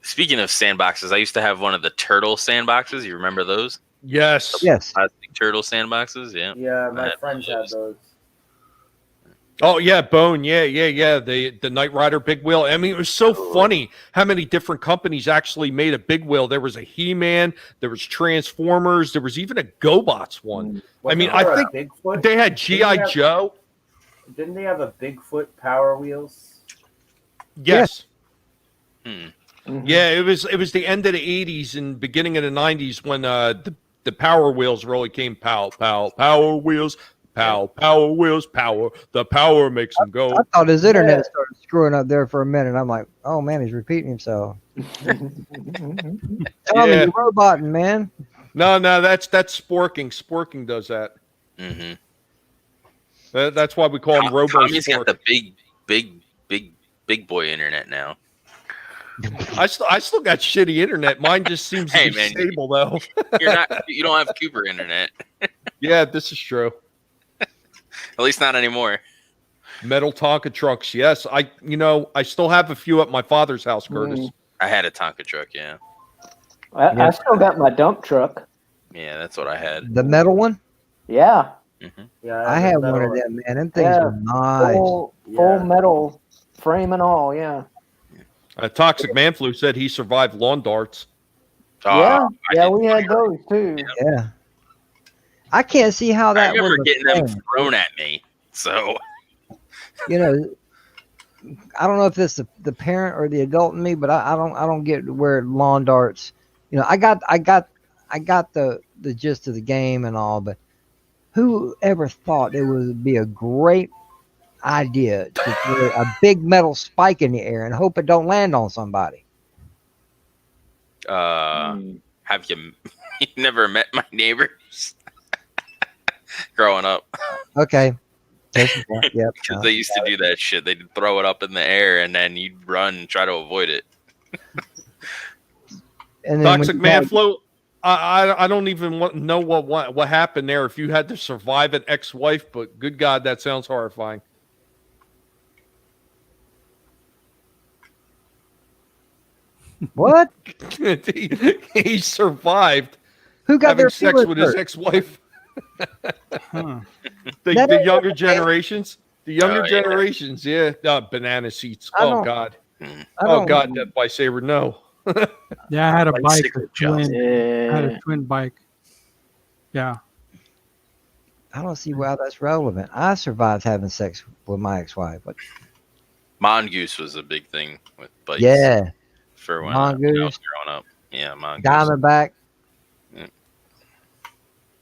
Speaking of sandboxes, I used to have one of the turtle sandboxes. You remember those? Yes. Yes. Plastic turtle sandboxes. Yeah. Yeah, my had friends had those. Oh yeah, Bone. Yeah. The Knight Rider big wheel. I mean, it was so funny how many different companies actually made a big wheel. There was a He-Man, there was Transformers, there was even a GoBots one. I mean, I think Bigfoot? they had GI Joe. Didn't they have a Bigfoot Power Wheels? Yes. Hmm. Yeah, it was the end of the 80s and beginning of the 90s when the Power Wheels really came. Power Wheels. Power wheels, power. The power makes them go. I thought his internet started screwing up there for a minute. I'm like, oh man, he's repeating himself. Tell me you're roboting, man. No, that's sporking. Sporking does that. Mm-hmm. That's why we call him Robo Tommy's got Spork. the big boy internet now. I still got shitty internet. Mine just seems to be stable though. You don't have Cooper internet. Yeah, this is true. At least not anymore. Metal Tonka trucks. Yes, I still have a few at my father's house, Curtis. I had a Tonka truck. Yeah. I still got my dump truck. Yeah, that's what I had. The metal one? Yeah. Mm-hmm. Yeah, I had one of them, man. Them things were nice. Full metal frame and all. Yeah. Toxic Man Flu said he survived lawn darts. Yeah, we had those too. Yeah. I can't see how that I remember was getting them thrown at me. So, I don't know if it's the parent or the adult in me, but I don't get where lawn darts. I got the gist of the game and all, but who ever thought it would be a great idea to throw a big metal spike in the air and hope it don't land on somebody? have you never met my neighbors growing up? Okay. Yep. Because they used to do that shit. They'd throw it up in the air and then you'd run and try to avoid it. And then Toxic Man Flu. I don't even know what happened there. If you had to survive an ex-wife, but good God, that sounds horrifying. What? he survived. Who got having their sex feelings with hurt? his ex-wife? Huh. The younger generations. The younger yeah. generations, yeah. Banana seats. I Oh don't- God. I Oh don't- God, that Saber. No. Yeah, I had a bike. Bicycle jump. I had Yeah. a twin bike. Yeah. I don't see why that's relevant. I survived having sex with my ex-wife. But Mongoose was a big thing with bikes. yeah, For when I was Mongoose. growing up. Yeah, Mongoose. Diamondback. Yeah.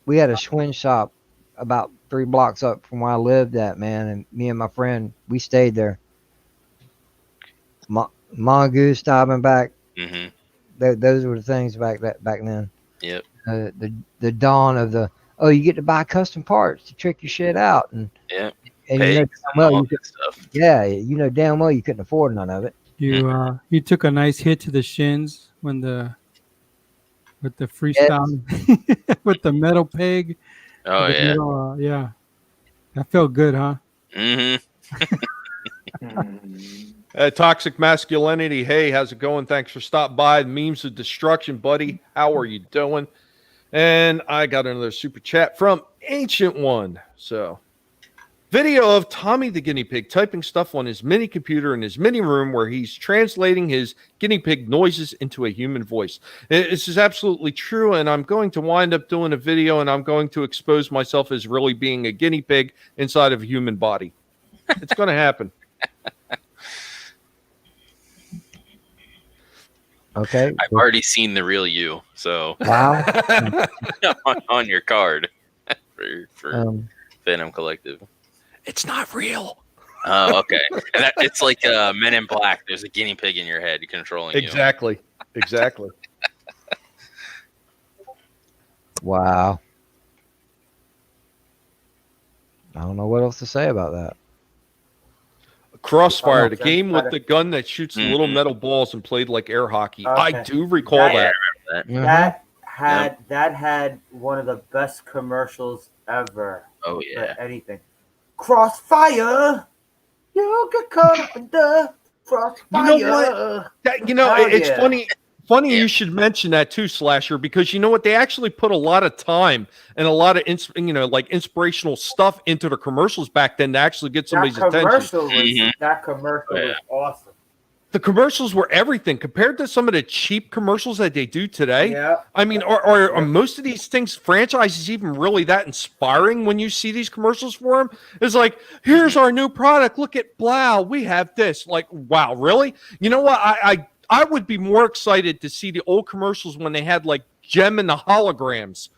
We had a Schwinn shop about 3 blocks up from where I lived at, man. And me and my friend, we stayed there. Mongoose, Diamondback. Mm-hmm. Those were the things back then. Yep. The dawn of you get to buy custom parts to trick your shit out, and Yep. and Pigs and well, all that stuff. damn well you couldn't afford none of it. You took a nice hit to the shins with the freestyle with the metal peg. Oh The yeah. little, yeah. That felt good, huh? Mm-hmm. Toxic masculinity. Hey, how's it going? Thanks for stopping by. Memes of destruction, buddy. How are you doing? And I got another super chat from Ancient One. So, video of Tommy the guinea pig typing stuff on his mini computer in his mini room where he's translating his guinea pig noises into a human voice. This is absolutely true, and I'm going to wind up doing a video, and I'm going to expose myself as really being a guinea pig inside of a human body. It's going to happen. Okay. I've already seen the real you, so Wow. on your card for Phantom Collective. It's not real. Oh, okay. And it's like Men in Black. There's a guinea pig in your head controlling you. Exactly. Wow. I don't know what else to say about that. Crossfire, Oh, the game with the gun that shoots the little metal balls and played like air hockey. Okay. I do recall that. That had one of the best commercials ever. Oh For yeah. anything. Crossfire. You get caught up in the crossfire. You know what? Hell It's yeah. funny. Funny you should mention that too, Slasher, because you know what? They actually put a lot of time and a lot of inspirational stuff into the commercials back then to actually get somebody's attention. That commercial was awesome. The commercials were everything compared to some of the cheap commercials that they do today. Yeah. I mean, are most of these things, franchises, even really that inspiring when you see these commercials for them? It's like, here's our new product. Look at Blau. We have this. Like, wow, really? You know what? I would be more excited to see the old commercials when they had like Gem and the holograms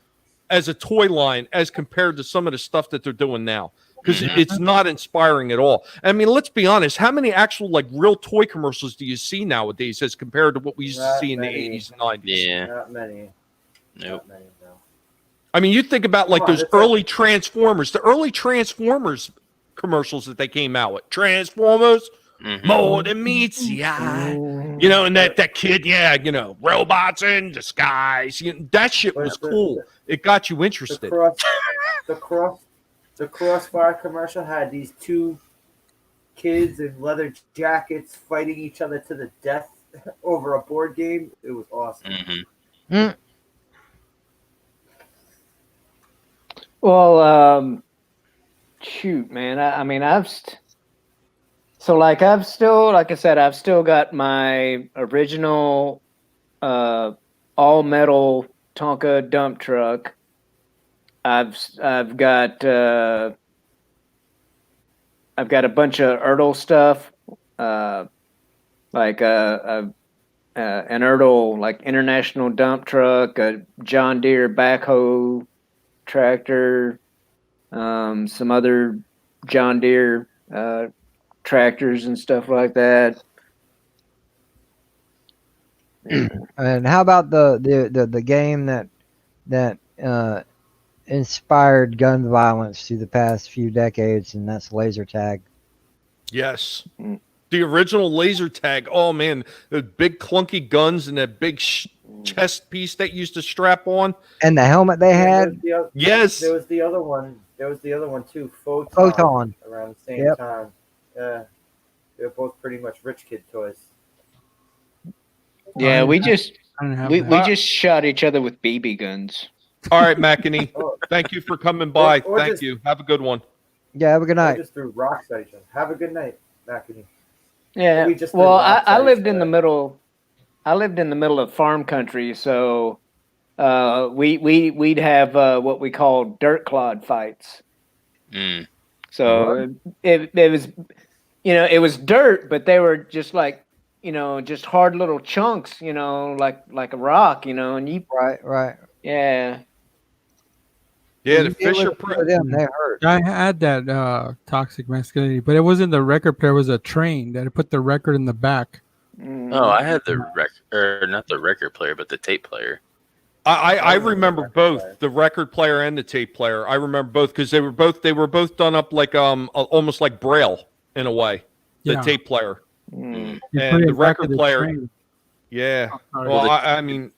as a toy line as compared to some of the stuff that they're doing now. Because it's not inspiring at all. I mean, let's be honest. How many actual like real toy commercials do you see nowadays as compared to what we used to see in the 80s and 90s? Yeah. Not many. Nope. Not many, no. I mean, you think about like Come on, those it's early Transformers, the early Transformers commercials that they came out with. Transformers, more than meets the eye. You know, and that kid, robots in disguise. That shit was cool. It got you interested. The Crossfire commercial had these two kids in leather jackets fighting each other to the death over a board game. It was awesome. Well, shoot, man. I've still got my original all metal Tonka dump truck. I've got a bunch of Ertl stuff, like an Ertl like international dump truck, a John Deere backhoe tractor, some other John Deere tractors and stuff like that. And how about the game that inspired gun violence through the past few decades, and that's laser tag? Yes. The original laser tag. Oh, man. The big clunky guns and that big chest piece that used to strap on. And the helmet they had? Yes. There was the other one. Too. Photon. Around the same time. Yeah. They're both pretty much rich kid toys. Yeah, we just shot each other with BB guns. All right, McEnany. Thank you for coming by. Thank you. Have a good one. Yeah, have a good night. Just threw rocks at each other. Have a good night, McEnany. Yeah. Well, I lived in the middle. I lived in the middle of farm country, so we'd have what we call dirt clod fights. So it was, it was dirt, but they were just like, just hard little chunks, like a rock, and you. Right. Yeah. Yeah, the Fisher Price. Them, they hurt. I had that toxic masculinity, but it wasn't the record player. It was a train that put the record in the back. Oh, I had the not the record player, but the tape player. I remember both the record player and the tape player. I remember both because they were both done up like almost like Braille in a way. The tape player and the record player. Yeah. Well, I mean,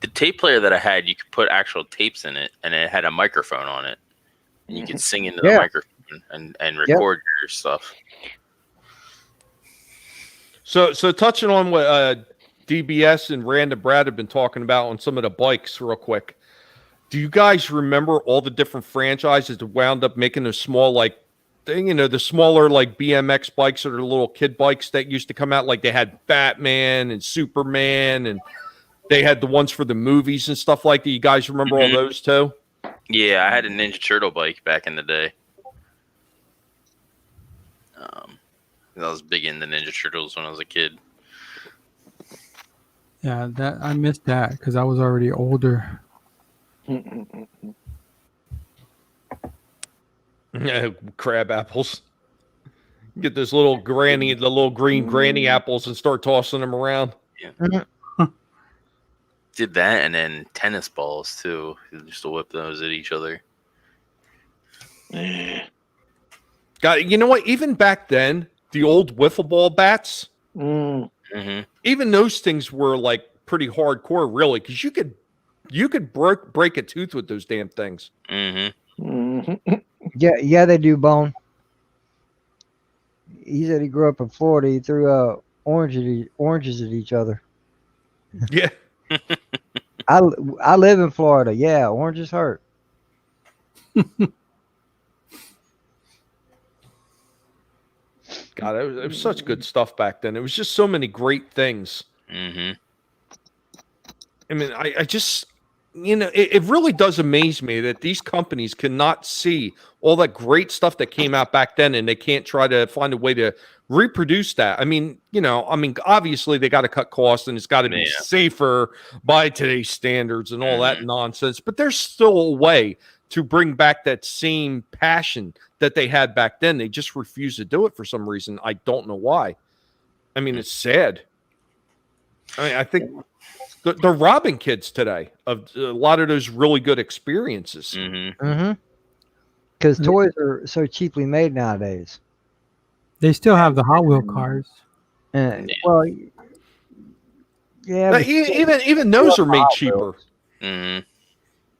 the tape player that I had, you could put actual tapes in it, and it had a microphone on it, and you could sing into the Yeah. microphone and record your stuff. So touching on what DBS and Random Brad have been talking about on some of the bikes, real quick. Do you guys remember all the different franchises that wound up making those small, like, the smaller, like, BMX bikes or the little kid bikes that used to come out? Like, they had Batman and Superman, and they had the ones for the movies and stuff like that. You guys remember all those too? Yeah, I had a Ninja Turtle bike back in the day. I was big into Ninja Turtles when I was a kid. Yeah, that I missed that because I was already older. Crab apples. Get those little granny, the little green granny apples, and start tossing them around. Yeah. Did that, and then tennis balls too. Just to whip those at each other. God, you know what? Even back then, the old wiffle ball bats, even those things were like pretty hardcore, really, because you could break a tooth with those damn things. Yeah, they do, Bone. He said he grew up in Florida. He threw oranges at each other. Yeah. I live in Florida. Yeah, oranges hurt. God, it was such good stuff back then. It was just so many great things. I mean, I just, it really does amaze me that these companies cannot see all that great stuff that came out back then, and they can't try to find a way to reproduce that. I mean, obviously they got to cut costs, and it's got to be safer by today's standards and all that nonsense, but there's still a way to bring back that same passion that they had back then. They just refuse to do it for some reason. I don't know why. I mean, it's sad. I mean, I think they're robbing kids today of a lot of those really good experiences. Because toys are so cheaply made nowadays. They still have the Hot Wheel cars. Well, yeah. But even those are made cheaper.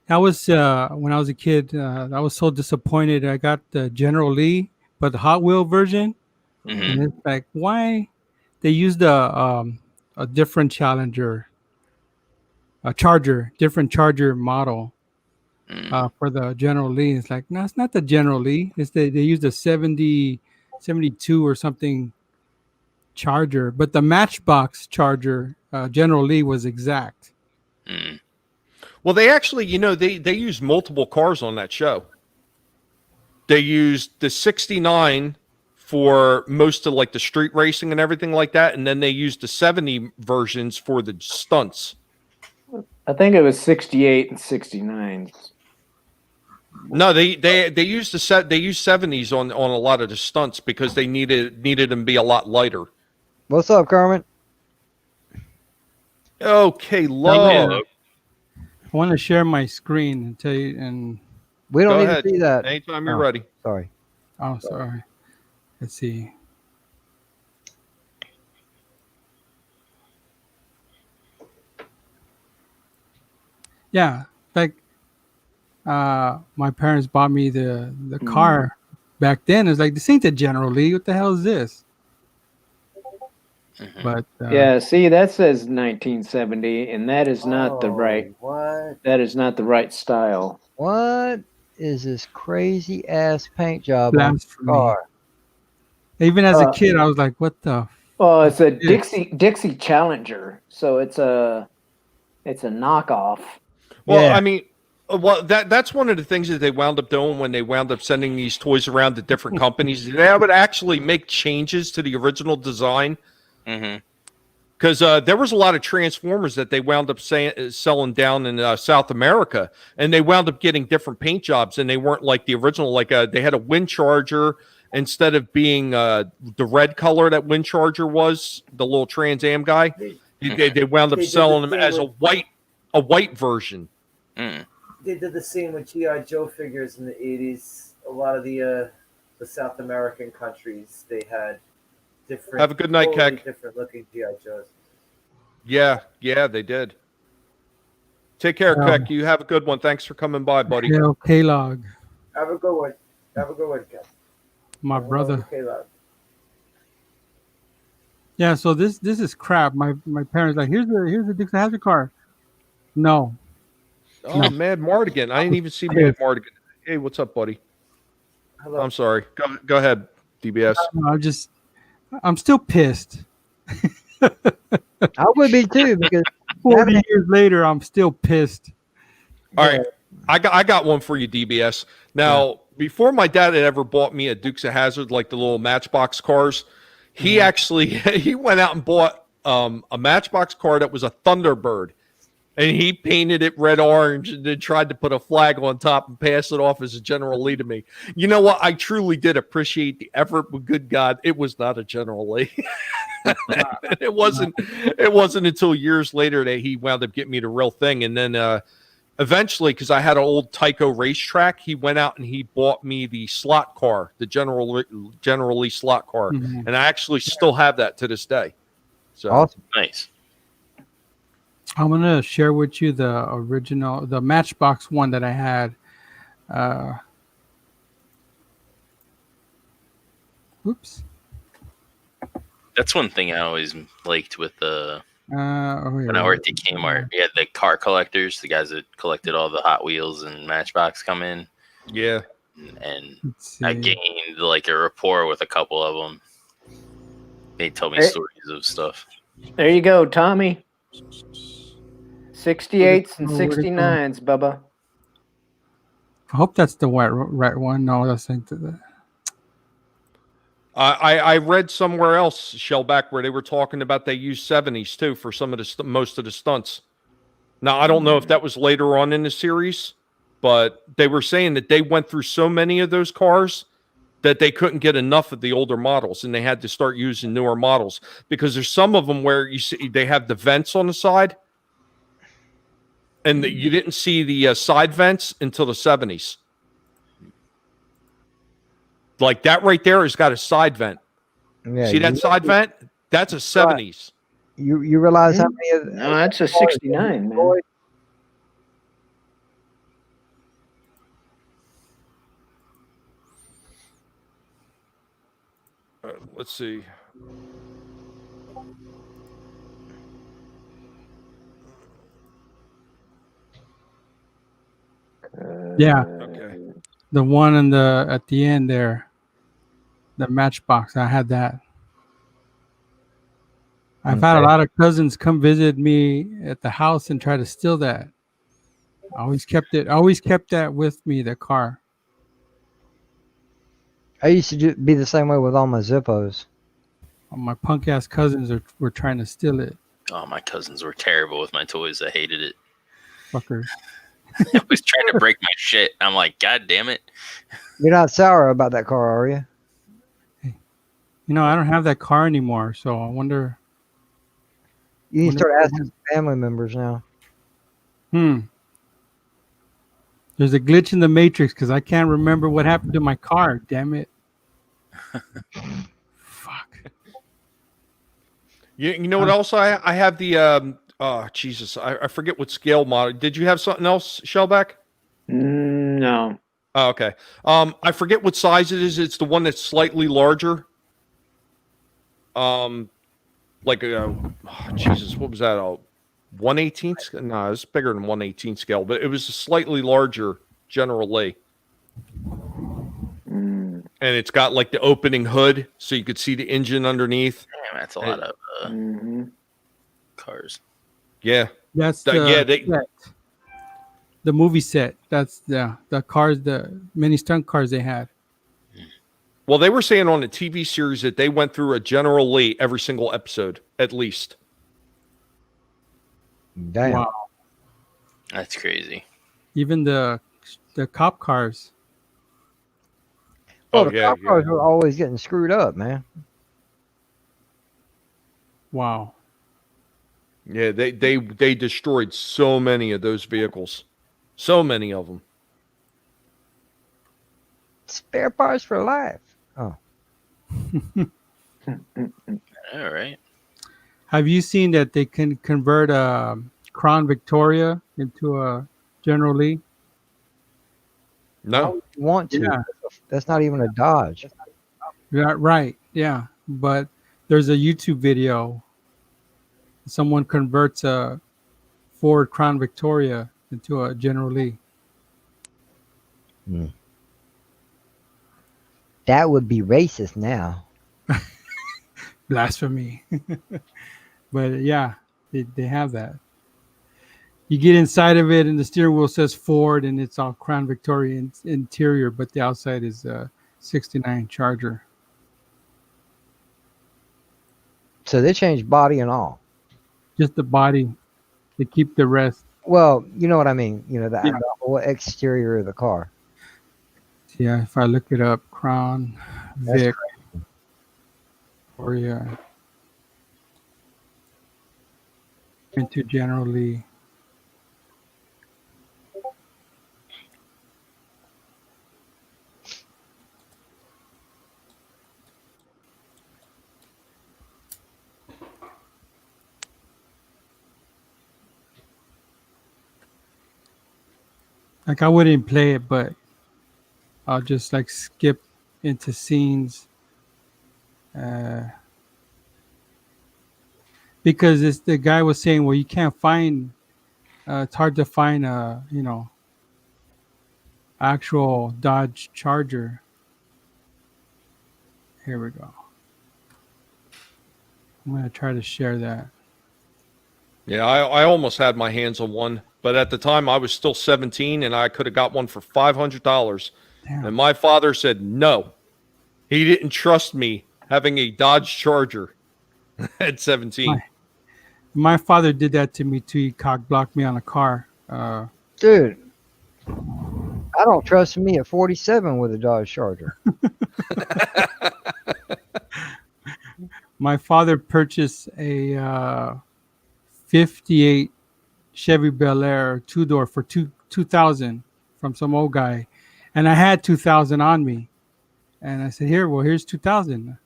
That was when I was a kid. I was so disappointed. I got the General Lee, but the Hot Wheel version, and it's like, why they used a different Challenger, different Charger model for the General Lee. It's like, no, it's not the General Lee. It's they used a 72 or something Charger, but the Matchbox Charger General Lee was exact. Well, they actually, they used multiple cars on that show. They used the 69 for most of like the street racing and everything like that, and then they used the 70 versions for the stunts. I think it was 68 and 69. No, they used they used 70s on a lot of the stunts because they needed them to be a lot lighter. What's up, Kermit? Okay, love. I want to share my screen and tell you. And we don't Go need ahead. to see that. Anytime you're ready. Sorry. Oh, sorry. Let's see. Yeah, like my parents bought me the car back then. It's like, this ain't the General Lee. What the hell is this? But yeah, see, that says 1970, and that is not the right. What? That is not the right style. What is this crazy ass paint job on the blasphemy. car? Even as a kid, I was like, what the? Well, it's a Dixie Challenger, so it's a knockoff. Well, Yeah. I mean, that's one of the things that they wound up doing when they wound up sending these toys around to different companies. They would actually make changes to the original design. Because there was a lot of Transformers that they wound up selling down in South America, and they wound up getting different paint jobs, and they weren't like the original. Like they had a Wind Charger instead of being the red color that Wind Charger was, the little Trans Am guy. They wound up selling them as a white version. They did the same with GI Joe figures in the 80s. A lot of the South American countries, they had different. Have a good night, totally Keck. different looking GI Joes. Yeah, they did. Take care, Um, Keck. You have a good one. Thanks for coming by, buddy. Hell, K-Log, Have a good one. Have a good one, Ken. my brother. Okay, love. Yeah, so this is crap. My parents like here's the Dixie Hazard car. No, Oh, No. Mad Mardigan. I didn't even see Mad Pissed. Mardigan. Hey, what's up, buddy? Hello. I'm sorry. Go ahead, DBS. I'm still pissed. I would be too because 40 years later, I'm still pissed. All right. I got one for you, DBS. Now, before my dad had ever bought me a Dukes of Hazzard, like the little Matchbox cars, he actually he went out and bought a Matchbox car that was a Thunderbird, and he painted it red orange and then tried to put a flag on top and pass it off as a General Lee to me. You know what? I truly did appreciate the effort, but good God, it was not a General Lee. It wasn't until years later that he wound up getting me the real thing, and then eventually, because I had an old Tyco racetrack, he went out and he bought me the slot car, the General Lee slot car, Mhm. and I actually still have that to this day. So awesome. Nice. I'm gonna share with you the original, the Matchbox one that I had. Oops. That's one thing I always liked with Oh, here when I worked at Kmart. We had the car collectors, the guys that collected all the Hot Wheels and Matchbox come in, yeah. and Let's I see. gained like a rapport with a couple of them. They told me Hey. stories of stuff. There you go, Tommy. 68s and Where'd it go? 69s, Bubba. I hope that's the right one. No, that's not the. I read somewhere else, Shellback, where they were talking about they used 70s too for some of the most of the stunts. Now I don't know if that was later on in the series, but they were saying that they went through so many of those cars that they couldn't get enough of the older models, and they had to start using newer models because there's some of them where you see they have the vents on the side, and you didn't see the side vents until the 70s. Like that right there has got a side vent. Yeah, See that side vent? That's a 70s. You realize how many of No, that's a 69, man. Let's see. Yeah, Okay. the one in the at the end there, the Matchbox. I had that. I've had a Okay. lot of cousins come visit me at the house and try to steal that. I always kept it. I always kept that with me. The car. I used to be the same way with all my Zippos. My punk ass cousins were trying to steal it. Oh, my cousins were terrible with my toys. I hated it. Fuckers. I was trying to break my shit. I'm like, God damn it. You're not sour about that car, are you? You know, I don't have that car anymore, so I wonder. You need to Wonder start what asking family members now. There's a glitch in the matrix because I can't remember what happened to my car. Damn it. Fuck. You know what else I have the Jesus, I forget what scale model. Did you have something else, Shellback? No. Oh, okay. I forget what size it is. It's the one that's slightly larger. Like Jesus, what was that? 1/18? No, it's bigger than 1/18 scale, but it was a slightly larger General Lee. And it's got like the opening hood, so you could see the engine underneath. Damn, that's a lot of cars. Yeah, That's yeah. The movie set. That's the cars, the many stunt cars they had. Well, they were saying on the TV series that they went through a General Lee every single episode, at least. Damn. Wow. That's crazy. Even the cop cars. Well, Oh, the yeah, cop cars were always getting screwed up, man. Wow. Yeah, they destroyed so many of those vehicles. So many of them. Spare parts for life. Oh, All right. Have you seen that they can convert a Crown Victoria into a General Lee? Why No. would you want to? Yeah. That's not even a Dodge. Yeah, right. Yeah, but there's a YouTube video. Someone converts a Ford Crown Victoria into a General Lee. That would be racist now. Blasphemy. But yeah, they have that. You get inside of it, and the steering wheel says Ford, and it's all Crown Victoria interior, but the outside is a '69 Charger. So they changed body and all. Just the body. They keep the rest. Well, you know what I mean. You know, Yeah. the whole exterior of the car. Yeah, if I look it up, Crown That's Vic Victoria into General Lee. Like I wouldn't play it, but I'll just like skip into scenes because it's the guy was saying, well, you can't find. It's hard to find a actual Dodge Charger. Here we go. I'm gonna try to share that. Yeah, I almost had my hands on one, but at the time I was still 17 and I could have got one for $500. Damn. And my father said no. He didn't trust me having a Dodge Charger at 17. My father did that to me too. He cock blocked me on a car. Dude, I don't trust me at 47 with a Dodge Charger. My father purchased a 58 Chevy Bel Air 2-door for 2000 from some old guy, and I had 2000 on me, and I said, here's 2000.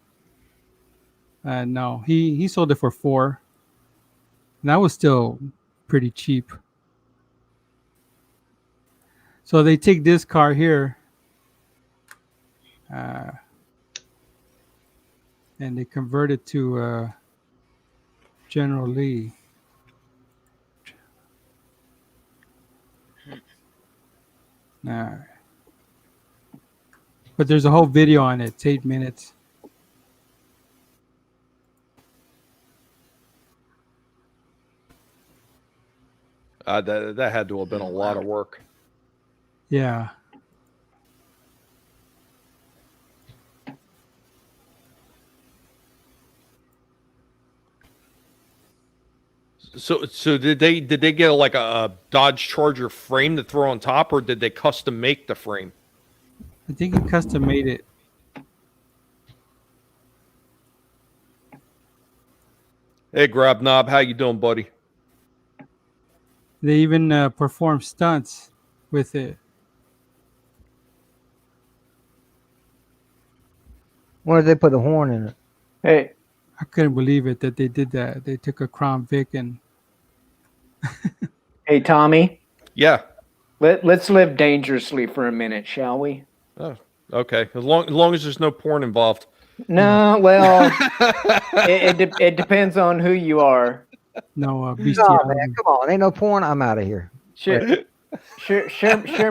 No, he sold it for 4, and that was still pretty cheap. So they take this car here, and they convert it to General Lee. But there's a whole video on it. It's 8 minutes. That had to have been a lot of work. Yeah. So did they get like a Dodge Charger frame to throw on top, or did they custom make the frame? I think he custom made it. Hey, Grab Knob, how you doing, buddy? They even perform stunts with it. Why did they put the horn in it? Hey, I couldn't believe it that they did that. They took a Crown Vic and hey, Tommy. Yeah. Let's live dangerously for a minute, shall we? Oh, okay. As long as there's no porn involved. No, well, it depends on who you are. no Nah, bestiality. man, come on. Ain't no porn. I'm out of here. Share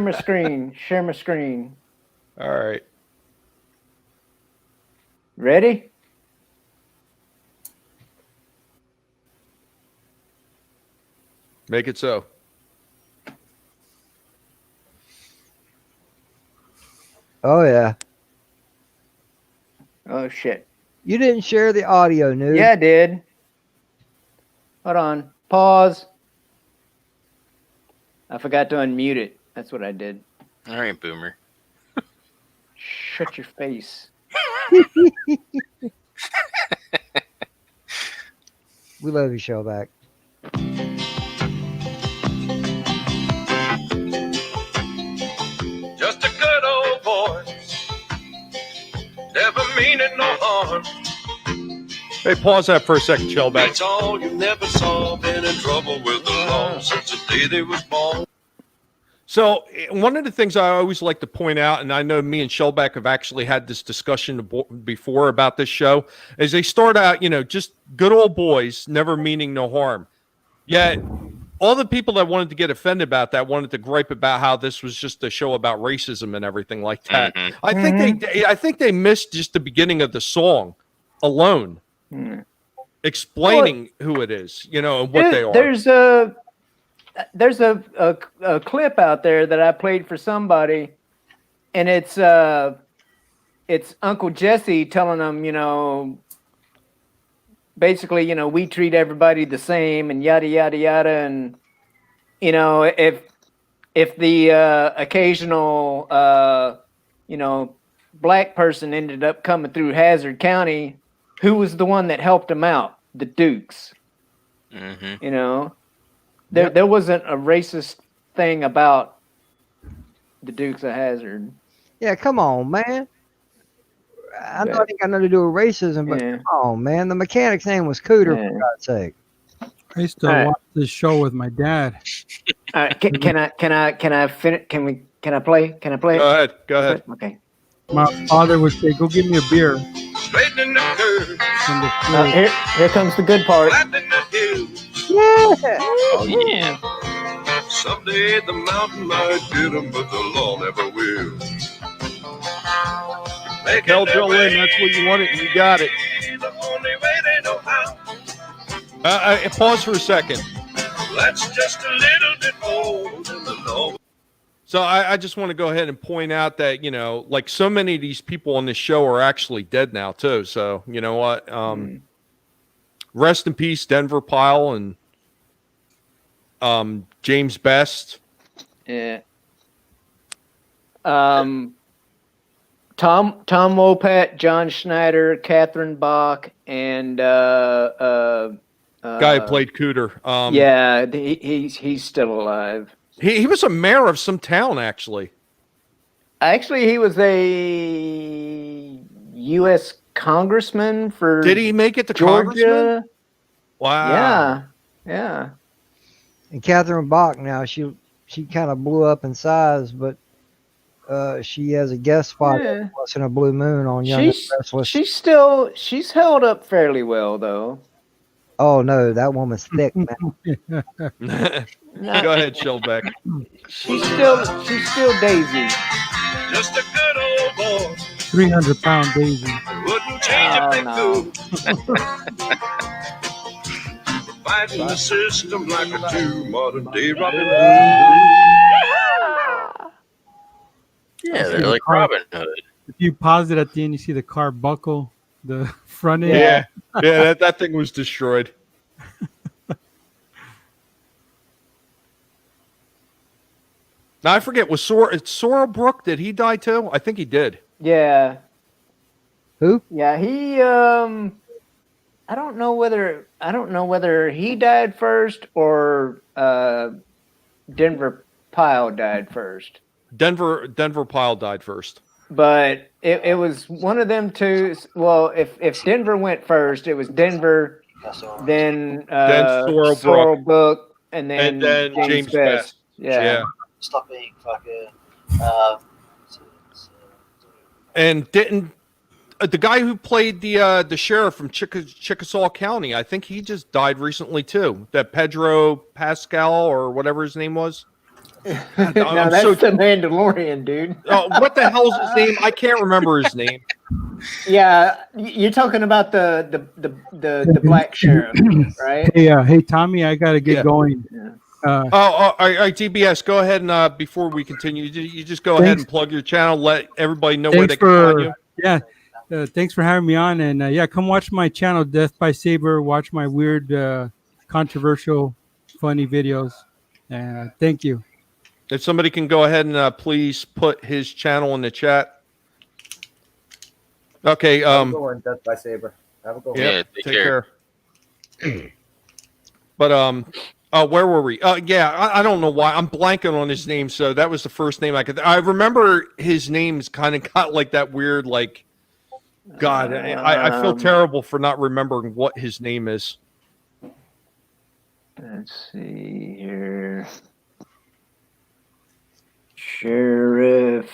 my screen. Share my screen. All right. Ready? Make it so. Oh, yeah. Oh shit. You didn't share the audio, Nude. Yeah, I did. Hold on. Pause. I forgot to unmute it. That's what I did. All right, Boomer. Shut your face. We love you, Shellback. Just a good old boy, never meaning no harm. Hey, pause that for a second, Shellback. That's all you never saw. Been in trouble with the law since the day they was born. So one of the things I always like to point out, and I know me and Shellback have actually had this discussion before about this show, is they start out, just good old boys, never meaning no harm. Yet all the people that wanted to get offended about that wanted to gripe about how this was just a show about racism and everything like that. Mhm. I think they missed just the beginning of the song alone, explaining who it is, and what they are. There's a clip out there that I played for somebody, and it's Uncle Jesse telling them, basically, we treat everybody the same and yada yada yada, and if the occasional black person ended up coming through Hazard County, who was the one that helped him out? The Dukes. Mm-hmm. There wasn't a racist thing about the Dukes of Hazzard. Yeah, come on, man. I know it ain't got nothing to do with racism, but come on, man. The mechanic's name was Cooter, for God's sake. I used to watch this show with my dad. Can I finish? Can I play? Can I play? Go ahead. Okay. My father would say, "Go get me a beer." Straightening the curve, From the fridge. Here comes the good part. flattening the hill. Yeah. Oh yeah. Someday the mountain might get 'em, but the law never will. Making Tell their Joe way Lynn that's what you wanted, and you got it. the only way they know how. Pause for a second. That's just a little bit more than the law. So I just want to go ahead and point out that, like so many of these people on this show are actually dead now too. So you know what? Rest in peace, Denver Pyle and James Best. Yeah. Tom Wopat, John Schneider, Catherine Bach, and Guy who played Cooter. yeah, he's still alive. He was a mayor of some town, actually. Actually, he was a U.S. congressman for Did he make it to congressman? Georgia. Wow. Yeah. And Catherine Bach now, she kind of blew up in size, but she has a guest spot once in a blue moon on Young and Restless. She's held up fairly well though. Oh no, that woman's thick, man. Go ahead, Shellback. She's still Daisy. Just a good old boy. 300-pound Daisy. Wouldn't change if they no. could. Fighting the system like a true modern day Robin Hood. Yeah, they're like Robin Hood. If you pause it at the end, you see the car buckle, the front end. Yeah. That thing was destroyed. Now I forget, was Sora Brook, did he die too? I think he did. Yeah. Who? Yeah, he I don't know whether he died first or Denver Pyle died first. Denver Pyle died first. But it was one of them two. Well, if Denver went first, it was Denver, then Sorrel Brook, and then James Best. Yeah. Stop being fucking. And didn't the guy who played the sheriff from Chickasaw County, I think he just died recently too. That Pedro Pascal or whatever his name was. No, that's the Mandalorian, dude. Oh, what the hell's his name? I can't remember his name. Yeah, you're talking about the black sheriff, right? Hey, Tommy, I gotta get going. Yeah. All right, DBS, go ahead and before we continue, you just go ahead and plug your channel. Let everybody know where they can find you. Yeah, thanks for having me on, and come watch my channel, Death by Saber. Watch my weird, controversial, funny videos. Thank you. If somebody can go ahead and please put his channel in the chat. Okay. Have a good one, Death by Saber. Have a good one. Yeah, take take care. But where were we? I don't know why I'm blanking on his name. So that was the first name I remember. His name's kind of got like that weird, like God, I feel terrible for not remembering what his name is. Let's see here. Sheriff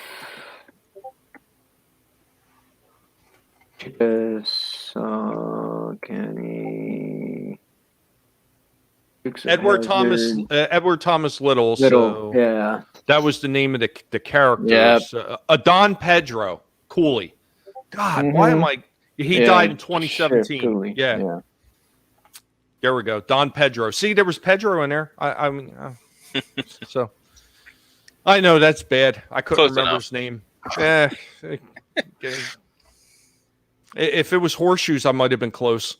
Chickasaw County. Edward Thomas Little. So yeah. that was the name of the characters. Don Pedro Cooley. God, why am I? He died in 2017. Yeah. There we go. Don Pedro. See, there was Pedro in there. I mean, so I know that's bad. I couldn't Close remember enough. his name. Okay. If it was Horseshoes, I might have been close.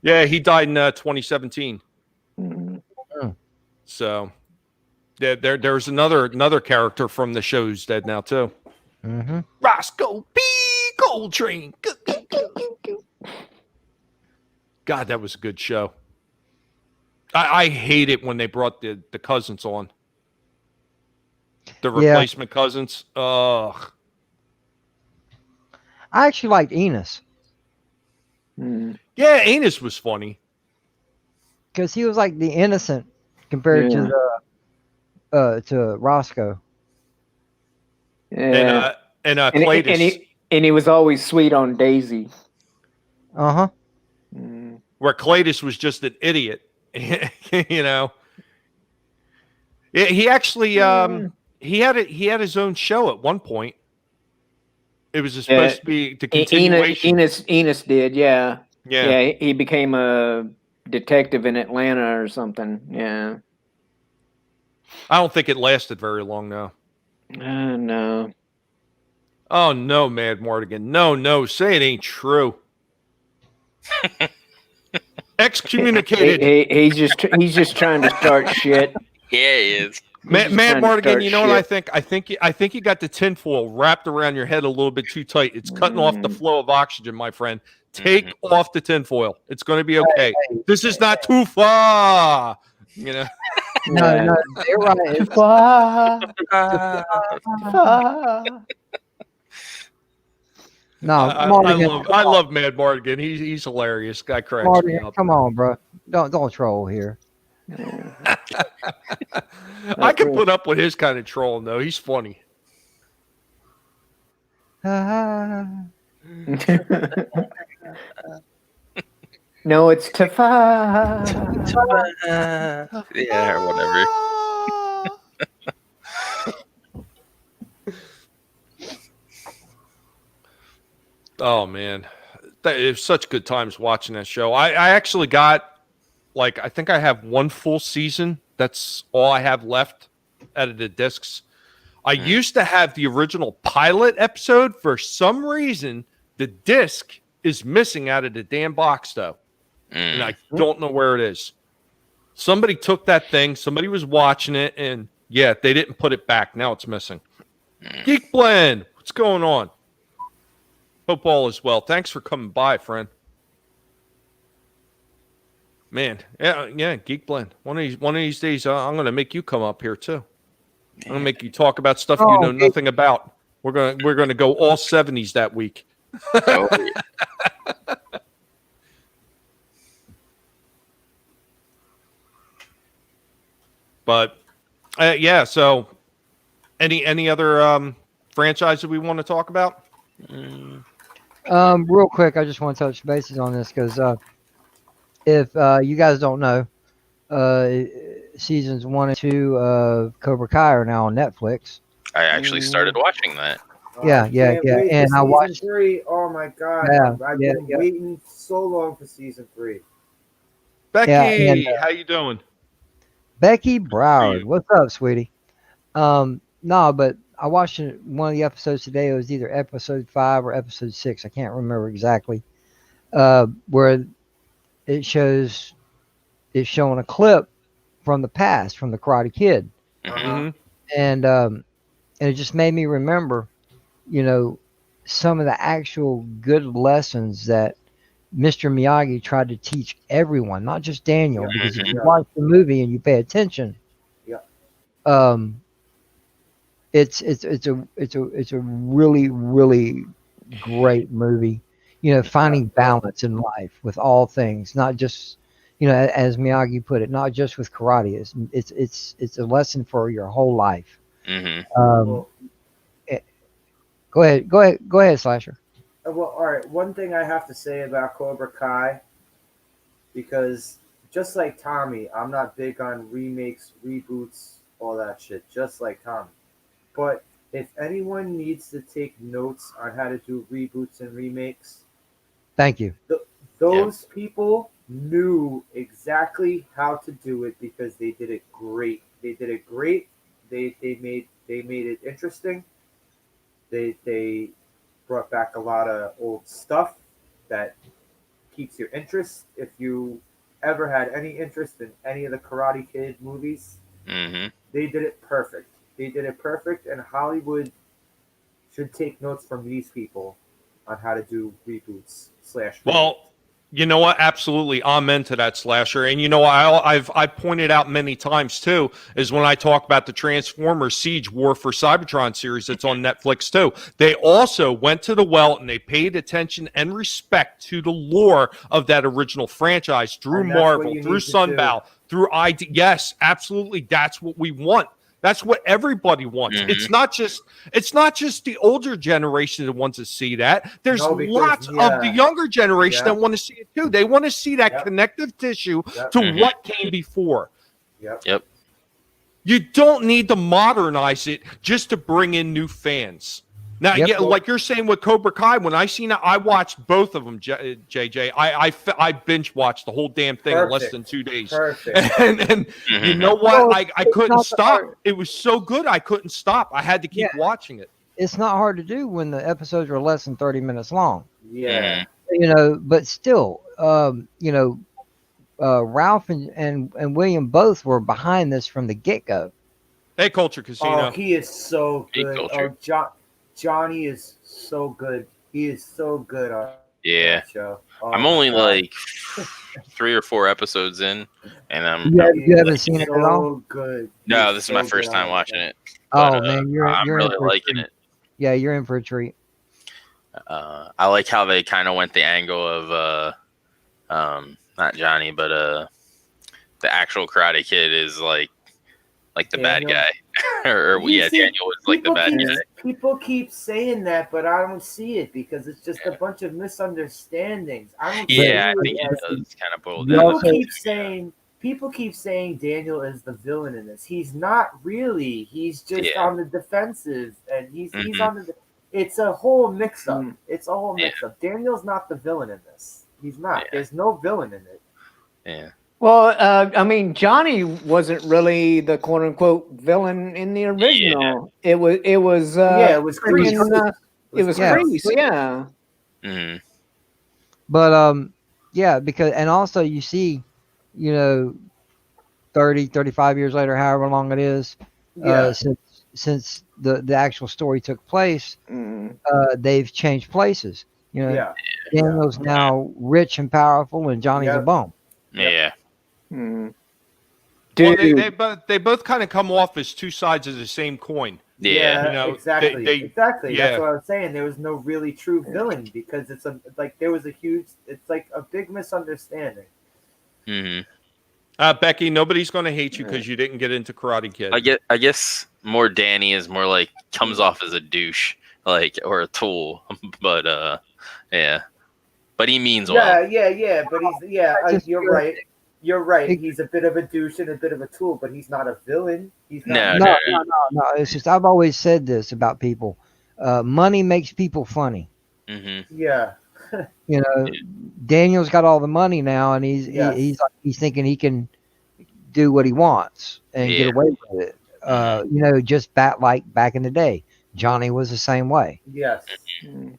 Yeah, he died in 2017. So there's another character from the show who's dead now too. Roscoe P. Coltrane. God, that was a good show. I hate it when they brought the cousins on. The replacement cousins. Ugh. I actually liked Enos Yeah, Enos was funny. because he was like the innocent compared to Roscoe. Yeah. And Cletus, and he was always sweet on Daisy. Uh-huh. where Cletus was just an idiot. You know. Yeah, he actually he had his own show at one point. It was supposed to be the continuation. Enos did, yeah. He became a detective in Atlanta or something. Yeah. I don't think it lasted very long, though. No. Oh no, Mad Mardigan. No, say it ain't true. Excommunicated. He's just trying to start shit. Yeah, he is. Mad Mardigan, you know what I think? I think you got the tinfoil wrapped around your head a little bit too tight. It's cutting off the flow of oxygen, my friend. Take off the tinfoil. It's going to be okay. This is not too far. You know. No, you're right. It's No, I love Mad Mardigan. He's hilarious. Guy cracks me up. Come on, bro. Don't troll here. I can put up with his kind of trolling though. He's funny. No, it's Tafa. Yeah, or whatever. Oh man, it was such good times watching that show. I actually got I think I have one full season. That's all I have left out of the discs. I used to have the original pilot episode. For some reason, the disc is missing out of the damn box though. And I don't know where it is. Somebody took that thing. Somebody was watching it, and yeah, they didn't put it back. Now it's missing. Geek Blend, what's going on? Hope all is well. Thanks for coming by, friend. Man, yeah, Geek Blend. One of these days, I'm gonna make you come up here too. I'm gonna make you talk about stuff you know nothing about. We're gonna go all 70s that week. But yeah, so any other franchise that we want to talk about? Real quick, I just want to touch bases on this because if you guys don't know, seasons 1 and 2 of Cobra Kai are now on Netflix. I actually started watching that. Yeah. And I watched season 3. Oh my god! I've been waiting so long for season 3. Becky, how you doing? Becky Broward, what's up, sweetie? No, but I watched one of the episodes today. It was either episode 5 or episode 6. I can't remember exactly. Where it's showing a clip from the past, from the Karate Kid, and it just made me remember, some of the actual good lessons that Mr. Miyagi tried to teach everyone, not just Daniel, because if you watch the movie and you pay attention, it's a really great movie. You know, finding balance in life with all things, not just, you know, as Miyagi put it, not just with karate. It's a lesson for your whole life. Hmm. Um, Well, eh, go ahead, Slasher. well, all right. One thing I have to say about Cobra Kai, because just like Tommy, I'm not big on remakes, reboots, all that shit. Just like Tommy. But if anyone needs to take notes on how to do reboots and remakes, Thank you. th- those people knew exactly how to do it because they did it great. They did it great. They made it interesting. They brought back a lot of old stuff that keeps your interest. If you ever had any interest in any of the Karate Kid movies, Hmm. they did it perfect. They did it perfect, and Hollywood should take notes from these people on how to do reboots slash remakes. Well, you know what? Absolutely, amen to that, Slasher. And you know, I've pointed out many times too is when I talk about the Transformers Siege War for Cybertron series that's on Netflix too. They also went to the well and they paid attention and respect to the lore of that original franchise through And that's what Marvel, you through need to do. Sunbow, through ID. Yes, absolutely, that's what we want. That's what everybody wants. Hmm. It's not just the older generation that wants to see that. There's No, because lots of the younger generation that yeah, want to see it too. They want to see that yep, connective tissue yep, to Hmm. what came before. yep. Yep. You don't need to modernize it just to bring in new fans. Now, Yep. yeah, like you're saying with Cobra Kai, when I seen it, I watched both of them, JJ. I binge watched the whole damn thing in less than Perfect, 2 days. perfect. And you Hmm. know what? Well, I it's couldn't not that stop. hard. It was so good, I couldn't stop. I had to Yeah, keep watching it. it's not hard to do when the episodes are less than 30 minutes long. Yeah. You know, but still, you know, Ralph and William both were behind this from the get go. Hey, Culture Oh, Casino. he is so Big good. culture. Johnny is so good. He is so good on Yeah. that show. Oh I'm my only god. like 3 or 4 episodes in, and He You haven't is seen it at all? so good. He no, is this is my so good first on time that watching show. it, but Oh man, I'm you're in really for a liking treat. it. Yeah, you're in for a treat. I like how they kind of went the angle of not Johnny, but the actual Karate Kid is like the bad Daniel. guy, or You yeah, see, Daniel was like the bad guy. people keep saying that, but I don't see it because it's just a bunch of misunderstandings. I don't But, see Yeah, I it think it as does kind of boil you down. people also keep saying. People keep saying Daniel is the villain in this. He's not really. He's just Yeah. on the defensive, and he's Mhm. on the. It's a whole mix up. Mm. It's a whole Yeah. mix up. Daniel's not the villain in this. He's not. Yeah. There's no villain in it. Yeah. Well, I mean, Johnny wasn't really the quote unquote villain in the original. It was Yeah, it was Kreese. freaking, it was Yeah. Kreese, yeah. Hmm. but yeah, because and also you see, you know, 35 years later, however long it is, Yeah, since the actual story took place, Mm. they've changed places. You know, yeah, Daniel's now rich and powerful, and Johnny's a Yep. bum. Yeah. Mm. Well, Dude, they both kind of come off as two sides of the same coin. Yeah. You know, exactly, exactly. yeah. That's what I was saying. There was no really true villain because it's there was a huge. It's like a big misunderstanding. Hmm. Becky, nobody's going to hate you because you didn't get into Karate Kid. I guess more Danny is more like comes off as a douche, like, or a tool, but yeah, but he means well. Yeah. But he's Just- you're right. You're right. It- He's a bit of a douche and a bit of a tool, but he's not a villain. He's not. No. No. It's just I've always said this about people. Money makes people funny. Hmm. Yeah. You know, Daniel's got all the money now, and Yes. he's thinking he can do what he wants and Yeah. get away with it. You know, just like back in the day, Johnny was the same way. Yes. Mm.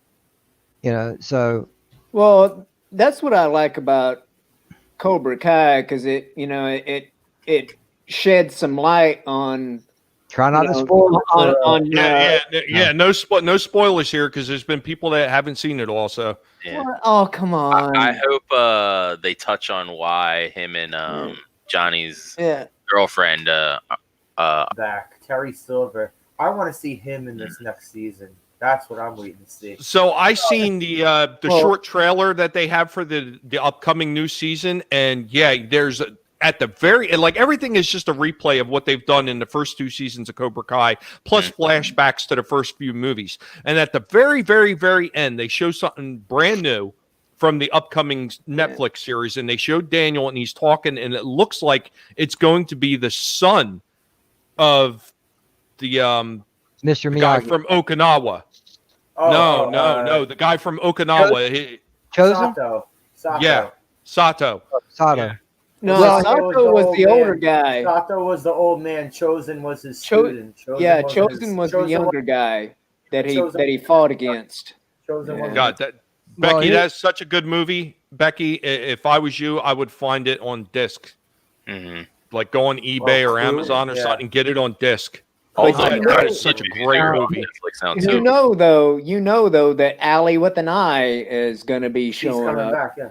You know, so well, that's what I like about Cobra Kai because it sheds some light on try not you to know, spoil it. on No spoilers here because there's been people that haven't seen it also. Yeah. oh come on. I hope they touch on why him and Johnny's yeah. girlfriend Back. Terry Silver. I want to see him in this next season. That's what I'm waiting to see. So I seen the Well- short trailer that they have for the upcoming new season, and yeah, there's at the very like everything is just a replay of what they've done in the first 2 seasons of Cobra Kai, plus flashbacks to the first few movies. And at the very, very, very end, they show something brand new from the upcoming Netflix series, and they showed Daniel, and he's talking, and it looks like it's going to be the son of the Mr. guy Miyagi. from Okinawa. No, the guy from Okinawa. Chosen? Sato. Yeah, Sato. Sato. Yeah. No, Well, Sato was the older guy. Sato was the old man. Chosen was his student. Chosen was the younger guy that he fought against. Chosen was God, that Well, Becky, here- that's such a good movie. Becky, if I was you, I would find it on disc. Mhm. Like go on eBay or Amazon or something and get it on disc. All Like, the that is such a great movie. Netflix now, You too. know though that Allie with an eye is going to be She's showing coming up. back, yeah.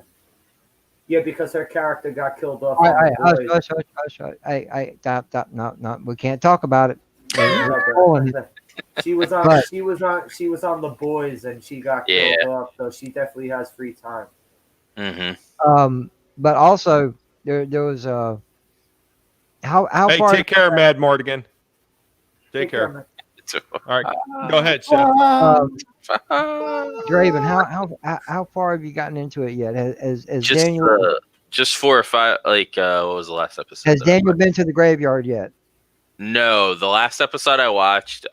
Yeah, because her character got killed off. No, we can't talk about it. She was on. But- She was on The Boys, and she got Yeah. killed off. So she definitely has free time. Mm-hmm. But also there was how Hey, far take care, Mad Mardigan. Take care. All right, go ahead, Seth. Draven, how far have you gotten into it yet? Has Just Daniel just 4 or 5. Like what was the last episode? has that I Daniel watched? been to the graveyard yet? No, the last episode I watched,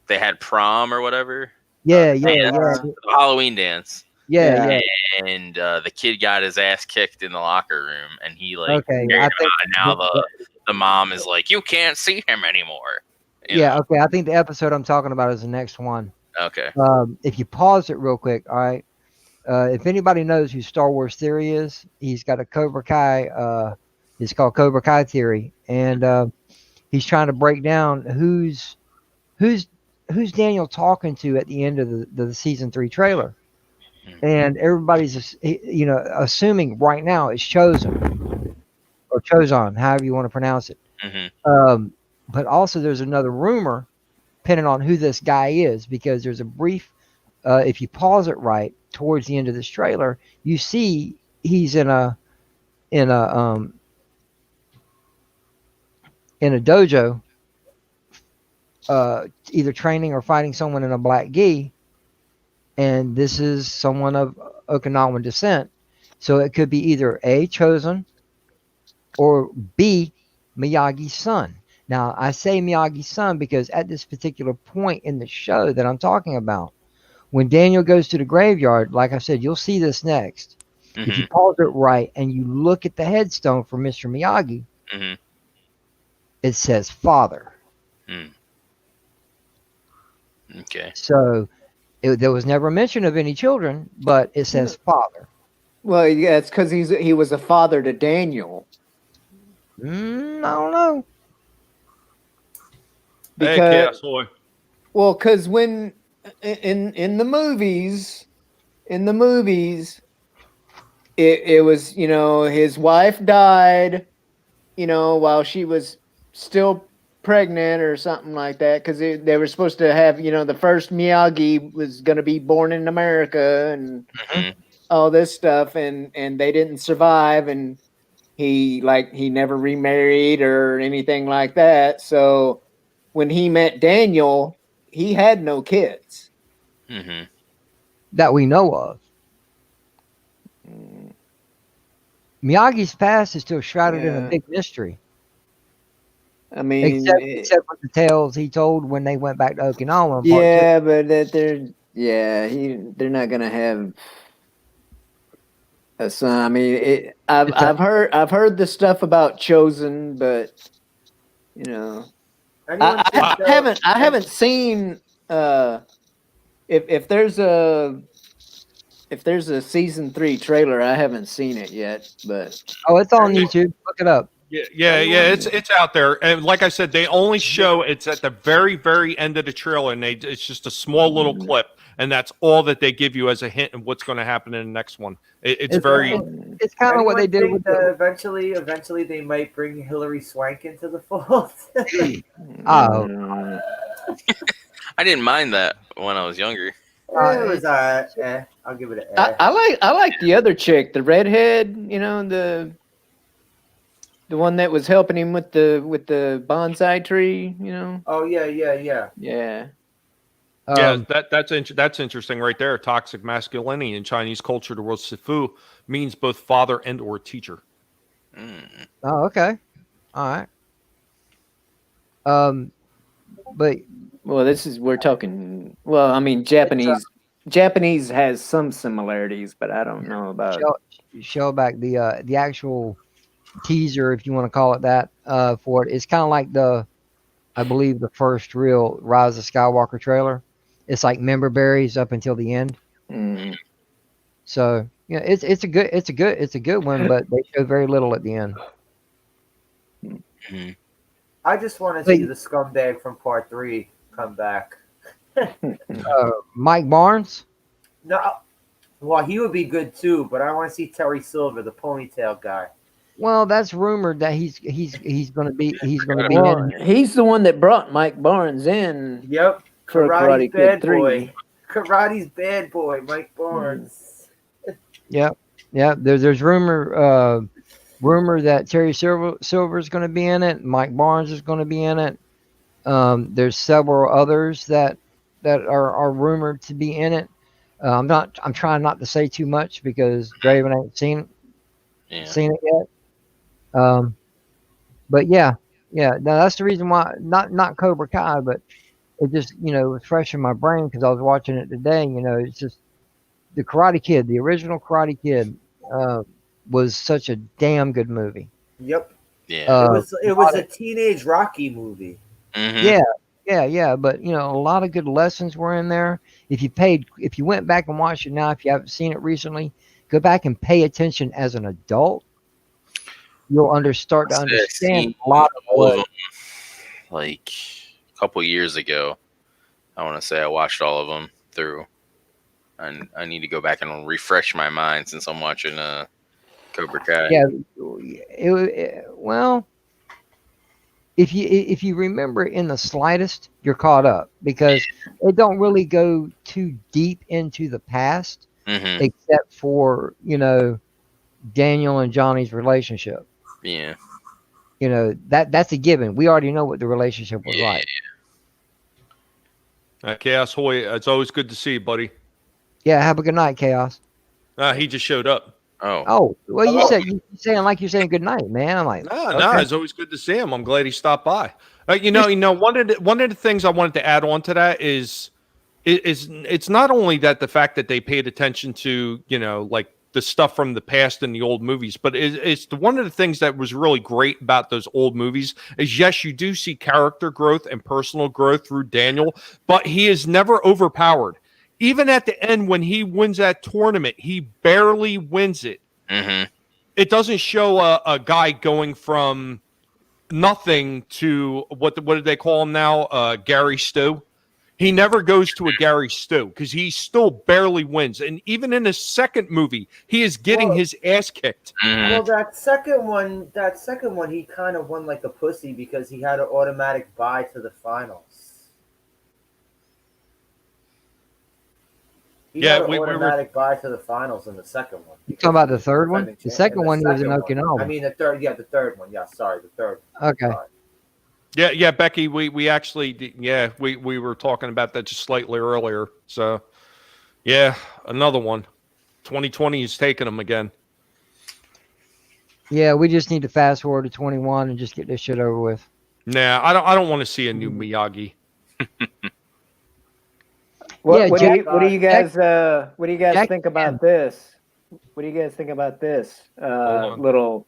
they had prom or whatever. Yeah, The Halloween dance. yeah. And the kid got his ass kicked in the locker room, and he like Okay, carried I him think- out, and now the mom is like, you can't see him anymore. You Yeah, know? okay. I think the episode I'm talking about is the next one. Okay. If you pause it real quick, all right. If anybody knows who Star Wars Theory is, he's got a Cobra Kai. It's called Cobra Kai Theory, and he's trying to break down who's Daniel talking to at the end of the season 3 trailer, and everybody's assuming right now it's Chosen or Chozon, however you want to pronounce it. Mm-hmm. But also there's another rumor, depending on who this guy is, because there's a brief. If you pause it right towards the end of this trailer, you see he's in a dojo, either training or fighting someone in a black gi, and this is someone of Okinawan descent. So it could be either A, Chosen, or B, Miyagi's son. Now, I say Miyagi's son because at this particular point in the show that I'm talking about, when Daniel goes to the graveyard, like I said, you'll see this next. If you pause it right and you look at the headstone for Mr. Miyagi, it says father. Okay. So there was never mention of any children, but it says father. Well, yeah, it's because he was a father to Daniel. I don't know. Hey, Because Chaos Boy. well, because when in the movies, it was his wife died, while she was still pregnant or something like that, because they were supposed to have the first Miyagi was going to be born in America and all this stuff, and they didn't survive, and he never remarried or anything like that. So when he met Daniel, he had no kids. That we know of. Miyagi's past is still shrouded in a Yeah. big mystery. I mean, Except for the tales he told when they went back to Okinawa. in part two. yeah, but they're not gonna have a son. I mean, I've heard the stuff about Chosen, but I haven't seen if there's a season 3 trailer, I haven't seen it yet. But Oh, it's on YouTube. Look it up. Yeah. It's out there, and like I said, they only show it's at the very, very end of the trailer, and it's just a small little clip, and that's all that they give you as a hint of what's going to happen in the next one. It's very. It's kind of what they did think with that eventually they might bring Hillary Swank into the fold. Oh, I didn't mind that when I was younger. It was I'll give it an I like the other chick, the redhead. You know, the one that was helping him with the bonsai tree. You know. Oh yeah. Yeah. Yeah, that's interesting right there. Toxic masculinity in Chinese culture, the word sifu means both father and or teacher. Oh, okay. All right. But Well, we're talking. Well, I mean, Japanese has some similarities, but I don't know about. show back the actual teaser, if you want to call it that, for it. It's kind of like I believe the first real Rise of Skywalker trailer. It's like member berries up until the end. Mm. So yeah, it's a good one, but they show very little at the end. I just want to see the scumbag from Part 3 come back. Mike Barnes. No, well, he would be good too, but I want to see Terry Silver, the ponytail guy. Well, that's rumored that he's going to be Well, in. he's the one that brought Mike Barnes in. Yep, For Karate's Karate Kid bad 3. boy. Karate's bad boy, Mike Barnes. Yep. There's rumor that Terry Silver is going to be in it. Mike Barnes is going to be in it. There's several others that are rumored to be in it. I'm trying not to say too much because Draven ain't seen it yet. But yeah. No, that's the reason why not Cobra Kai, but it just was fresh in my brain because I was watching it today. It's just the Karate Kid, the original Karate Kid, was such a damn good movie. Yep. Yeah. It was a teenage Rocky movie. Mm-hmm. Yeah. But a lot of good lessons were in there. If you went back and watched it now, if you haven't seen it recently, go back and pay attention as an adult. You'll start to understand a lot of all of them. Like a couple years ago, I want to say I watched all of them through, and I need to go back and refresh my mind since I'm watching Cobra Kai. Yeah. Well, if you remember in the slightest, you're caught up because it don't really go too deep into the past, except for Daniel and Johnny's relationship. Yeah. That's a given. We already know what the relationship was like. Chaos Hoy, it's always good to see you, buddy. Yeah, have a good night, Chaos. He just showed up. Oh, well, you you're saying good night, man. I'm like, no, it's always good to see him. I'm glad he stopped by. One of the things I wanted to add on to that is it's not only that the fact that they paid attention to like the stuff from the past in the old movies, but it's one of the things that was really great about those old movies is yes, you do see character growth and personal growth through Daniel, but he is never overpowered. Even at the end when he wins that tournament, he barely wins it. It doesn't show a guy going from nothing to what did they call him now? Gary Stu. He never goes to a Gary Stu because he still barely wins. And even in the second movie, he is getting his ass kicked. Well, that second one, he kind of won like a pussy because he had an automatic bye to the finals. He had an automatic bye to the finals in the second one. You talking about the third one? The second one, he was in Okinawa. I mean, the third one. Yeah, sorry, the third one. Okay. Sorry. Yeah, Becky, we actually, we were talking about that just slightly earlier. So, yeah, another one. 2020 is taking them again. Yeah, we just need to fast forward to 21 and just get this shit over with. Nah, I don't want to see a new Miyagi. What do you guys think about this? What do you guys think about this? Little.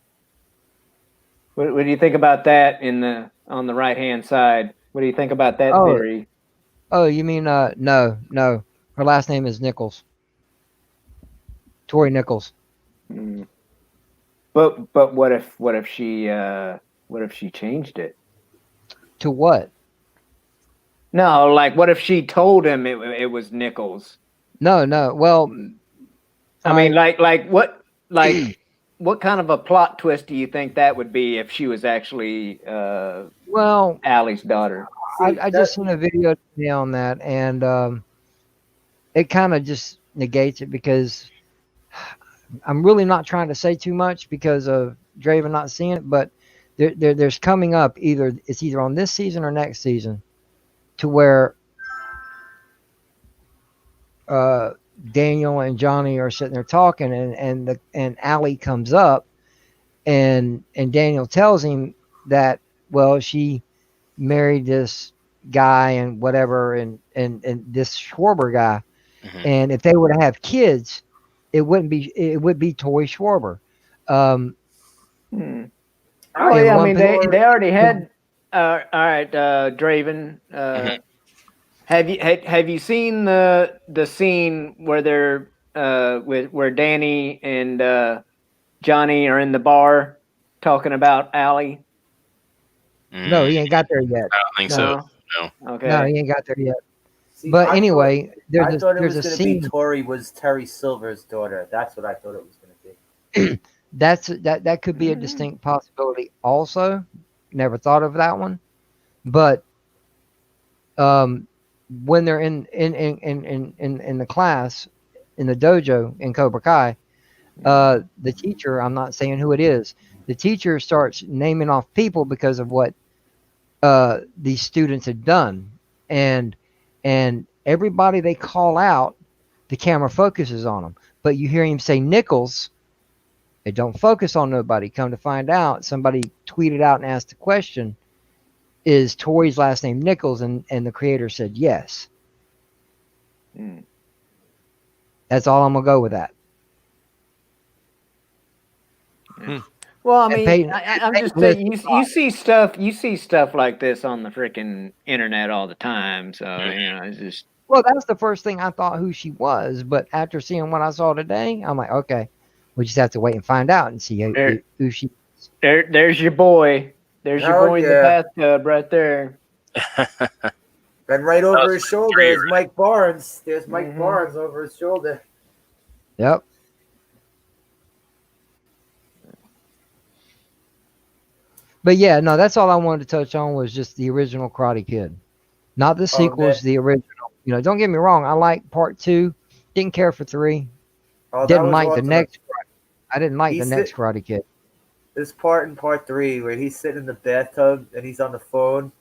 What do you think about that on the right hand side? What do you think about that theory? Oh, you mean no. Her last name is Nichols. Tori Nichols. But what if she changed it? To what? No, like what if she told him it was Nichols? No, no. Well, I mean, like what kind of a plot twist do you think that would be if she was actually well, Allie's daughter? See, I just seen a video today on that, and it kind of just negates it because I'm really not trying to say too much because of Draven not seeing it, but there's coming up it's either on this season or next season to where uh, Daniel and Johnny are sitting there talking, and Allie comes up, and Daniel tells him that, well, she married this guy and whatever, and this Schwarber guy, Mhm. and if they were to have kids, it would be Toy Schwarber. Um, Hmm. I Oh in yeah, I one mean particular, they already had. All right, Draven. Mhm. Have you seen the scene where they're where Danny and Johnny are in the bar talking about Allie? no, Mm, he ain't got there yet. I don't think so. No, No. No. no, Okay. he ain't got there yet. see. But I anyway, thought it there's was a gonna be scene Tori was Terry Silver's daughter. That's what I thought it was gonna be. that could be a distinct possibility. Also, never thought of that one, but um, when they're in the class in the dojo in Cobra Kai, the teacher, I'm not saying who it is, the teacher starts naming off people because of what these students had done, and everybody they call out, the camera focuses on them, but you hear him say Nichols. It don't focus on nobody. Come to find out, somebody tweeted out and asked the question, is Tori's last name Nichols? And the creator said yes. Hmm. That's all I'm going to go with that. Well, I And mean, Peyton, I'm just saying, you see stuff like this on the freaking internet all the time. So it's just well, that's the first thing I thought who she was. But after seeing what I saw today, I'm like, okay, we just have to wait and find out and see there. who she is. There's your boy. There's your Hell boy in the yeah. bathtub right there. And right was over his shoulder three, is Mike Barnes. There's Mike Mhm. Barnes over his shoulder. Yep. But yeah, no, that's all I wanted to touch on was just the original Karate Kid, not the sequels. man. The original. Don't get me wrong. I like part 2. Didn't care for 3. Oh, that Didn't was like the awesome. next. I didn't like the He's next sit- Karate Kid. This part in part 3 where he's sitting in the bathtub and he's on the phone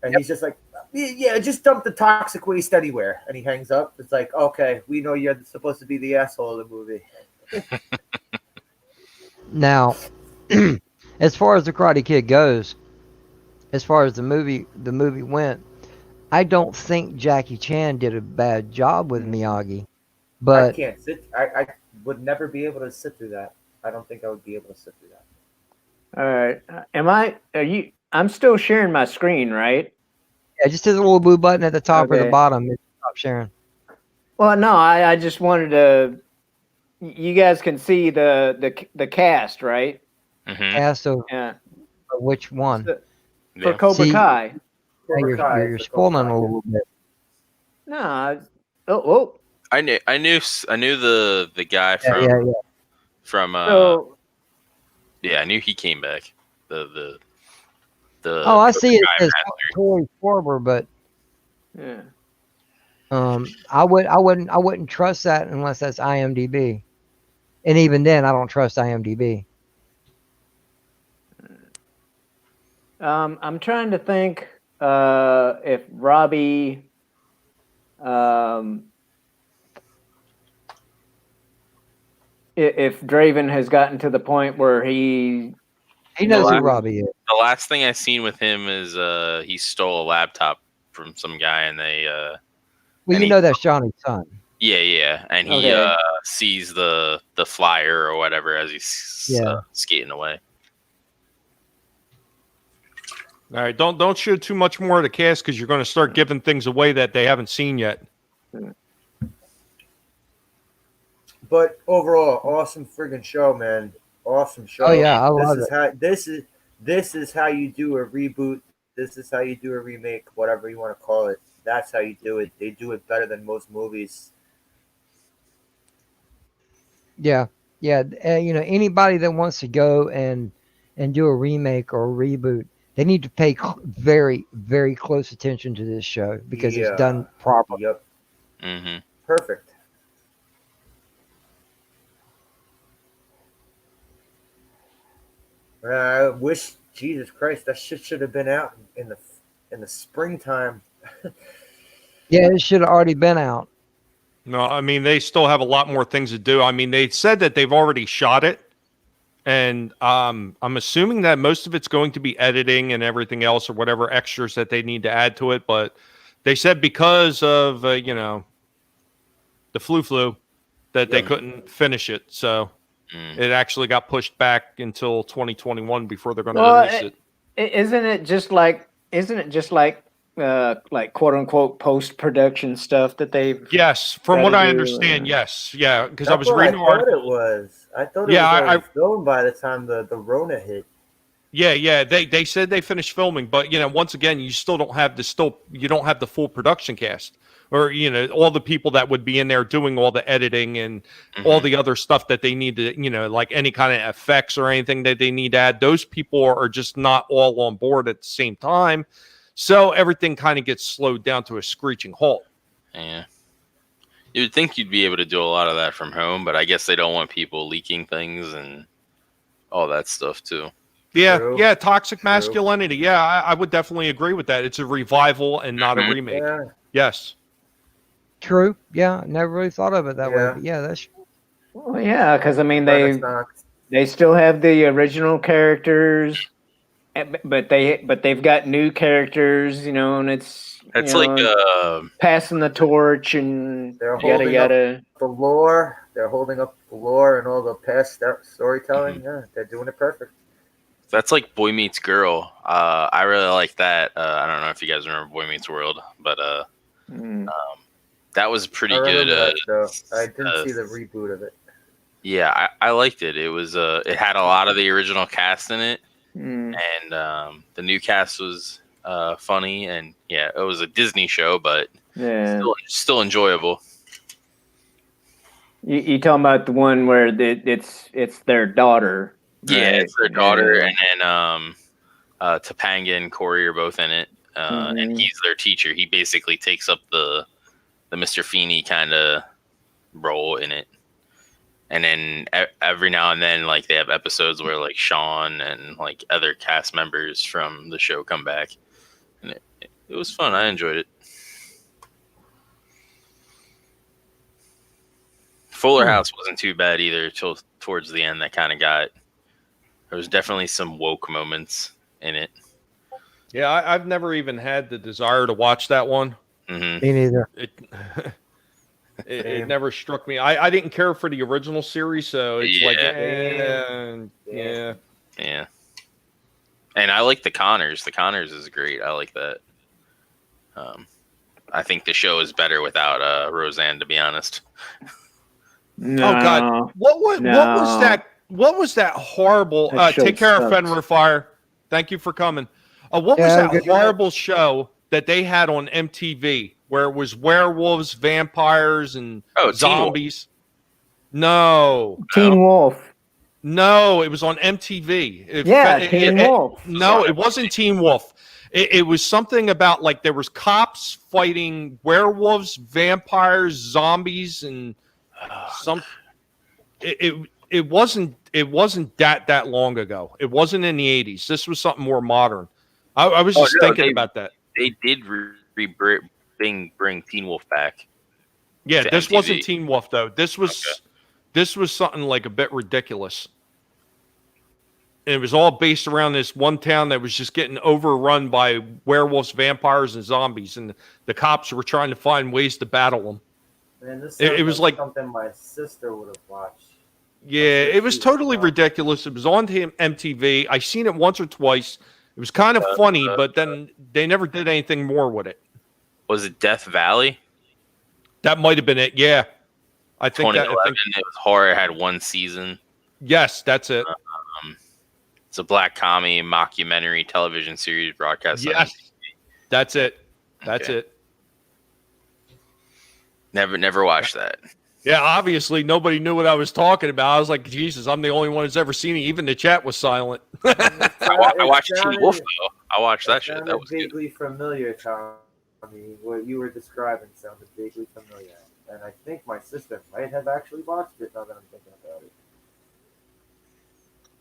and he's just like, yeah, just dump the toxic waste anywhere. And he hangs up. It's like, okay, we know you're supposed to be the asshole of the movie. Now, as far as the Karate Kid goes, as far as the movie went, I don't think Jackie Chan did a bad job with Miyagi, I but can't sit. I would never be able to sit through that. I don't think I would be able to sit through that. All right. Are you? I'm still sharing my screen, right? yeah, just hit the little blue button at the top or the Okay. bottom and stop sharing. Well, no, I just wanted to. You guys can see the cast, right? Mhm. Cast of Yeah. which one? So- Yeah. For Cobra See- Kai. Cobra Kai You're is the Cobra spoiling Kai. a little bit. No. Oh. I knew the guy from Yeah. from So yeah, I knew he came back. The Oh, I see it guy says master. Tory Forber, but yeah. I wouldn't trust that unless that's IMDb, and even then, I don't trust IMDb. I'm trying to think if Robbie if Draven has gotten to the point where he He knows Well, who I'm- Robbie is. The last thing I seen with him is he stole a laptop from some guy and they Well, and you he- know that's Johnny's son. yeah, and he Okay. sees the flyer or whatever as he's Yeah. skating away. All right, don't shoot too much more of the cast because you're going to start giving things away that they haven't seen yet. But overall, awesome friggin' show, man. Awesome show. Oh yeah, I This love is it. how this is how you do a reboot. This is how you do a remake, whatever you want to call it. That's how you do it. They do it better than most movies. Yeah, yeah. Anybody that wants to go and do a remake or a reboot, they need to pay very, very close attention to this show because it's Yeah. done properly. Yep. Mm-hmm. Perfect. I wish Jesus Christ that shit should have been out in the springtime. Yeah, it should have already been out. No, I mean they still have a lot more things to do. I mean they said that they've already shot it, and I'm assuming that most of it's going to be editing and everything else or whatever extras that they need to add to it. But they said because of the flu that they Yep. couldn't finish it, so Mm. it actually got pushed back until 2021 before they're going to Well, release it. isn't it just like quote unquote post production stuff that they've Yes, from what gotta I do, understand, yes, yeah, because I That's was what reading I an thought article. it was. I thought it Yeah, was already filmed by the time the Rona hit. Yeah. They said they finished filming, but once again, you still don't have you don't have the full production cast, or all the people that would be in there doing all the editing and all Mhm. the other stuff that they need to, like any kind of effects or anything that they need to add. Those people are just not all on board at the same time, so everything kind of gets slowed down to a screeching halt. Yeah. You would think you'd be able to do a lot of that from home, but I guess they don't want people leaking things and all that stuff too. Yeah, True. yeah, toxic True. masculinity. Yeah, I would definitely agree with that. It's a revival and not a Mhm. remake. Yeah. Yes. True. Yeah, never really thought of it that way. Yeah. But yeah, that's Well, yeah, because I mean Renaissance. they still have the original characters, but they've got new characters, and it's That's like passing the torch and They're yada holding up yada. the lore. They're holding up the lore and all the past storytelling. Mhm. Yeah, they're doing it perfect. that's like Boy Meets Girl. I really like that. I don't know if you guys remember Boy Meets World, but Mm. that was pretty I remember good. that show. I didn't see the reboot of it. Yeah, I liked it. It was it had a lot of the original cast in it, Mm. and the new cast was funny, and yeah, it was a Disney show, but Yeah. still enjoyable. You talking about the one where it's their daughter? Yeah, right? it's their daughter, Yeah. and then Topanga and Corey are both in it, and Mhm. he's their teacher. He basically takes up the Mr. Feeney kind of role in it. And then every now and then, like they have episodes where like Sean and like other cast members from the show come back, and it was fun. I enjoyed it. Fuller House wasn't too bad either till towards the end. That kind of got there was definitely some woke moments in it. Yeah, I've never even had the desire to watch that one. Hmm. me neither. It it never struck me. I didn't care for the original series, so it's like, yeah. Yeah. And I like the Connors. The Connors is great. I like that. I think the show is better without Roseanne, to be honest. No. Oh God, what was that? What was that horrible? That show Take care of sucks. Fenrir Fire. Thank you for coming. What was Yeah, that good. horrible show that they had on MTV where it was werewolves, vampires, and Oh, Teen Wolf. zombies? No, Teen Wolf. no, it was on MTV. Teen Wolf. No, it wasn't Teen Wolf. It was something about like there was cops fighting werewolves, vampires, zombies, and some. It wasn't that long ago. It wasn't in the 80s. This was something more modern. I was just thinking about that. They did bring Teen Wolf back. Yeah, to this MTV. wasn't Teen Wolf though. This was something like a bit ridiculous. And it was all based around this one town that was just getting overrun by werewolves, vampires, and zombies, and the cops were trying to find ways to battle them. Man, this It sounds was like- something my sister would have watched. Yeah, it was totally ridiculous. It was on MTV. I seen it once or twice. It was kind of funny, but then they never did anything more with it. Was it Death Valley? That might have been it. Yeah, I think 2011. that. It was horror. It had one season. Yes, that's it. It's a black comedy mockumentary television series broadcast on Yes, that's it. That's Okay. it. Never watched that. Yeah, obviously nobody knew what I was talking about. I was like, Jesus, I'm the only one who's ever seen it. Even the chat was silent. I watched Teen Wolf though. I watched that shit. Sounded That was good. vaguely familiar, Tommy. What you were describing sounded vaguely familiar, and I think my sister might have actually watched it. Now that I'm thinking about it.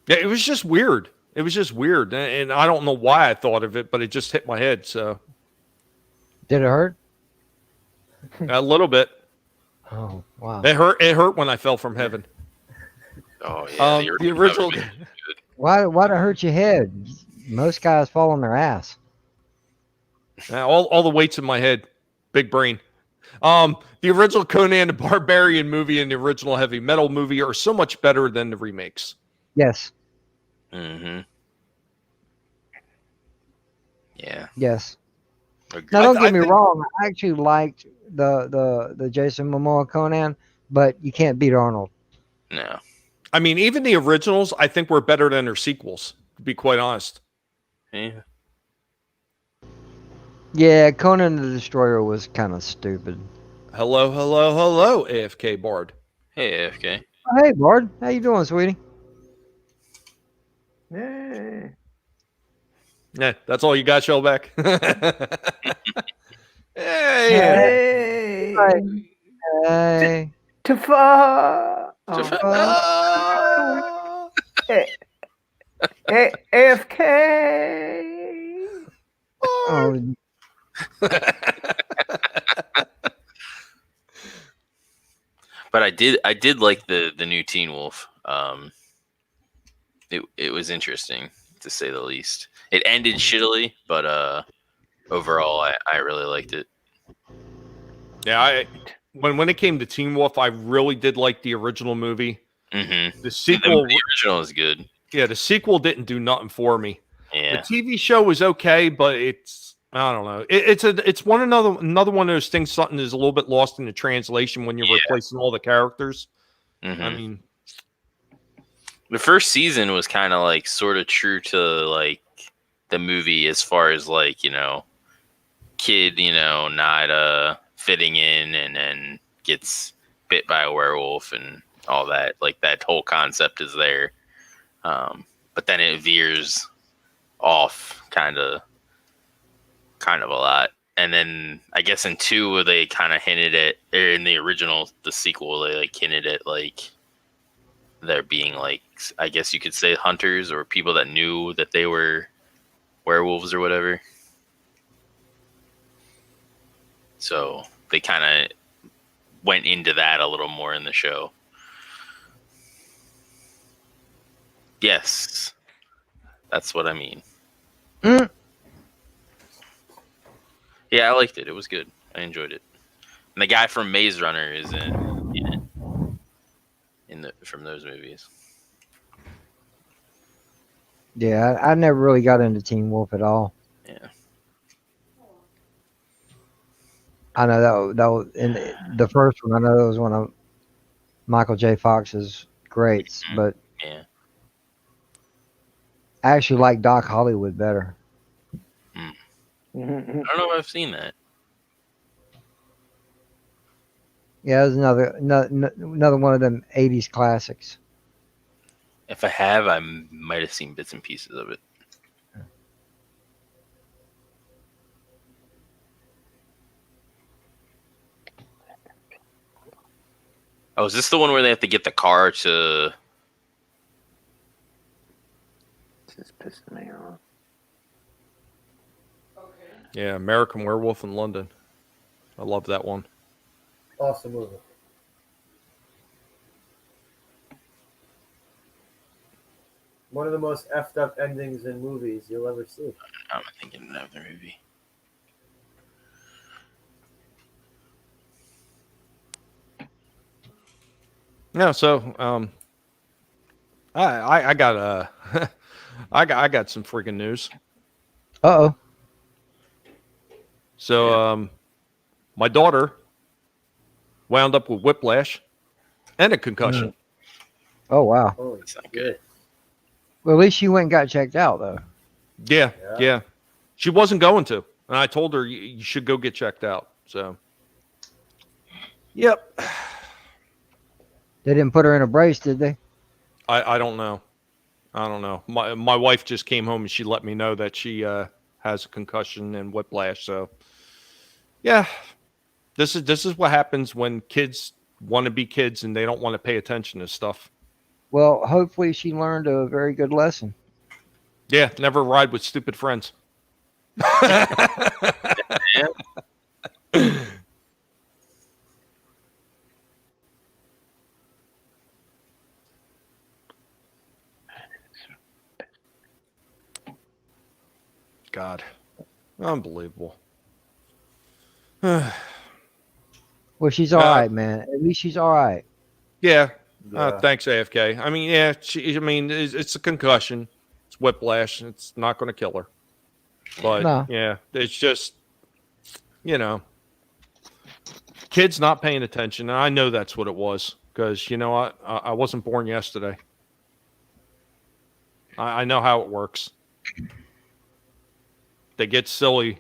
Yeah, it was just weird. It was just weird, and I don't know why I thought of it, but it just hit my head. So Did it hurt? a little bit. Oh, wow. It hurt. It hurt when I fell from heaven. Oh yeah, The original. Why'd it hurt your head? Most guys fall on their ass. All the weights in my head, big brain. The original Conan the Barbarian movie and the original Heavy Metal movie are so much better than the remakes. Yes. Mm-hmm. Yeah. Yes. Agreed. Now, don't I get me think- wrong. I actually liked the Jason Momoa Conan, but you can't beat Arnold. No. I mean, even the originals, I think were better than their sequels. To be quite honest. Yeah. Yeah, Conan the Destroyer was kind of stupid. Hello, hello, hello, AFK Bard. Hey, AFK. Oh, hey, Bard. How you doing, sweetie? Yeah. Yeah, that's all you got, Shellback. Hey. Hey. Right. Hey. Tafa. AFK. Oh, But I did like the new Teen Wolf. It was interesting to say the least. It ended shittily, but overall I really liked it. Yeah, when it came to Teen Wolf, I really did like the original movie. Mm-hmm. The sequel, The original is good. yeah, the sequel didn't do nothing for me. Yeah. The TV show was okay, but I don't know. It's another one of those things. Something is a little bit lost in the translation when you're replacing all the characters. Mm-hmm. I mean, the first season was kind of like sort of true to like the movie as far as like, kid, not fitting in and then gets bit by a werewolf and all that. Like that whole concept is there. But then it veers off kind of a lot. And then I guess in 2 they kind of hinted at, or in the original, the sequel, they like hinted at like there being like, I guess you could say hunters or people that knew that they were werewolves or whatever. So they kind of went into that a little more in the show. Yes, that's what I mean. Mm. Yeah, I liked it. It was good. I enjoyed it. And the guy from Maze Runner is from those movies. yeah. I never really got into Teen Wolf at all. Yeah. I know that was in the first one. I know that was one of Michael J. Fox's greats, but Yeah. I actually like Doc Hollywood better. I don't know if I've seen that. Yeah, it was another one of them '80s classics. If I have, I might have seen bits and pieces of it. Oh, is this the one where they have to get the car to? This is pissing me off. yeah, American Werewolf in London. I love that one. Awesome movie. One of the most effed up endings in movies you'll ever see. I'm thinking of the movie. Yeah, so I got I got some freaking news. Uh-oh. So my daughter wound up with whiplash and a concussion. Oh wow. Holy That's not shit. good. Well, at least she went and got checked out though. Yeah, Yeah. yeah. She wasn't going to, and I told her you should go get checked out. So, yep. They didn't put her in a brace, did they? I don't know. I don't know. My wife just came home and she let me know that she has a concussion and whiplash. So, yeah, this is what happens when kids want to be kids and they don't want to pay attention to stuff. Well, hopefully she learned a very good lesson. Yeah, never ride with stupid friends. God, unbelievable. Well, she's all right, man. At least she's all right. Yeah. Yeah. Thanks, AFK. I mean, yeah. It's a concussion. It's whiplash. It's not going to kill her. But No. yeah, it's just, kids not paying attention. And I know that's what it was because I wasn't born yesterday. I know how it works. They get silly,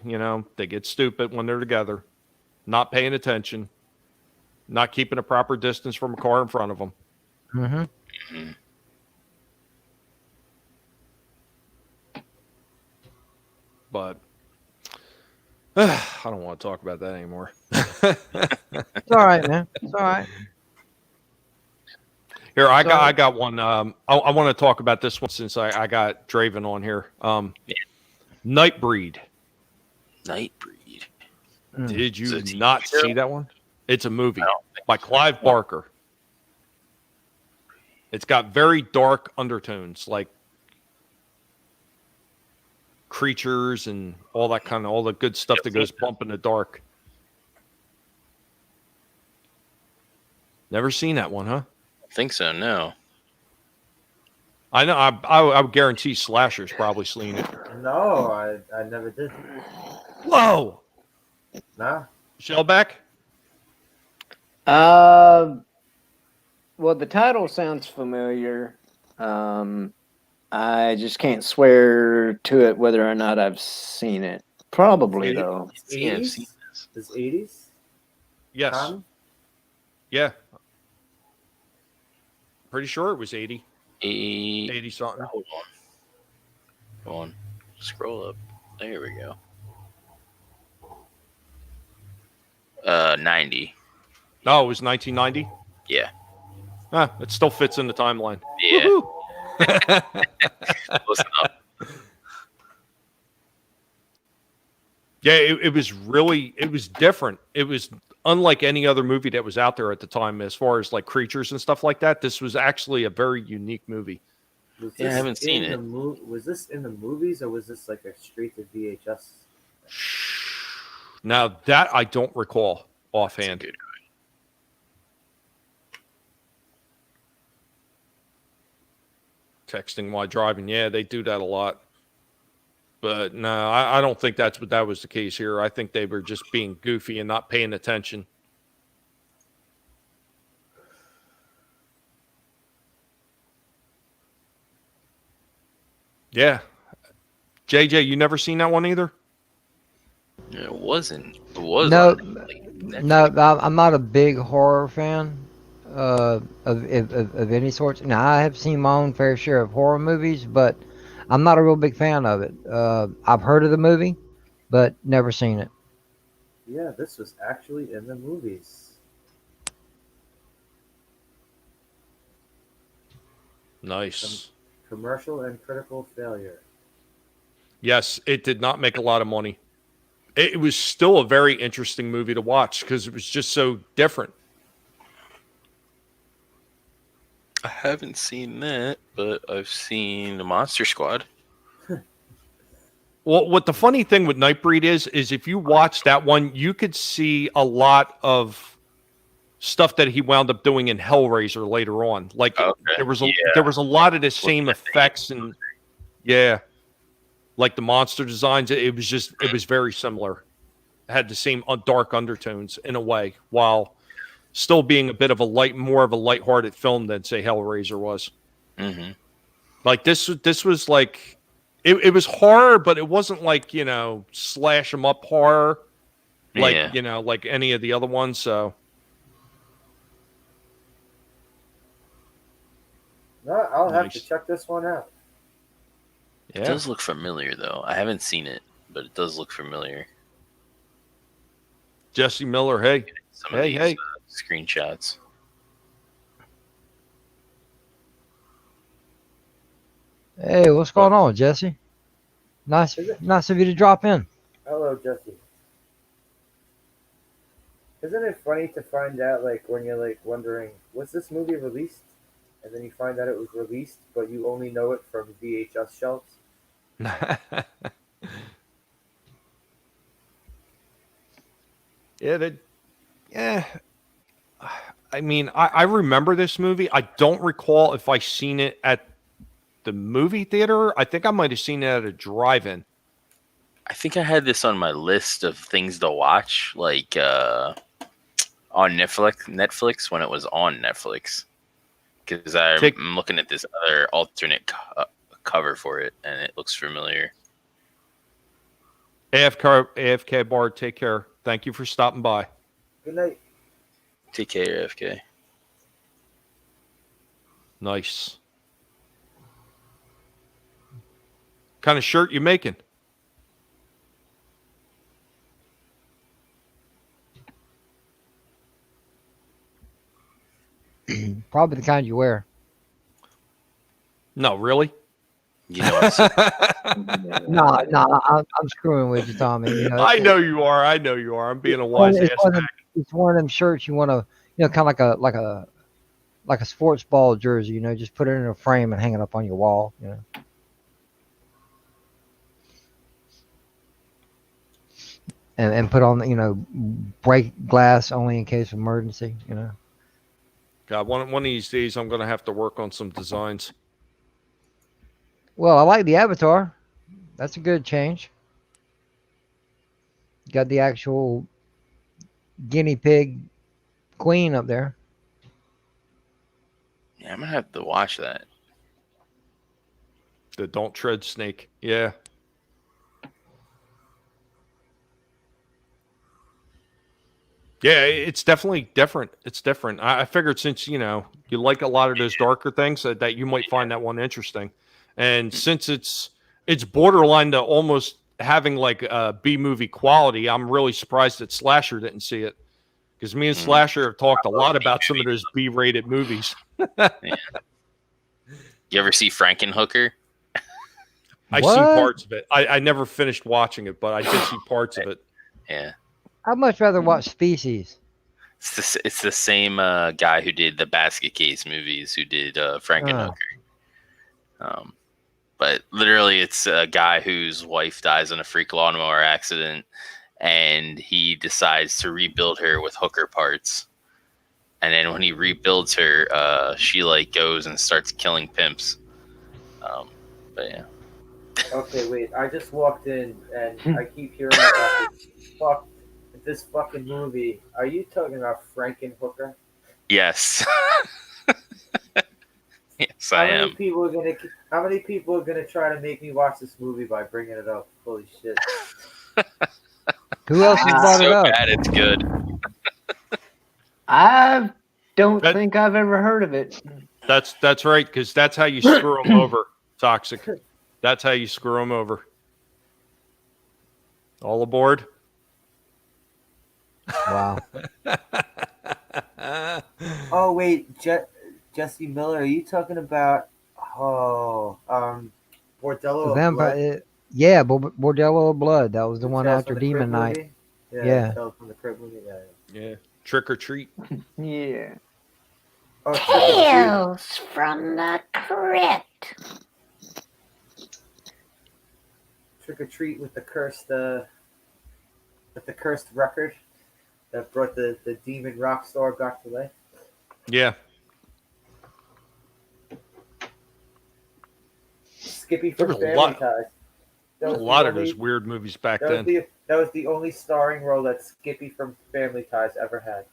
they get stupid when they're together, not paying attention, not keeping a proper distance from a car in front of them. Mm-hmm. But I don't want to talk about that anymore. It's all right, man. It's all right. Here, I got one. I want to talk about this one since I got Draven on here. Nightbreed. Nightbreed. Did you Is it a TV not show? see that one? It's a movie I don't think by Clive Barker. It's got very dark undertones, like creatures and all that kind of all the good stuff that goes bump in the dark. Never seen that one, huh? I think so. No. I know. I would guarantee Slasher's probably seen it. No, I never did. Whoa, Nah. Shellback. Well, the title sounds familiar. I just can't swear to it whether or not I've seen it. Probably though. Yeah, I've seen this. This 80s? Yes. Tommy? Yeah. Pretty sure it was 80. 80 80 something. Hold on. Hold on. Scroll up. There we go. 90. No, it was 1990. Yeah. It still fits in the timeline. Yeah. Woohoo! Close enough. Yeah, it was different. It was unlike any other movie that was out there at the time as far as like creatures and stuff like that. This was actually a very unique movie. Was Yeah, I this haven't seen in it. the was this in the movies or was this like a straight to VHS? Now that I don't recall That's offhand. good. Texting while driving, yeah, they do that a lot. But no, I don't think that was the case here. I think they were just being goofy and not paying attention. Yeah. JJ, you never seen that one either? It wasn't. It was. No, on Netflix. no, I'm not a big horror fan of any sorts. Now, I have seen my own fair share of horror movies, but I'm not a real big fan of it. I've heard of the movie, but never seen it. Yeah, this was actually in the movies. Nice. Commercial and critical failure. Yes, it did not make a lot of money. It was still a very interesting movie to watch because it was just so different. I haven't seen that, but I've seen the Monster Squad. Well, what the funny thing with Nightbreed is if you watch that one, you could see a lot of stuff that he wound up doing in Hellraiser later on. Like Okay. there was Yeah. a lot of the same effects and like the monster designs. It was very similar. It had the same dark undertones in a way. While still being a bit of more of a lighthearted film than say Hellraiser was. Mm-hmm. Like this was like it was horror, but it wasn't like slash 'em up horror like Yeah. like any of the other ones. So No, I'll have to Nice. check this one out. It yeah, does look familiar, though. I haven't seen it, but it does look familiar. Jesse Miller. Hey, Some of these screenshots. Hey, what's going on, Jesse? Nice of you to drop in. Hello, Jesse. Isn't it funny to find out, like, when you're, like, wondering, was this movie released? And then you find out it was released, but you only know it from VHS shelves? yeah. I mean, I remember this movie. I don't recall if I seen it at the movie theater. I think I might have seen it at a drive-in. I think I had this on my list of things to watch, like on Netflix when it was on Netflix. Because I'm looking at this other alternate cover for it, and it looks familiar. AFK Bard, take care. Thank you for stopping by. Good night. Take care, FK. Nice. Kind of shirt you making? Probably the kind you wear. No, really? You know, No, I'm screwing with you, Tommy. You know, I know you are. I know you are. I'm being a wise ass. It's one of them shirts you want to, kind of like a sports ball jersey. Just put it in a frame and hang it up on your wall. And put on, break glass only in case of emergency. God, one of these days I'm going to have to work on some designs. Well, I like the avatar. That's a good change. Got the actual guinea pig queen up there. yeah, I'm gonna have to watch that. The Don't Tread Snake. Yeah. Yeah, it's definitely different. It's different. I figured since, you like a lot of those darker things that you might find that one interesting. And since it's borderline to almost having like a B movie quality, I'm really surprised that Slasher didn't see it. Because me and Slasher have talked a lot about some of those B-rated movies. Yeah. You ever see Frankenhooker? I seen parts of it. I never finished watching it, but I did see parts of it. Yeah. I'd much rather watch Species. It's the same guy who did the Basket Case movies, who did Frankenhooker. But literally, it's a guy whose wife dies in a freak lawnmower accident, and he decides to rebuild her with hooker parts. And then when he rebuilds her, she like goes and starts killing pimps. But yeah. Okay, wait. I just walked in, and I keep hearing about this fucking movie. Are you talking about Frankenhooker? Yes. Yes, I am. How many people are gonna try to make me watch this movie by bringing it up? Holy shit! Who else has brought it So up? bad, it's good. I don't think I've ever heard of it. That's right, because that's how you screw them over, Toxic. That's how you screw them over. All aboard? Wow. Oh wait, Jesse Miller. Are you talking about? Bordello of Blood? Yeah, Bordello of Blood. That was the one Tales after from the Demon Crypt Night. movie? Yeah. Tales from the Crypt movie. Yeah. Trick or treat. Yeah. Oh, Tales from the Crypt. Trick or Treat with the cursed record that brought the demon rock star back to life. Yeah. Skippy There from was a Family lot- Ties. A lot of those weird movies back then. That was the only starring role that Skippy from Family Ties ever had.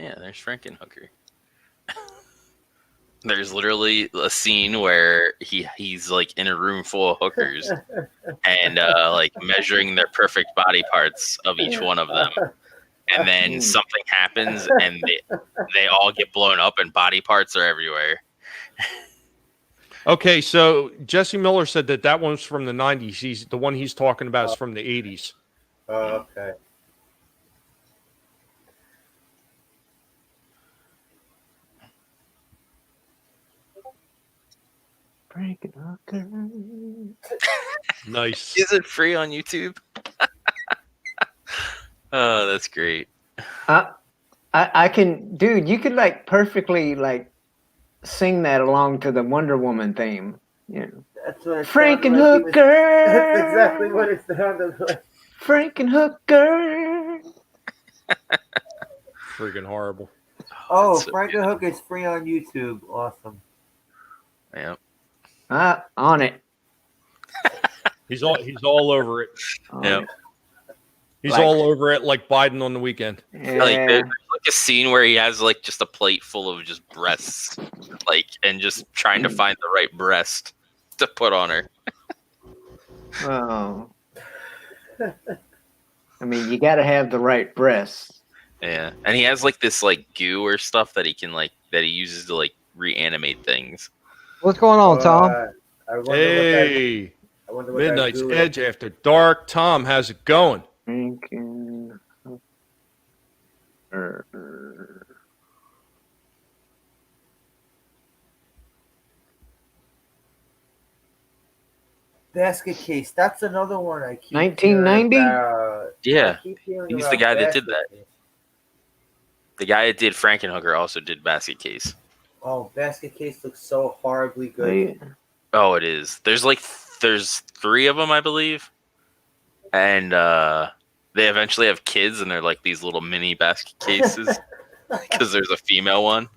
Yeah, there's Frankenhooker. There's literally a scene where he's like in a room full of hookers and like measuring their perfect body parts of each one of them. And then something happens and they all get blown up and body parts are everywhere. Okay, so Jesse Miller said that one's from the 90s. The one he's talking about is from the 80s. Oh, okay. Frankenhooker. Nice. Is it free on YouTube? Oh, that's great. I can, dude. You could like perfectly like sing that along to the Wonder Woman theme. You know, That's what it Frankenhooker. That's exactly what it sounded like. Frankenhooker. Freaking horrible. Oh, That's so Frankenhooker is free on YouTube. Awesome. Yeah. On it. He's all over it. On Yeah. it. He's Like- all over it like Biden on the weekend. Yeah. Like there's like a scene where he has like just a plate full of just breasts, like, and just trying to find the right breast to put on her. Oh. I mean, you got to have the right breasts. Yeah, and he has like this like goo or stuff that he can like that he uses to like reanimate things. What's going on, Tom? I wonder Hey, I wonder what Midnight's that goo is. Edge after dark. Tom, how's it going? Frankenhooker. Basket Case. That's another one I keep 1990? hearing about. Yeah, I keep hearing he's about the guy that did Basket that. Case. The guy that did Frankenhooker also did Basket Case. Oh, Basket Case looks so horribly good. Oh, it is. There's 3 of them, I believe, and they eventually have kids, and they're like these little mini basket cases because there's a female one.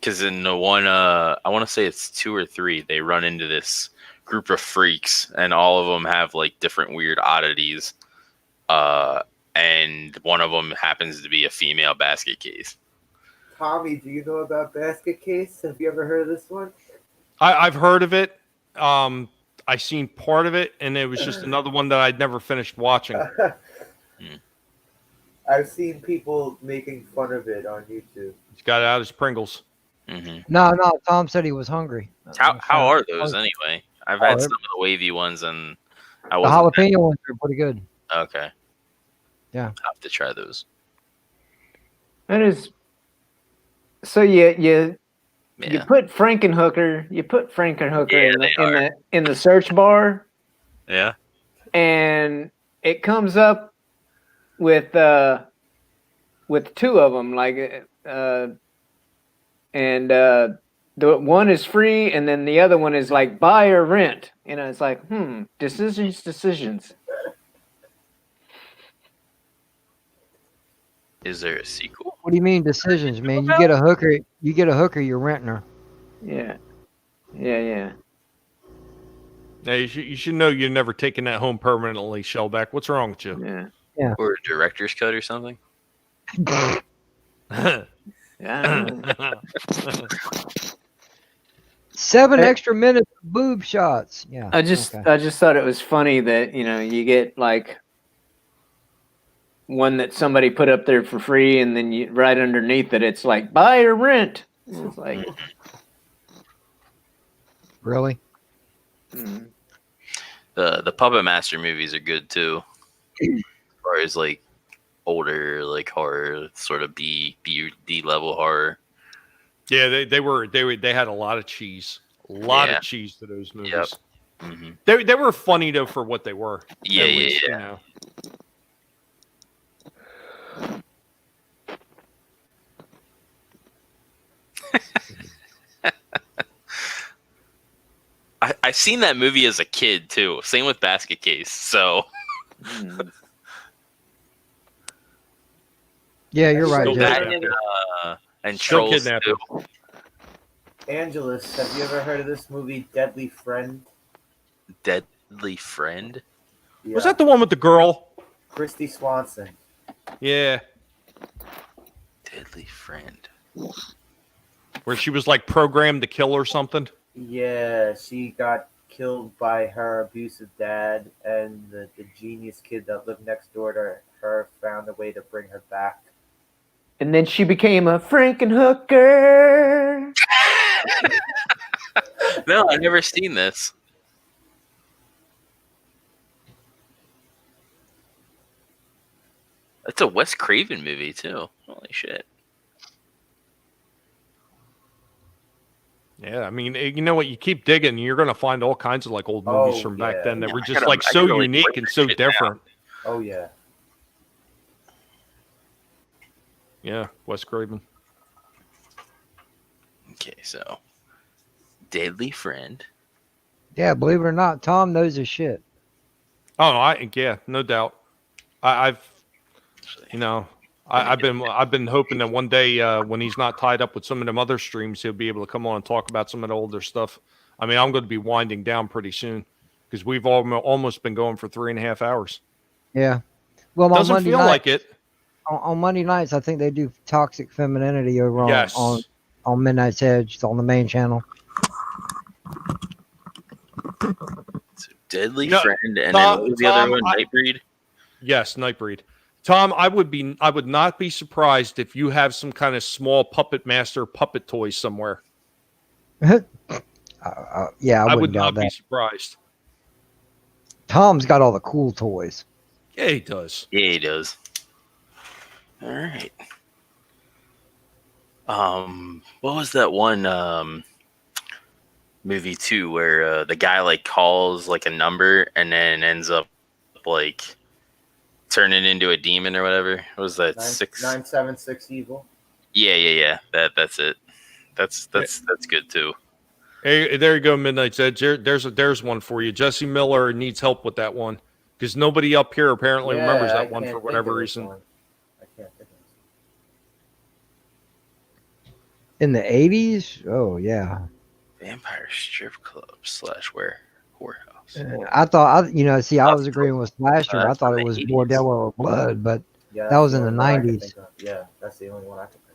Because in the one, I want to say it's 2 or 3, they run into this group of freaks, and all of them have like different weird oddities. And one of them happens to be a female basket case. Tommy, do you know about Basket Case? Have you ever heard of this one? I've heard of it. I seen part of it, and it was just another one that I'd never finished watching. I've seen people making fun of it on YouTube. He's got out his Pringles. Mm-hmm. No, Tom said he was hungry. How are those anyway? I've had they're- some of the wavy ones, and I The wasn't. jalapeno ones are pretty good. Okay. Yeah. I'll have to try those. That is. So you Yeah. put Frankenhooker. You put Frankenhooker Yeah, in the search bar, Yeah. and it comes up with 2 of them. Like and the one is free, and then the other one is like buy or rent. You know, it's like decisions. Is there a sequel? What do you mean decisions, man? You get a hooker, you're renting her. Yeah. Now you should know you're never taking that home permanently, Shellback. What's wrong with you? Yeah. Or a director's cut or something? Yeah. 7 Hey. extra minutes of boob shots. Yeah. I just okay. thought it was funny that, you know, you get like one that somebody put up there for free, and then you right underneath it it's like buy or rent. It's like Really? The Puppet Master movies are good too. As far as like older like horror, sort of D level horror. Yeah, they had a lot of cheese. A lot of cheese to those movies. Yep. Mm-hmm. They were funny though for what they were. Yeah, at yeah, least, yeah. You know. I've seen that movie as a kid too. Same with Basket Case. So Yeah, you're right, Still Jay. that kidnapped. and Still Trolls kidnapped. too. Angelus, have you ever heard of this movie, Deadly Friend? Deadly Friend. Yeah. Was that the one with the girl? Christy Swanson? Yeah, Deadly Friend. where she was like programmed to kill or something. Yeah, she got killed by her abusive dad, and the genius kid that lived next door to her found a way to bring her back. And then she became a Frankenhooker. No, I've never seen this. That's a Wes Craven movie too. Holy shit! Yeah, I mean, you know what? You keep digging, you're gonna find all kinds of like old movies Oh, from back yeah. then that Yeah, were I just gotta- like I so gotta, like, unique break and that so shit down. different. Oh yeah. Yeah, Wes Craven. Okay, so Deadly Friend. Yeah, believe it or not, Tom knows his shit. Oh, yeah, no doubt. I've you know, I've been hoping that one day when he's not tied up with some of them other streams, he'll be able to come on and talk about some of the older stuff. I mean, I'm going to be winding down pretty soon because we've almost been going for 3.5 hours. Yeah. Well, on Doesn't Monday feel night, like it. on Monday nights, I think they do Toxic Femininity over Yes. on Midnight's Edge on the main channel. So Deadly No, Friend, and Tom- then what was the other Tom, one? I- Nightbreed. Yes, Nightbreed. Tom, I would not be surprised if you have some kind of small Puppet Master puppet toy somewhere. Yeah, I I wouldn't would doubt not be that. surprised. Tom's got all the cool toys. Yeah, he does. Yeah, he does. All right. What was that one movie too where the guy like calls like a number and then ends up like turning into a demon or whatever? What was that? 976 evil. Yeah. That's it. That's good too. Hey, there you go, Midnight's Edge. There's one for you. Jesse Miller needs help with that one because nobody up here apparently remembers I that one can't for think whatever of this reason. one. I can't think of In the 80s? Oh, yeah. Vampire strip club / where whorehouse. I thought, I was agreeing with Slasher. I That's thought in it the was 80s. Bordello or Blood, but it. Yeah, that was that's in the only one I can 90s. think of. Yeah, that's the only one I can think of.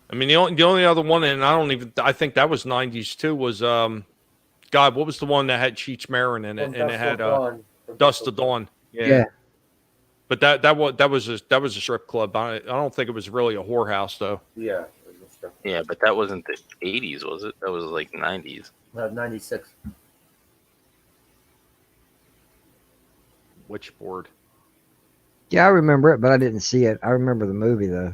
I mean, the only other one, and I think that was 90s too, was God, what was the one that had Cheech Marin in it, From and it Dusk had Till Dawn. From Dust to Dawn. Yeah. But that was a strip club. I don't think it was really a whorehouse though. Yeah, it was a strip. Yeah, but that wasn't the 80s, was it? That was like 90s. 96. Witchboard. Yeah, I remember it, but I didn't see it. I remember the movie, though.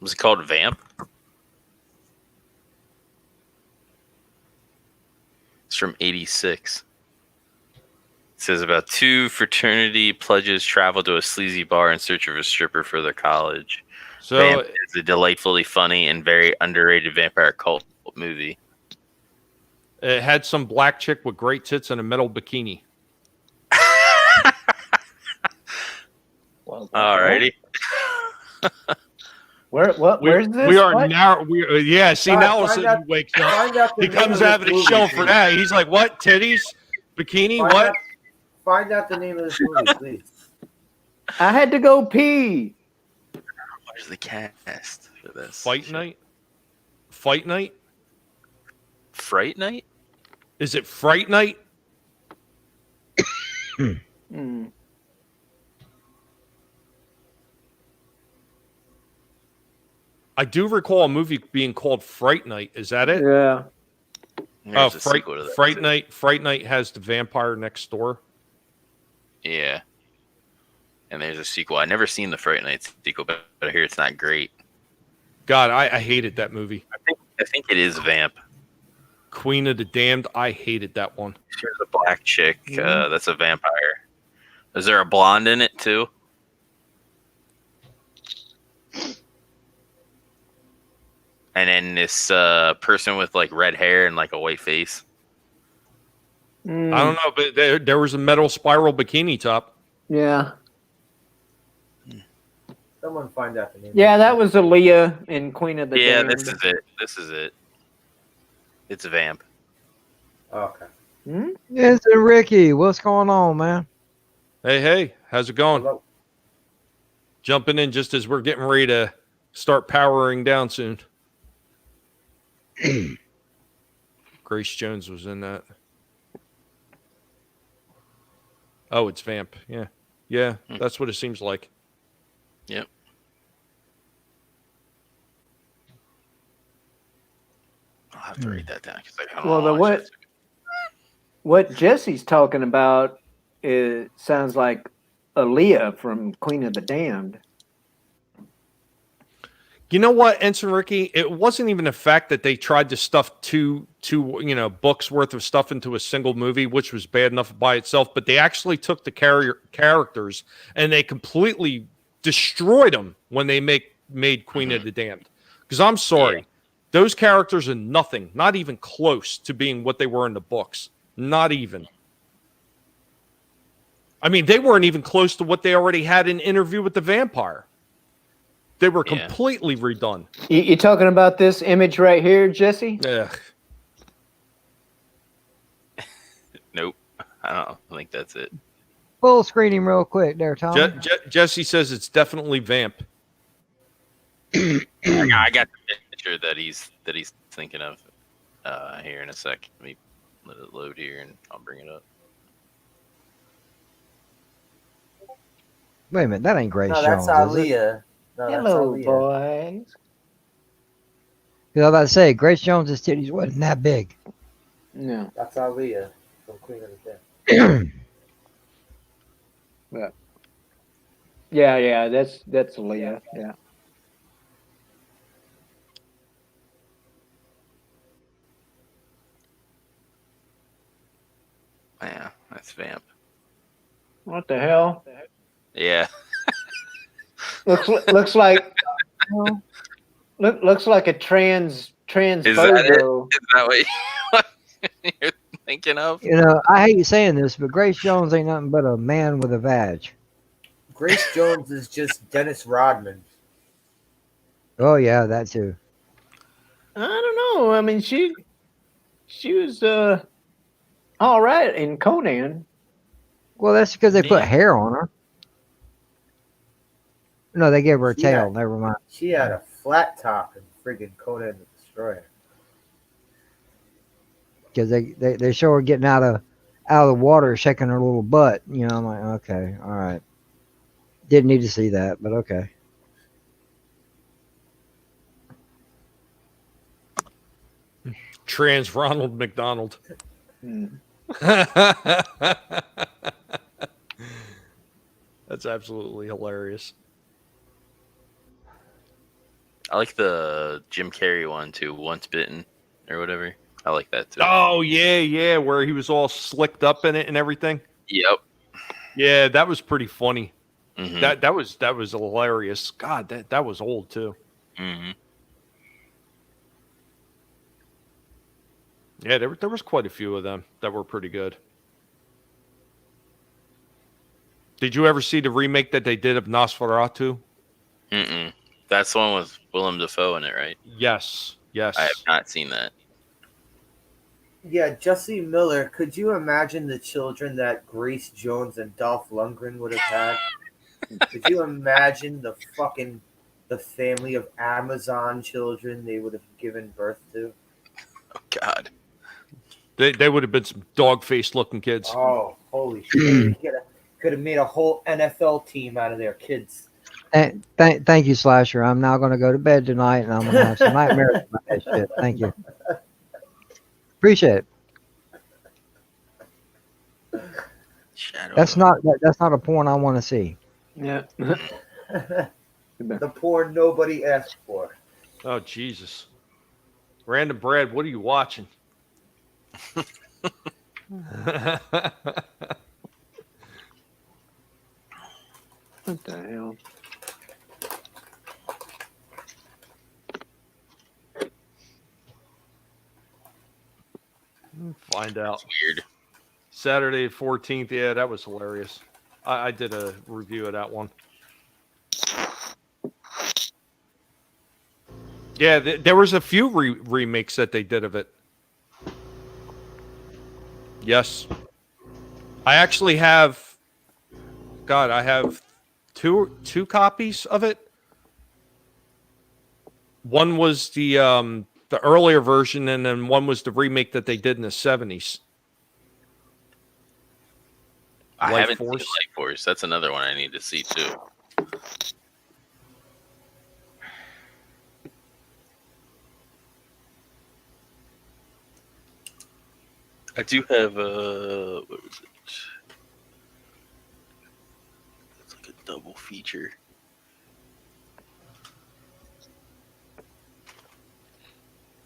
Was it called Vamp? It's from 86. It says about two fraternity pledges travel to a sleazy bar in search of a stripper for their college. So Vamp is a delightfully funny and very underrated vampire cult movie. it had some black chick with great tits and a metal bikini. Alrighty. Where's this? We are What? now. Yeah. See, Find now all of a out- sudden he wakes up. Find out the He name comes of out this of his movie, shell for please. that. He's like, "What? Titties? Bikini? Find What?" out- Find out the name of this movie, please. I had to go pee. Where's the cast for this? Fight night. Fight night. Fright Night? Is it Fright Night? Hmm. I do recall a movie being called Fright Night. Is that it? Yeah. There's a Fright, sequel to that, Fright too. Night. Fright Night has the vampire next door. Yeah. And there's a sequel. I never seen the Fright Night sequel, but I hear it's not great. God, I hated that movie. I think it is Vamp. Queen of the Damned. I hated that one. There's a black chick that's a vampire. Is there a blonde in it too? And then this person with like red hair and like a white face. Hmm. I don't know, but there was a metal spiral bikini top. Yeah. Someone find out the name. Yeah, of that was Aaliyah in Queen of the Yeah, Damned. this is it. This is it. It's a vamp. Okay. Hmm? It's Ricky. What's going on, man? Hey, how's it going? Hello. Jumping in just as we're getting ready to start powering down soon. Grace Jones was in that. Oh, it's Vamp. Yeah, that's what it seems like. Yep. I'll have to write that down because I don't Well, know. what Jesse's talking about sounds like Aaliyah from Queen of the Damned. You know what, Ensign Ricky? It wasn't even the fact that they tried to stuff two books worth of stuff into a single movie, which was bad enough by itself, but they actually took the characters and they completely destroyed them when they made Queen of the Damned. Because I'm sorry, those characters are nothing, not even close to being what they were in the books. Not even. I mean, they weren't even close to what they already had in Interview with the Vampire. They were completely redone. You talking about this image right here, Jesse? Ugh. Nope. I don't think that's it. Full screen him real quick there, Tom. Jesse says it's definitely Vamp. I got the picture that he's thinking of here in a sec. Let me let it load here and I'll bring it up. Wait a minute, that ain't Grace No, that's Jones, is it? Aaliyah. No, Hello, that's Aaliyah. boys. 'Cause I was about to say, Grace Jones's titties wasn't that big. No. That's Aaliyah from Queen of the Damned. Yeah, that's Aaliyah. Yeah. Yeah, that's Vamp. What the hell? Yeah. Looks like looks like a trans Is that it? bozo. Is that what you're thinking of? You know, I hate saying this, but Grace Jones ain't nothing but a man with a vag. Grace Jones is just Dennis Rodman. Oh yeah, that too. I don't know. I mean, she was all right in Conan. Well, that's because they put Yeah. hair on her. No, they gave her a She tail. had- Never mind. She had a flat top in friggin' Conan the Destroyer. Because they show her getting out of the water, shaking her little butt. You know, I'm like, okay, all right. Didn't need to see that, but okay. Trans Ronald McDonald. Hmm. That's absolutely hilarious. I like the Jim Carrey one too, Once Bitten or whatever. I like that too. Oh yeah, where he was all slicked up in it and everything. Yep. Yeah, that was pretty funny. Mm-hmm. That was hilarious. God, that was old too. Mm-hmm. Yeah, there was quite a few of them that were pretty good. Did you ever see the remake that they did of Nosferatu? Mm-mm. That's the one with Willem Dafoe in it, right? Yes. I have not seen that. Yeah, Jesse Miller. Could you imagine the children that Grace Jones and Dolph Lundgren would have had? Could you imagine the family of Amazon children they would have given birth to? Oh God. They would have been some dog-faced looking kids. Oh, holy shit! Could have made a whole NFL team out of their kids. Thank you, Slasher. I'm now going to go to bed tonight, and I'm going to have some nightmares about that shit. Thank you. Appreciate it. Shadow. That's not a porn I want to see. Yeah. The porn nobody asked for. Oh Jesus. Random Brad, what are you watching? What the hell? Find out. It's weird. Saturday 14th. Yeah, that was hilarious. I did a review of that one. Yeah, there was a few remakes that they did of it. Yes. I actually have, God, I have two copies of it. One was the earlier version, and then one was the remake that they did in the 70s. I Life haven't Force. seen Life Force. That's another one I need to see too. I do have what was it? It's like a double feature.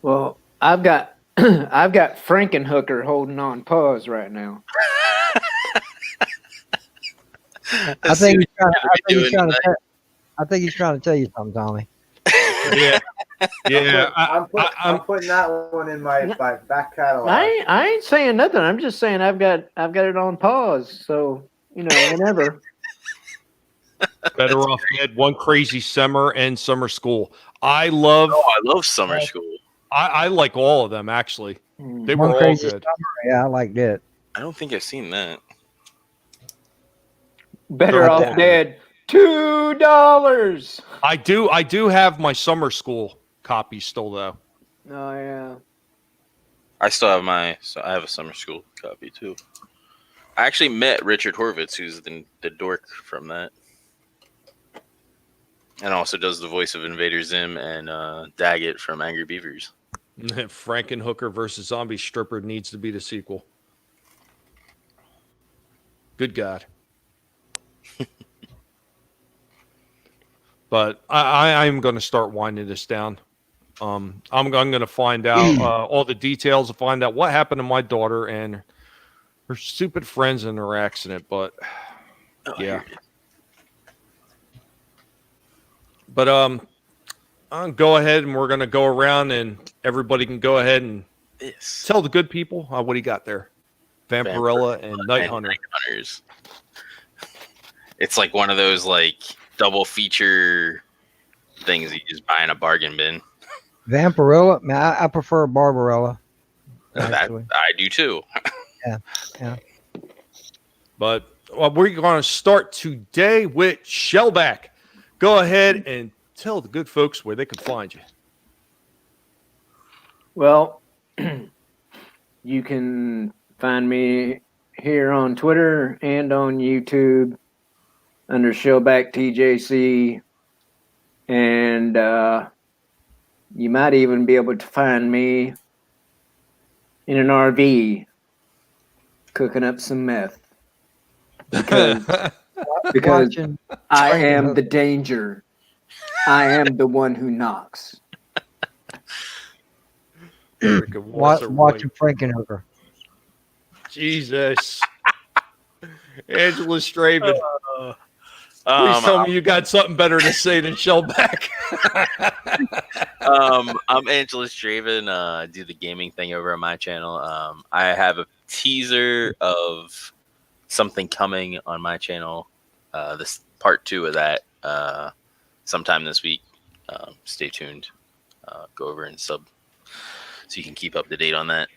Well, I've got I've got Frankenhooker holding on pause right now. I think he's trying. I I think he's trying to tell you something, Tommy. Yeah. Yeah. I'm putting that one in my back catalog. I ain't saying nothing. I'm just saying I've got it on pause. So whenever. Better Off Dead, One Crazy Summer, and Summer School. I love Summer School. I like all of them, actually. They were One all Crazy good. Summer, yeah, I liked it. I don't think I've seen that. Better They're Off all Dead. $2. I do have my Summer School copy still, though. Oh yeah. I still have I have a Summer School copy too. I actually met Richard Horvitz, who's the dork from that. And also does the voice of Invader Zim and Daggett from Angry Beavers. Frankenhooker versus Zombie Stripper needs to be the sequel. Good God. But I'm going to start winding this down. I'm going to find out all the details to find out what happened to my daughter and her stupid friends in her accident. But yeah. But I'll go ahead and we're going to go around and everybody can go ahead and tell the good people what do you got there. Vampirella and Night Hunter. Hunters. It's like one of those like double feature things you just buy in a bargain bin. Vampirella, man, I prefer Barbarella. Actually. I do too. Yeah. But we're going to start today with Shellback. Go ahead and tell the good folks where they can find you. Well, you can find me here on Twitter and on YouTube under Shellback TJC. And you might even be able to find me in an RV cooking up some meth. Because I am the danger. I am the one who knocks. Watching Frankenhooker. Jesus. Angela Straven. Please tell me you got something better to say than Shellback. I'm Angela Straven. I do the gaming thing over on my channel. I have a teaser of something coming on my channel. This part 2 of that sometime this week. Stay tuned. Go over and sub so you can keep up to date on that.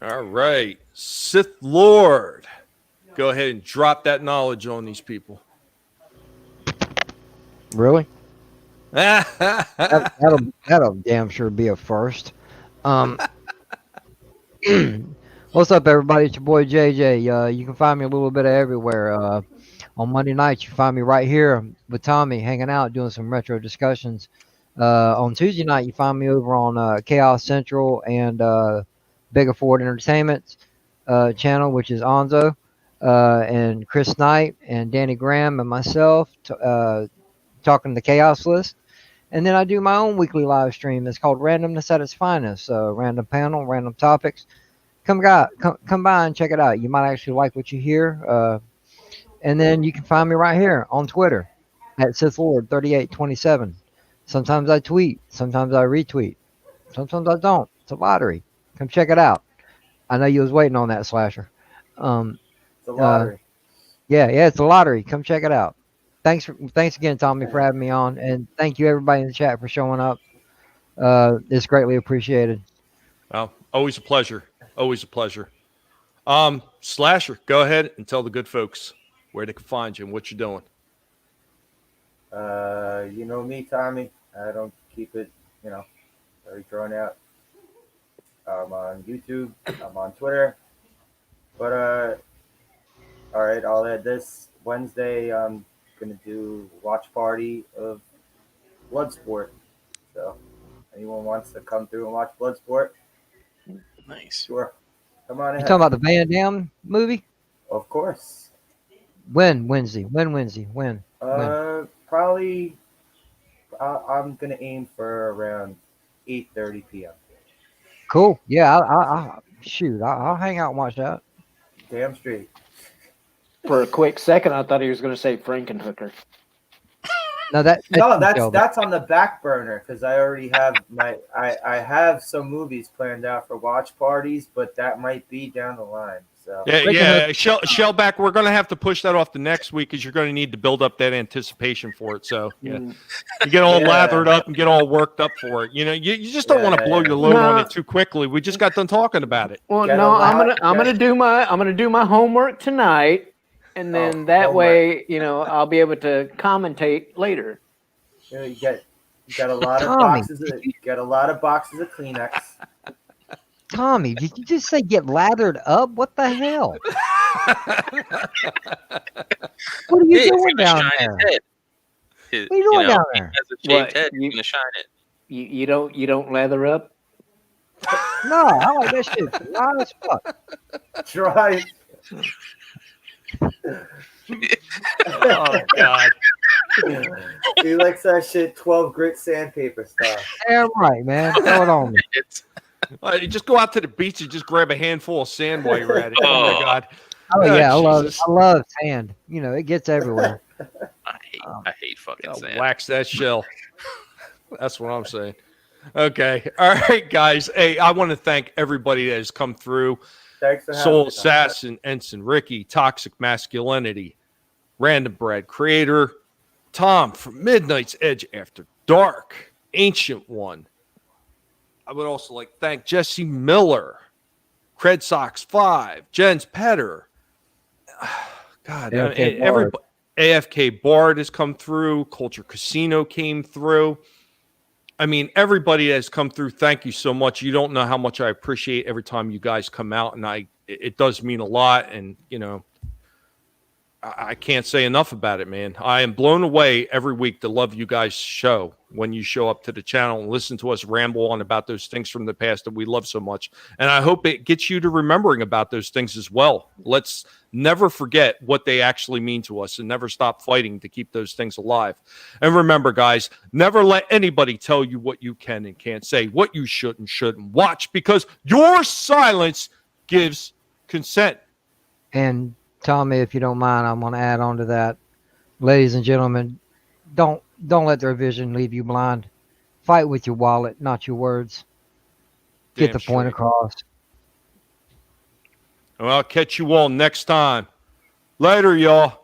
All right. Sith Lord. Go ahead and drop that knowledge on these people. Really? that'll damn sure be a first. What's up, everybody? It's your boy JJ. You can find me a little bit of everywhere. On Monday nights, you find me right here with Tommy, hanging out, doing some retro discussions. On Tuesday night, you find me over on Chaos Central and Bigger Ford Entertainment's channel, which is Onzo, and Chris Knight and Danny Graham and myself talking the Chaos List. And then I do my own weekly live stream. It's called Randomness at its Finest. Random panel, random topics. Come by and check it out. You might actually like what you hear. And then you can find me right here on Twitter at SithLord3827. Sometimes I tweet. Sometimes I retweet. Sometimes I don't. It's a lottery. Come check it out. I know you was waiting on that, Slasher. It's a lottery. Yeah, it's a lottery. Come check it out. Thanks again, Tommy, for having me on, and thank you everybody in the chat for showing up. It's greatly appreciated. Well, always a pleasure. Always a pleasure. Slasher, go ahead and tell the good folks where they can find you and what you're doing. You know me, Tommy. I don't keep it, very drawn out. I'm on YouTube. I'm on Twitter. But all right, I'll add this Wednesday. I'm gonna do watch party of Bloodsport. So anyone wants to come through and watch Bloodsport, Nice. sure, come on You ahead. talking about the Van Damme movie? Of course. When Wednesday? When Wednesday? When? Probably. I'm gonna aim for around 8:30 p.m. Cool. Yeah, I'll hang out and watch that. Damn straight. For a quick second, I thought he was going to say Frankenhooker. No, that's That's on the back burner because I already have I have some movies planned out for watch parties, but that might be down the line. So Yeah. Shellback, we're going to have to push that off the next week because you're going to need to build up that anticipation for it. So, yeah, you get all lathered up and get all worked up for it. You just don't want to blow your load on it too quickly. We just got done talking about it. Well, no, I'm gonna do my homework tonight, and then that way, I'll be able to commentate later. You got a lot of Tommy, boxes. You got a lot of boxes of Kleenex. Tommy, did you just say get lathered up? What the hell? What are you doing down there? What are you doing down there? Has a shaved head. He's gonna shine it. You don't lather up. No, I like that shit. Dry as fuck. Try. Oh, God. He likes that shit 12 grit sandpaper style. Damn right, man. Throw it on me. You just go out to the beach and just grab a handful of sand while you're at it. Oh, my God. Oh yeah, Jesus. I love sand. It gets everywhere. I hate fucking sand. Wax that shell. That's what I'm saying. Okay. All right, guys. Hey, I want to thank everybody that has come through. Thanks for having Soul me. Assassin, Ensign Ricky, Toxic Masculinity, Random Bread Creator, Tom from Midnight's Edge After Dark, Ancient One. I would also like to thank Jesse Miller, Cred Sox 5, Jens Petter. God, everybody. AFK Bard has come through. Culture Casino came through. I mean, everybody that has come through, thank you so much. You don't know how much I appreciate every time you guys come out, and it does mean a lot. And I can't say enough about it, man. I am blown away every week to love you guys' show when you show up to the channel and listen to us ramble on about those things from the past that we love so much. And I hope it gets you to remembering about those things as well. Let's never forget what they actually mean to us and never stop fighting to keep those things alive. And remember, guys, never let anybody tell you what you can and can't say, what you should and shouldn't watch, because your silence gives consent. And Tommy, if you don't mind, I'm going to add on to that. Ladies and gentlemen, don't let their vision leave you blind. Fight with your wallet, not your words. Get the point across. Well, I'll catch you all next time. Later, y'all.